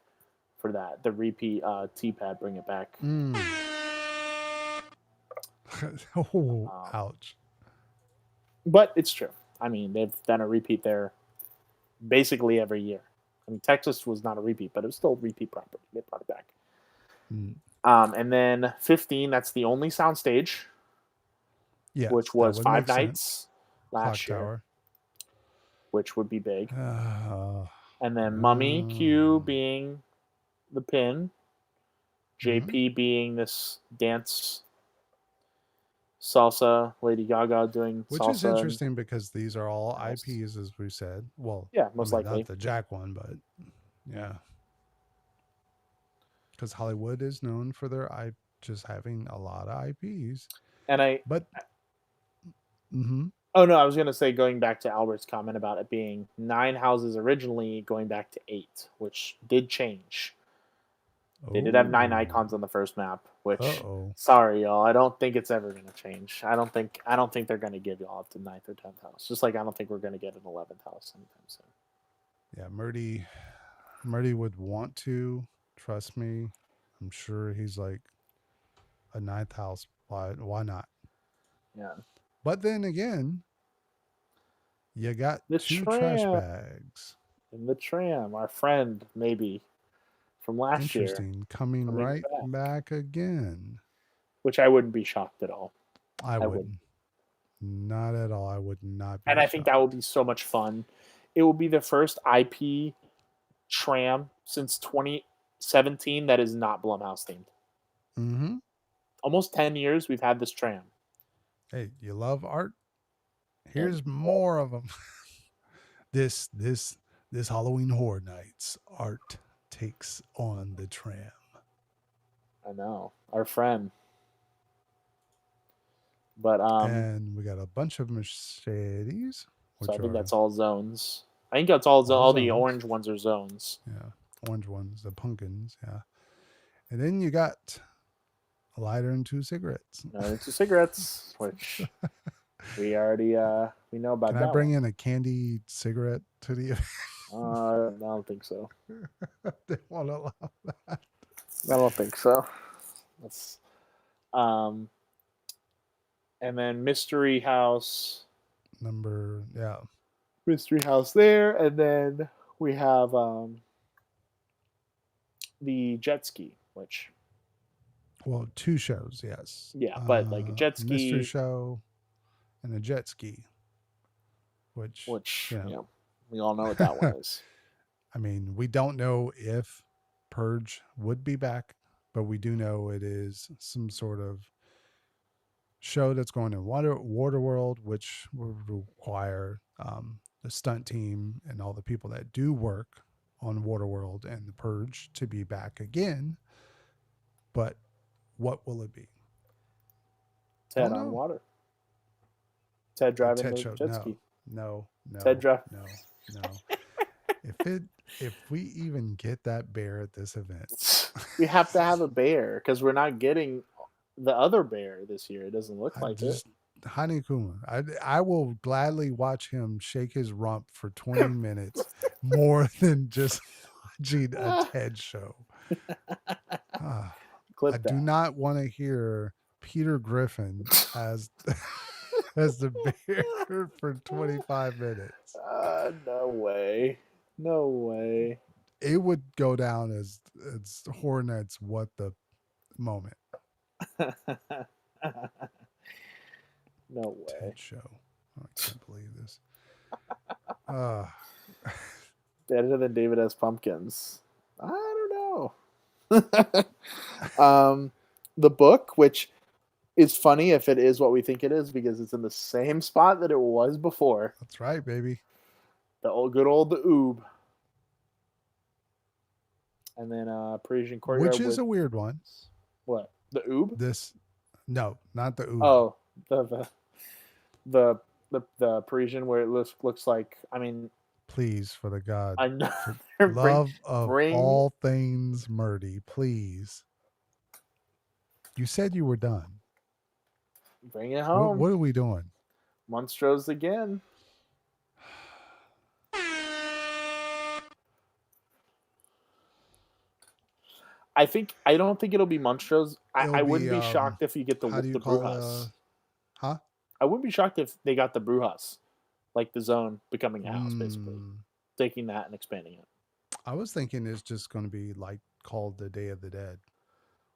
for that. The repeat T pad, bring it back. Mm. Oh, Um, ouch. but it's true. I mean, they've done a repeat there basically every year. I mean, Texas was not a repeat, but it was still a repeat property. They brought it back. Mm. And then 15, that's the only soundstage, which Yes, that was would Five make sense. Nights Clock last year, tower. which would be big. Uh, And then Mummy Q being the pin, mhm. JP being this dance salsa, Lady Gaga doing Which is salsa. And, interesting because these are all IPs, as we said. Well, yeah, I most mean, not likely. the Jack one, but yeah. Because Hollywood is known for their just having a lot of IPs. And But, mm-hmm. oh no, I was going to say, going back to Albert's comment about it being 9 houses originally, going back to 8, which did change. They did have 9 Oh, icons on the first map, which uh-oh. sorry y'all, I don't think it's ever going to change. I don't think they're going to give y'all up to 9th or 10th house. Just like I don't think we're going to get an 11th house anytime soon. Yeah, Murdy would want to. Trust me. I'm sure he's like a ninth house. Why not? Yeah. But then again, you got The two trash tram bags. and the tram, our friend maybe from last year, Interesting. Coming coming right back, back again. which I wouldn't be shocked at all. I I wouldn't. wouldn't. Not at all. I would not And be I think that would shocked. be so much fun. It will be the first IP tram since 2017 that is not Blumhouse themed. Mm-hmm. Almost 10 years we've had this tram. Hey, you love art? And Here's more of them. this Halloween Horror Nights art takes on the tram. I know. Our friend. But And we got a bunch of Mercedes, so I which think are that's all zones. I think that's all all all the zones. orange ones are zones. Yeah. Orange ones, the pumpkins. Yeah. And then you got a lighter and 2 cigarettes. Into cigarettes, which we already we know Can about I that bring one. in a candy cigarette to the I don't think so. they won't allow that. I don't think so. That's um, and then Yeah. mystery house there, and then we have the jet ski, which Well, 2 shows, yes. yeah, but like a jet Mystery ski, show and a jet ski, which, which you you know, know we all know what that one is. I mean, we don't know if Purge would be back, but we do know it is some sort of show that's going in water world, which will require the stunt team and all the people that do work on Waterworld and the Purge to be back again. But what will it be? Ted Don't on know. water. Ted A driving TED the show? jet No, ski. no, Ted no, drive. no, no. If we even get that bear at this event, We have to have a bear because we're not getting the other bear this year. It doesn't look I like it. just Hani Kuma. I will gladly watch him shake his rump for 20 minutes more than just watching a TED show. Ah, I Clip do that. not want to hear Peter Griffin as as the bear for 25 minutes. No way. No way. It would go down as Hornets what the moment. No TED way. show. Oh, I can't believe this. Uh Better than David S. Pumpkins. I don't know. The book, which is funny if it is what we think it is, because it's in the same spot that it was before. that's right, baby. The old good old the Oob. And then Parisian Which courtyard is with a weird one. what? The Oob? This no, not the oob. Oh, the the the Parisian where it looks like, I mean, Please, for the God, I know. for bring love of bring all things Murdy, please. You said you were done. bring it What home. what are we doing? Monstros again. I don't think it'll be Monstros. It'll I be wouldn't be shocked if you get how do you the call Brujas. huh? I wouldn't be shocked if they got the Brujas, like the zone becoming a house, basically Mm, taking that and expanding it, I was thinking it's just going to be like called the Day of the Dead.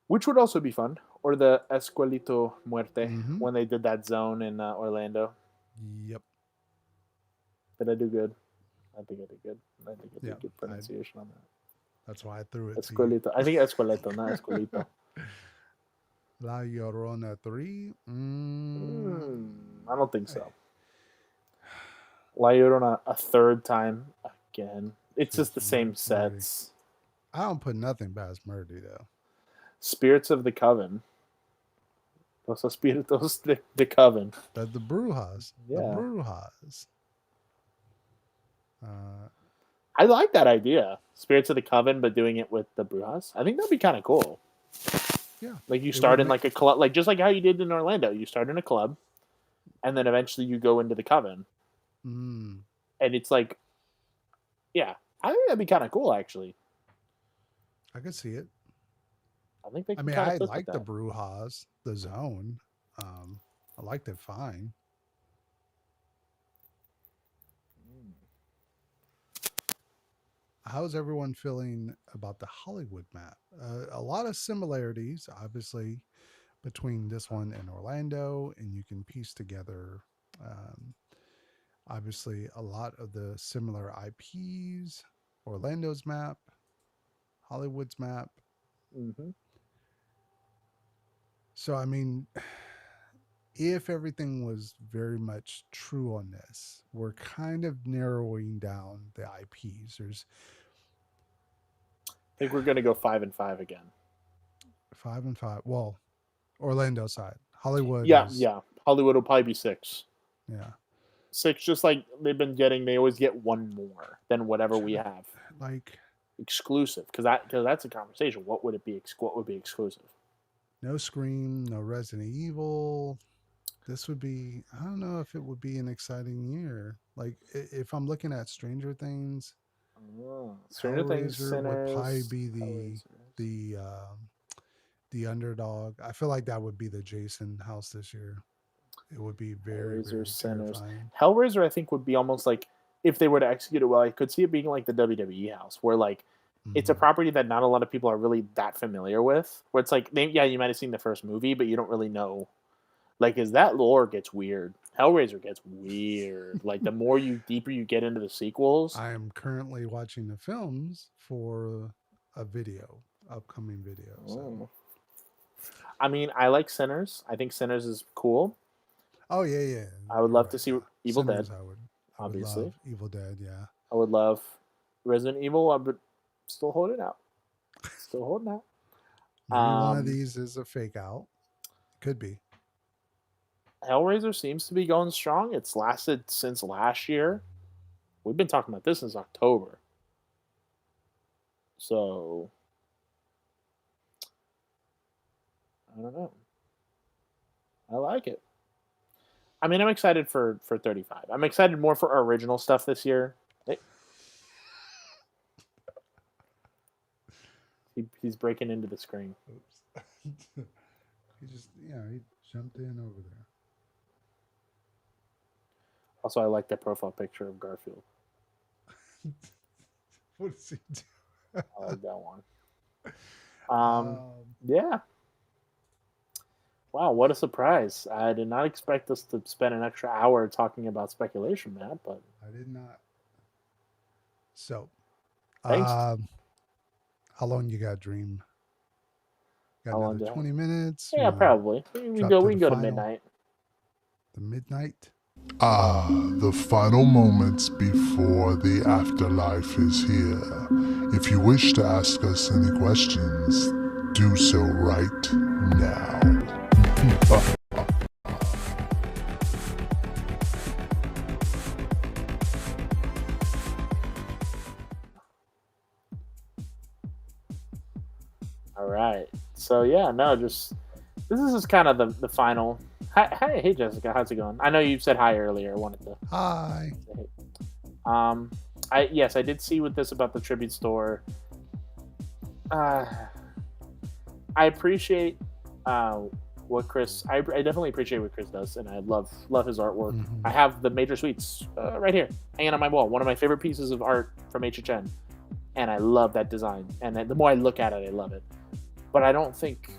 which would also be fun. Or the Escuelito Muerte Mm-hmm. when they did that zone in Orlando. Yep. Did I do good? I think I did good. I think I did Yep. good pronunciation on that. That's why I threw it to you. Escuelito. I think Escuelito, not Escuelito. La Llorona 3. I don't think so. La Llorona a third time again. It's just the same Murdy. sets. I don't put nothing past Murdy though. Spirits of the Coven. Los Espíritus de Coven. The Brujas. The Yeah. Brujas. I like that idea. Spirits of the Coven, but doing it with the Brujas. I think that'd be kind of cool. Yeah. Like you It start would in like a club, like just like how you did in Orlando. You start in a club, and then eventually you go into the Coven, Mm, and it's like, yeah, I think that'd be kind of cool. Actually, I could see it. I think they I can mean, kind of I flip with like the that. Brujas, the zone. I liked it fine. How's everyone feeling about the Hollywood map? A lot of similarities, obviously, between this one and Orlando, and you can piece together, um, obviously, a lot of the similar IPs, Orlando's map, Hollywood's map. Mm-hmm. So, I mean, if everything was very much true on this, we're kind of narrowing down the IPs. There's I think we're gonna go 5 and 5 again. 5 and 5. Well, Orlando side. Hollywood Yeah, is yeah. Hollywood will probably be 6. Yeah. 6, just like they've been getting. They always get one more than whatever we have. Like Exclusive, because that's a conversation. What would it be? What would be exclusive? no Scream, no Resident Evil. This would be. I don't know if it would be an exciting year. Like if I'm looking at Stranger Things, Stranger Things, Hellraiser would probably Sinners, be Hellraiser. the underdog. I feel like that would be the Jason house this year. It would be very, Hellraiser, very Sinners. terrifying. Hellraiser, I think, would be almost like, if they were to execute it well, I could see it being like the WWE house, where like it's a Mhm. property that not a lot of people are really that familiar with. Where it's like, you might have seen the first movie, but you don't really know. Like, as that lore gets weird, Hellraiser gets weird. Like, the more deeper you get into the sequels, I am currently watching the films for a video, upcoming video. So. I mean, I like Sinners. I think Sinners is cool. Oh yeah. I would You're love to right, see yeah. Evil Sinners, Dead. I would Obviously, love Evil Dead. Yeah. I would love Resident Evil. I'm still holding out. Still holding out. Maybe one of these is a fake out. Could be. Hellraiser seems to be going strong. It's lasted since last year. We've been talking about this since October. So, I don't know. I like it. I mean, I'm excited for 35. I'm excited more for our original stuff this year. He's breaking into the screen. Oops. he jumped in over there. Also, I like that profile picture of Garfield. What does he do? I like that one. Yeah. Wow, what a surprise. I did not expect us to spend an extra hour talking about speculation, Matt, but I did not. So, thanks. how long you got, Dream? Got How long another do I 20 minutes? Yeah, probably. We can drop go. to We the can go to final? midnight. The midnight? The final moments before the afterlife is here. If you wish to ask us any questions, do so right now. All right. So yeah, no, just this is just kind of the final. Hi, hey Jessica, how's it going? I know you said hi earlier. I wanted to Hi. say hey. I did see with this about the tribute store. I appreciate what Chris. I definitely appreciate what Chris does, and I love his artwork. Mhm. I have the Major Suites right here, hanging on my wall. One of my favorite pieces of art from HHN, and I love that design. And the more I look at it, I love it. But I don't think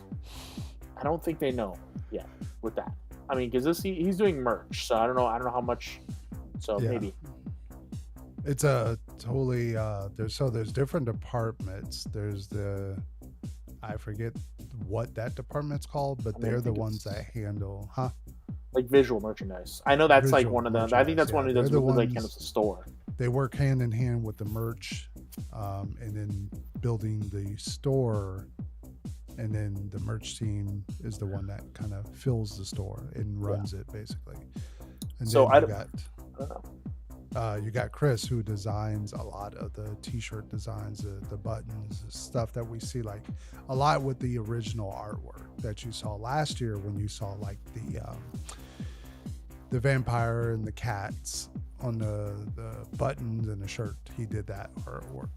they know yet with that. I mean, because he's doing merch, so I don't know how much. So Yeah. maybe It's a totally there's different departments. There's I forget what that department's called, but I mean, I they're the think ones that handle, huh? like visual merchandise. I know that's like Visual one of them. I think that's merchandise, one yeah. of those They're the like kind ones- of a store. They work hand in hand with the merch, and then building the store, and then the merch team is the one that kind of fills the store and runs it basically. And So then I you don't know. you got Chris, who designs a lot of the t-shirt designs, the buttons, the stuff that we see, like a lot with the original artwork that you saw last year when you saw like the vampire and the cats on the buttons and the shirt. He did that artwork.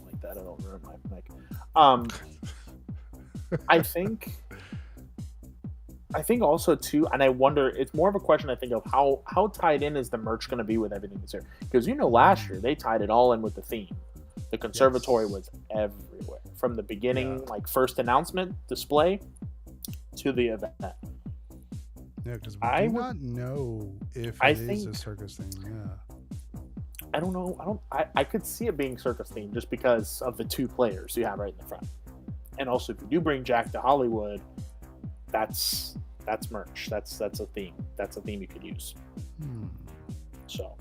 Like that, I don't ruin my mic. I think also too, and I wonder, it's more of a question I think of how tied in is the merch going to be with everything that's here? Because last year they tied it all in with the theme. The conservatory was everywhere from the beginning, like first announcement display to the event. Yeah, because we do not know if it is a circus theme. Yeah. I don't know. I could see it being circus themed just because of the two players you have right in the front. And also, if you do bring Jack to Hollywood, that's merch. That's a theme. That's a theme you could use. So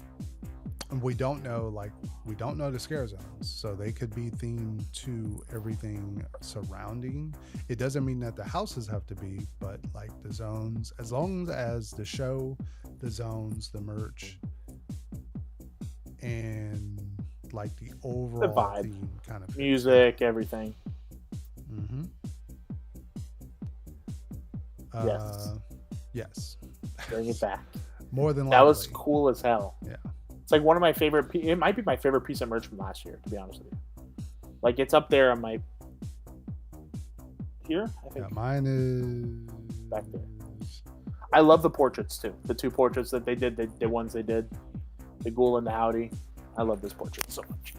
And we don't know the scare zones, so they could be themed to everything surrounding. It doesn't mean that the houses have to be, but like the zones, as long as the show, the zones, the merch, and like the The overall vibe, theme kind of fits. music, everything. Mm-hmm. Yes, Yes. bring it back. More than likely. That was cool as hell. Yeah. It's like one of my favorite. It might be my favorite piece of merch from last year, to be honest with you. Like it's up there on my here. I think Yeah, mine is back there. I love the portraits too. The two portraits that they did, the ones they did, the Ghoul and the Howdy. I love this portrait so much.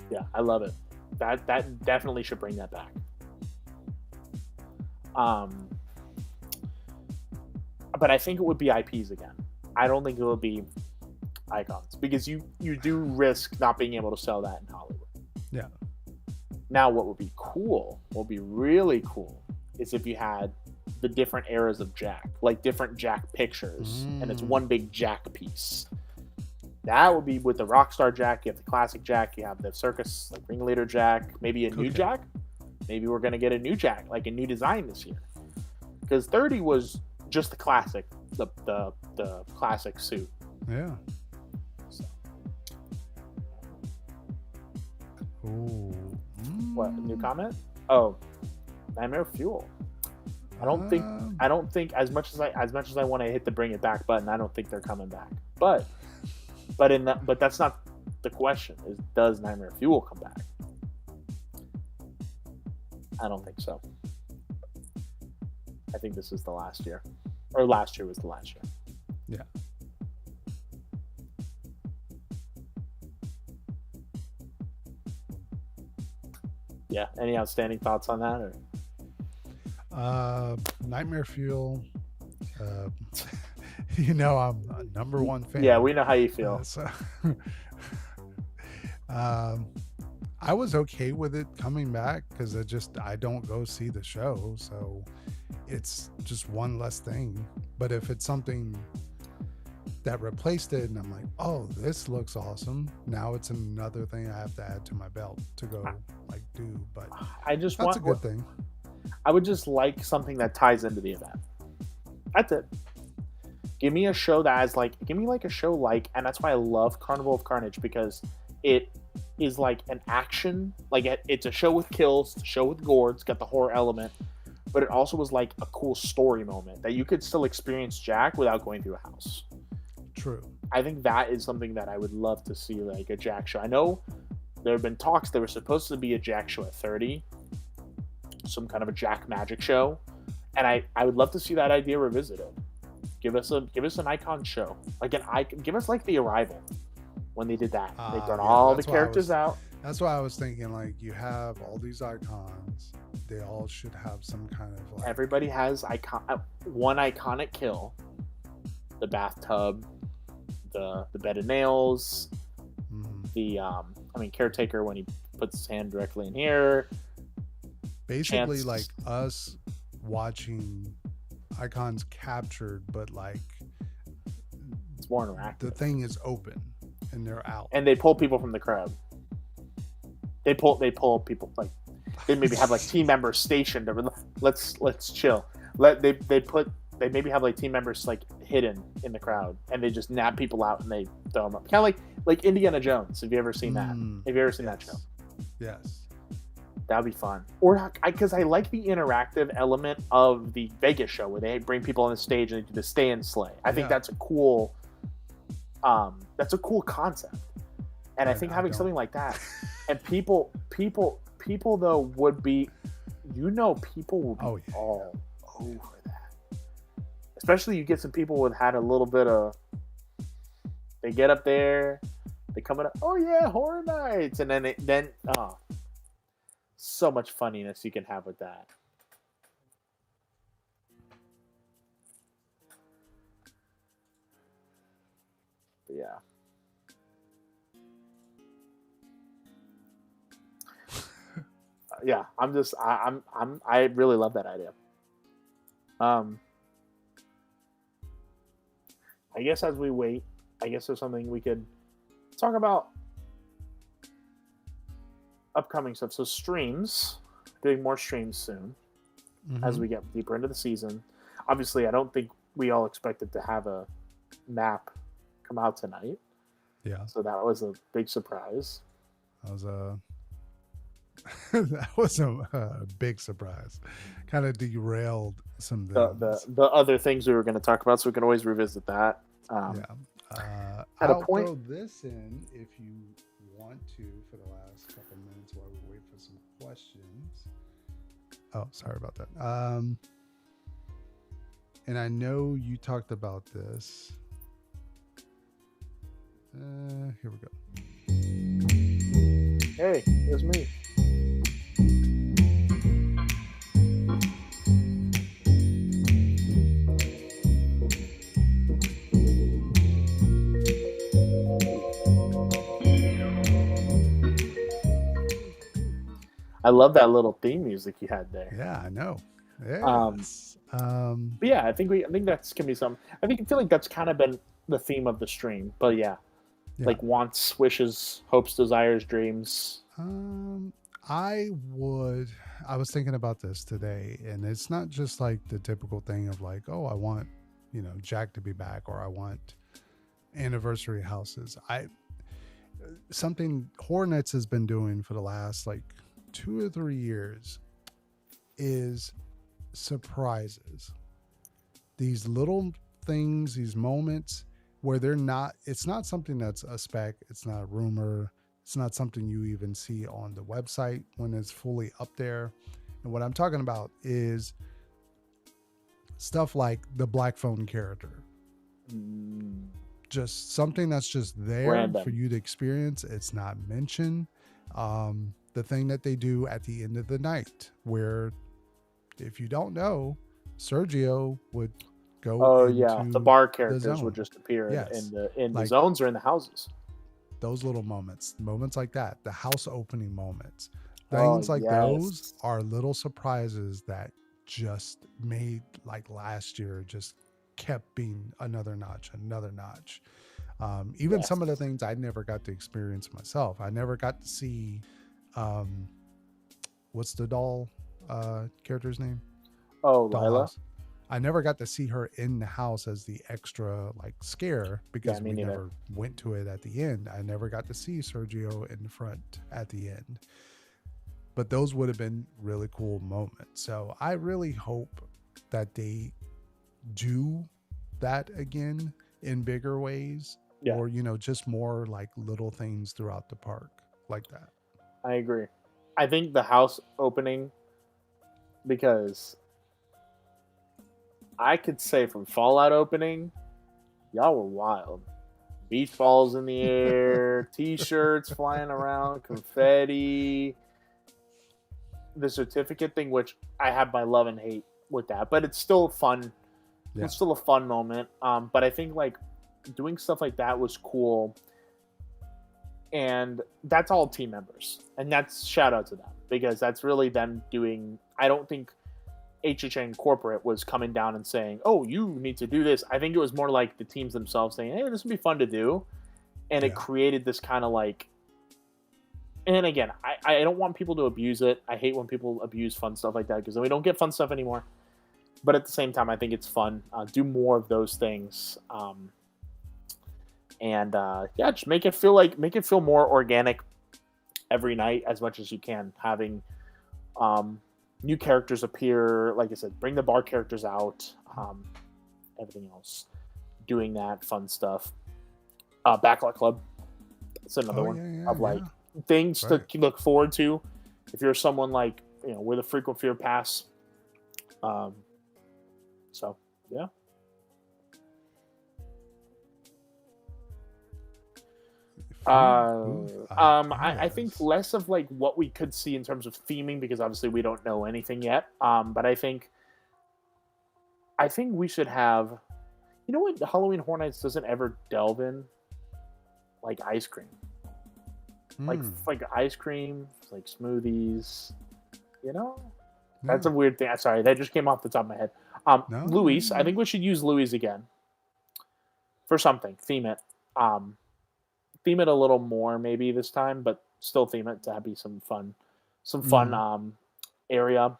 Yeah, I love it. That definitely should bring that back. But I think it would be IPs again. I don't think it would be icons because you do risk not being able to sell that in Hollywood. Yeah. Now, what would be cool, what would be really cool, is if you had the different eras of Jack, like different Jack pictures, and it's one big Jack piece. That would be with the Rockstar Jack. You have the classic Jack. You have the circus, like ringleader Jack. Maybe a new Jack. Maybe we're gonna get a new Jack, like a new design this year. Because 30 was just the classic, the classic suit. Yeah. So. Ooh. What, a new comment? Oh, Nightmare Fuel. I don't think as much as I want to hit the bring it back button, I don't think they're coming back. But that's not the question. Is does Nightmare Fuel come back? I don't think so. I think this is the last year. Or last year was the last year. Yeah. Yeah. Any outstanding thoughts on that? Or? Nightmare Fuel. You know, I'm a number one fan. Yeah, we know how you feel. So, I was okay with it coming back because I don't go see the show, so it's just one less thing. But if it's something that replaced it and I'm like, oh, this looks awesome, now it's another thing I have to add to my belt to go like do. But that's a good thing. I would just like something that ties into the event. That's it. Give me a show that has a show like, and that's why I love Carnival of Carnage, because it is like an action, like it's a show with kills, it's a show with gore, it's got the horror element, but it also was like a cool story moment that you could still experience Jack without going through a house. True. I think that is something that I would love to see, like a Jack show. I know there have been talks there were supposed to be a Jack show at 30, some kind of a Jack magic show, and I would love to see that idea revisited. Give us an icon show, give us like The Arrival when they did that. They brought all the characters out. That's why I was thinking, like, you have all these icons, they all should have some kind of like... Everybody has one iconic kill: the bathtub, the bed of nails, the caretaker when he puts his hand directly in here. Basically, like us watching icons captured, but like it's more interactive. The thing is open and they're out, and they pull people from the crowd. They pull people, like they maybe have like team members stationed. Let's chill. They maybe have like team members like hidden in the crowd, and they just nab people out and they throw them up. Kind of like Indiana Jones. Have you ever seen that? Have you ever seen that show? Yes. That'd be fun. Or because I like the interactive element of the Vegas show where they bring people on the stage and they do the stay and slay. I think that's a cool concept. And I think having something like that, and people though would be, people would be all over that. Especially you get some people who had a little bit of, they get up there, they come in, oh yeah, Horror Nights, and then so much funniness you can have with that. But yeah. Yeah, I really love that idea. I guess as we wait, I guess there's something we could talk about upcoming stuff. So streams, doing more streams soon as we get deeper into the season. Obviously, I don't think we all expected to have a map come out tonight. Yeah. So that was a big surprise. That was a that was a big surprise. Kind of derailed some things. The other things we were going to talk about, so we can always revisit that. Yeah. At a I'll point, throw this in if you want to for the last couple minutes while we wait for some questions. Oh, sorry about that. And I know you talked about this. Here we go. hey, here's me. I love that little theme music you had there. Yeah, I know. Yes. But yeah, I think that's gonna be some. I feel like that's kind of been the theme of the stream. But yeah. Like wants, wishes, hopes, desires, dreams. I was thinking about this today, and it's not just like the typical thing of like, oh, I want, Jack to be back, or I want anniversary houses. Something Hornets has been doing for the last like 2 or 3 years is surprises. These little things, these moments where it's not something that's a spec, it's not a rumor, it's not something you even see on the website when it's fully up there. And what I'm talking about is stuff like the Black Phone character. Just something that's just there Random. for you to experience. It's not mentioned. The thing that they do at the end of the night, where if you don't know, Sergio would go. Oh yeah, the bar characters would just appear in the zones or in the houses. Those little moments like that, the house opening moments, things like those are little surprises that just made like last year just kept being another notch. Even some of the things I never got to experience myself. I never got to see what's the doll character's name? Oh, Lila. I never got to see her in the house as the extra like scare because we never went to it at the end. I never got to see Sergio in the front at the end. But those would have been really cool moments. So I really hope that they do that again in bigger ways, or just more like little things throughout the park like that. I agree. I think the house opening, because I could say from Fallout opening, y'all were wild. Beach balls in the air, t-shirts flying around, confetti. The certificate thing, which I have my love and hate with that, but it's still fun. Yeah. It's still a fun moment. But I think like doing stuff like that was cool. And that's all team members. And that's shout out to them, because that's really them doing. I don't think HHN corporate was coming down and saying, oh, you need to do this. I think it was more like the teams themselves saying, hey, this would be fun to do. And it created this kind of like, and again, I don't want people to abuse it. I hate when people abuse fun stuff like that, because then we don't get fun stuff anymore. But at the same time, I think it's fun. Do more of those things. Just make it feel more organic every night as much as you can. Having new characters appear, like I said, bring the bar characters out, everything else, doing that fun stuff. Backlot Club, that's another one of like things to look forward to. If you're someone like with a frequent fear pass, so yeah. I think less of like what we could see in terms of theming, because obviously we don't know anything yet. But I think we should have, what Halloween Horror Nights doesn't ever delve in, like ice cream, like ice cream, like smoothies. That's a weird thing. Sorry, that just came off the top of my head. Luis, I think we should use Luis again for something. Theme it. Theme it a little more maybe this time, but still theme it to be some fun Mhm. area.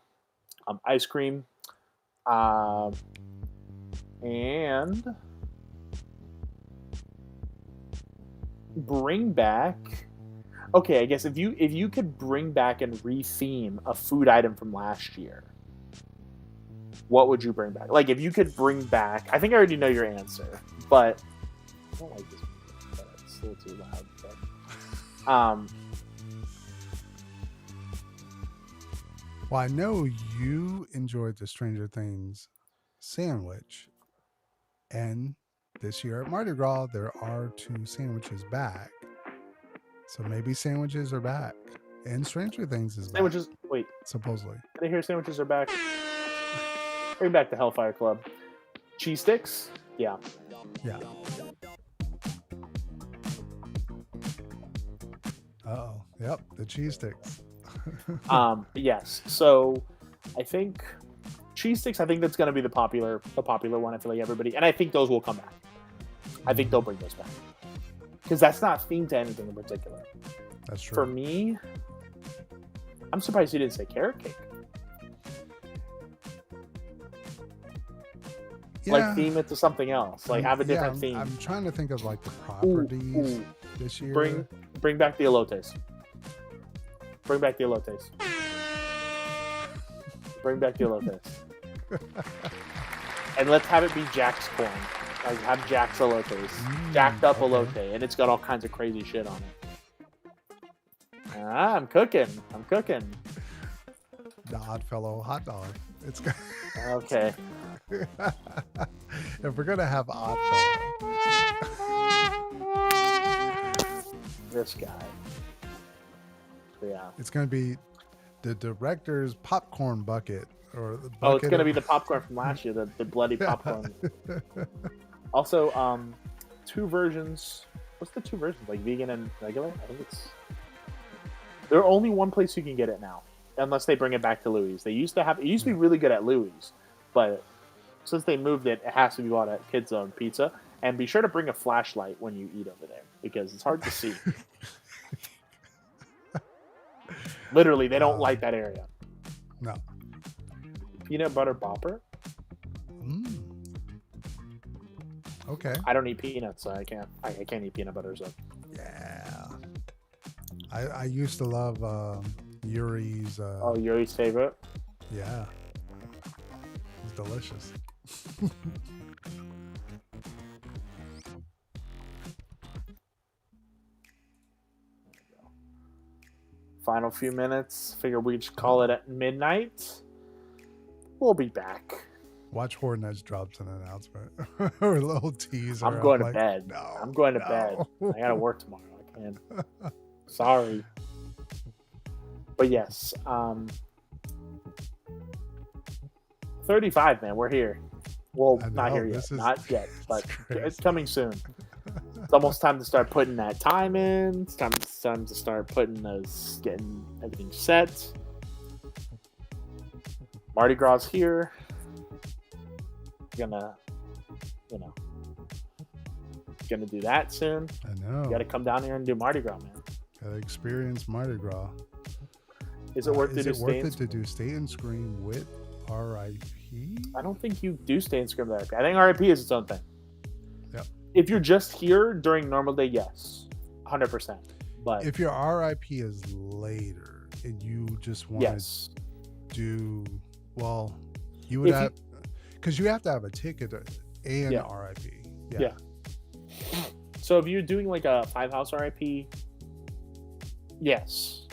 Ice cream. Um, and bring back. Okay, I guess if you could bring back and retheme a food item from last year, what would you bring back? Like if you could bring back, I think I already know your answer, but I don't like this music, but it's still too loud. But, Well, I know you enjoyed the Stranger Things sandwich, and this year at Mardi Gras, there are 2 sandwiches back. So maybe sandwiches are back, and Stranger Things is back, sandwiches. Wait, supposedly. did I hear sandwiches are back? Bring back the Hellfire Club. Cheese sticks? Yeah. Yeah. Oh, yep, the cheese sticks. Yes. So I think cheese sticks. I think that's going to be the popular one. I feel like everybody, and I think those will come back. I think they'll bring those back because that's not themed to anything in particular. That's true. For me, I'm surprised you didn't say carrot cake. Yeah. Like theme it to something else. Like have a different theme. I'm trying to think of like the properties this year. Bring back the elotes. Bring back the elotes. Bring back the elotes. And let's have it be Jack's corn. Like have Jack's elotes. Jacked up elote, and it's got all kinds of crazy shit on it. I'm cooking. The Oddfellow hot dog. It's got Okay. if we're gonna have Oddfellow, This guy. Yeah. it's gonna be the director's popcorn bucket or the bucket. Oh, it's gonna be the popcorn from last year, the bloody popcorn. Also, 2 versions. What's the 2 versions? Like vegan and regular? I think it's. There's only one place you can get it now, unless they bring it back to Louis. They used to have. It used to be really good at Louis, but since they moved it, it has to be bought at Kids Zone Pizza. And be sure to bring a flashlight when you eat over there because it's hard to see. Literally, they don't light that area. No. Peanut butter bopper. Okay. I don't eat peanuts, so I can't eat peanut butter. So Yeah. I used to love Yuri's. Yuri's favorite. Yeah. It's delicious. Final few minutes. Figure we just call it at midnight. We'll be back. Watch Hornets drops an announcement or a little teaser. I'm going to like, bed. No, I'm going to bed. I gotta work tomorrow. I can't. Sorry. But yes, 35, man. We're here. Well, not here yet. Not yet, but it's coming soon. It's almost time to start putting that time in. It's time to start getting everything set. Mardi Gras here. Gonna do that soon. I know. You gotta come down here and do Mardi Gras, man. Gotta experience Mardi Gras. Is it worth it to do Stay and Scream with R.I.P.? I don't think you do Stay and Scream with R.I.P. I think R.I.P. is its own thing. Yep. If you're just here during normal day, yes, 100%. But if your RIP is later and you just want to do, well, you would have, because you have to have a ticket and RIP. Yeah. So if you're doing like a 5-house RIP, yes.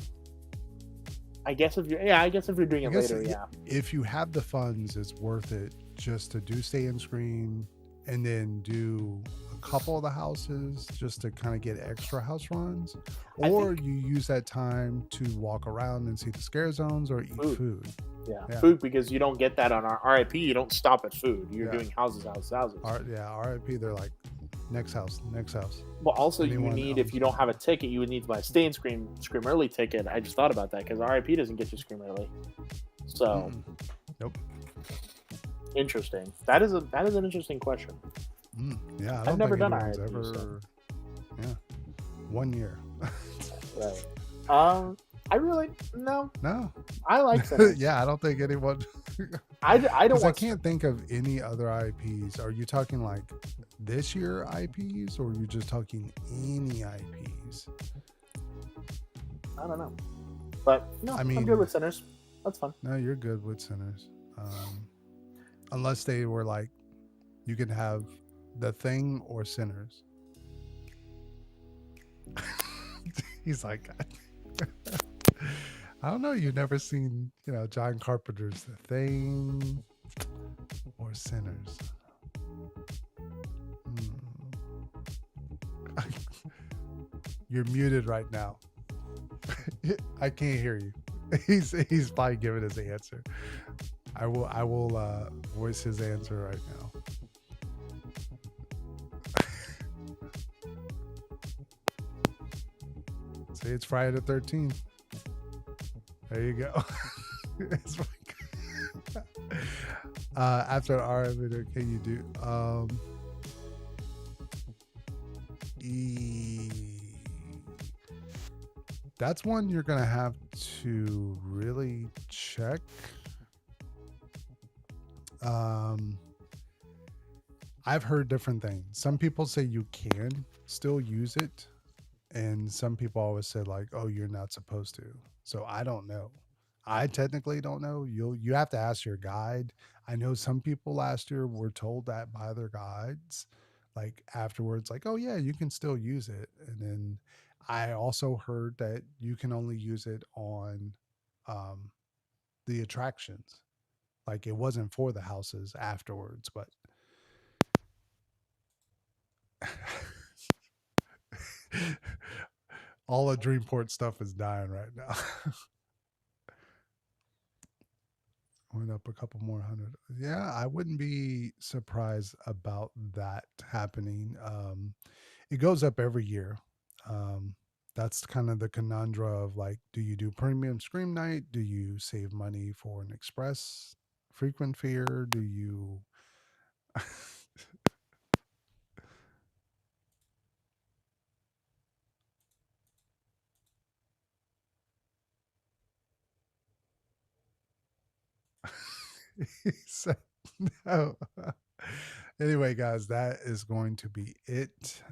I guess if you're doing it later, yeah. If you have the funds, it's worth it just to do Stay and Scream and then do a couple of the houses just to kind of get extra house runs, or you use that time to walk around and see the scare zones or eat food. Yeah, food, because you don't get that on our RIP. You don't stop at food. You're doing houses. RIP, they're like next house. Well, also you need, if you don't have a ticket, you would need to buy a Stay and Scream Early ticket. I just thought about that because RIP doesn't get you Scream Early. So, nope. Interesting. That is an interesting question. Yeah, I I've don't never think done anyone's RIP, so ever. Yeah, 1 year. right. I really no. No. I like Sinners. Yeah, I don't think anyone. I don't Because I want. can't think of any other IPs. Are you talking like this year IPs, or are you just talking any IPs? I don't know, but no, I I'm good mean, with Sinners. That's fun. no, you're good with Sinners. Unless they were like, you can have The Thing or Sinners. He's like, I don't know. You've never seen, John Carpenter's The Thing or Sinners. You're muted right now. I can't hear you. He's probably giving his answer. I will voice his answer right now. Say it's Friday the 13th. There you go. It's after our video, can you do that's one you're gonna have to really check. I've heard different things. Some people say you can still use it, and some people always said like, oh, you're not supposed to. So I don't know. I technically don't know. You have to ask your guide. I know some people last year were told that by their guides, like afterwards, like, oh yeah, you can still use it. And then I also heard that you can only use it on um, the attractions. Like it wasn't for the houses afterwards, but all the Dreamport stuff is dying right now. Went up a couple more hundred. Yeah, I wouldn't be surprised about that happening. It goes up every year. Um, that's kind of the conundrum of like, do you do premium scream night? Do you save money for an express frequent fear? Do you he said no. Anyway, guys, that is going to be it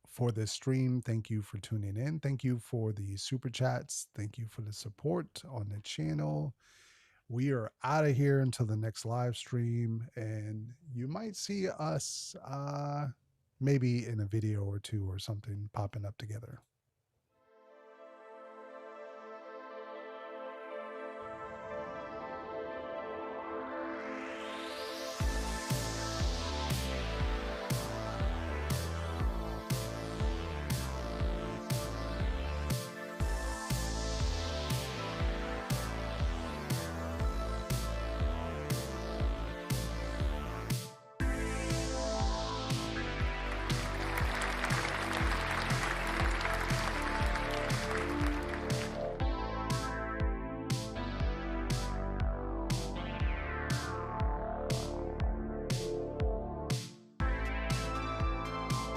for this stream. Thank you for tuning in. Thank you for the super chats. Thank you for the support on the channel. We are out of here until the next live stream, and you might see us maybe in a video or two or something popping up together.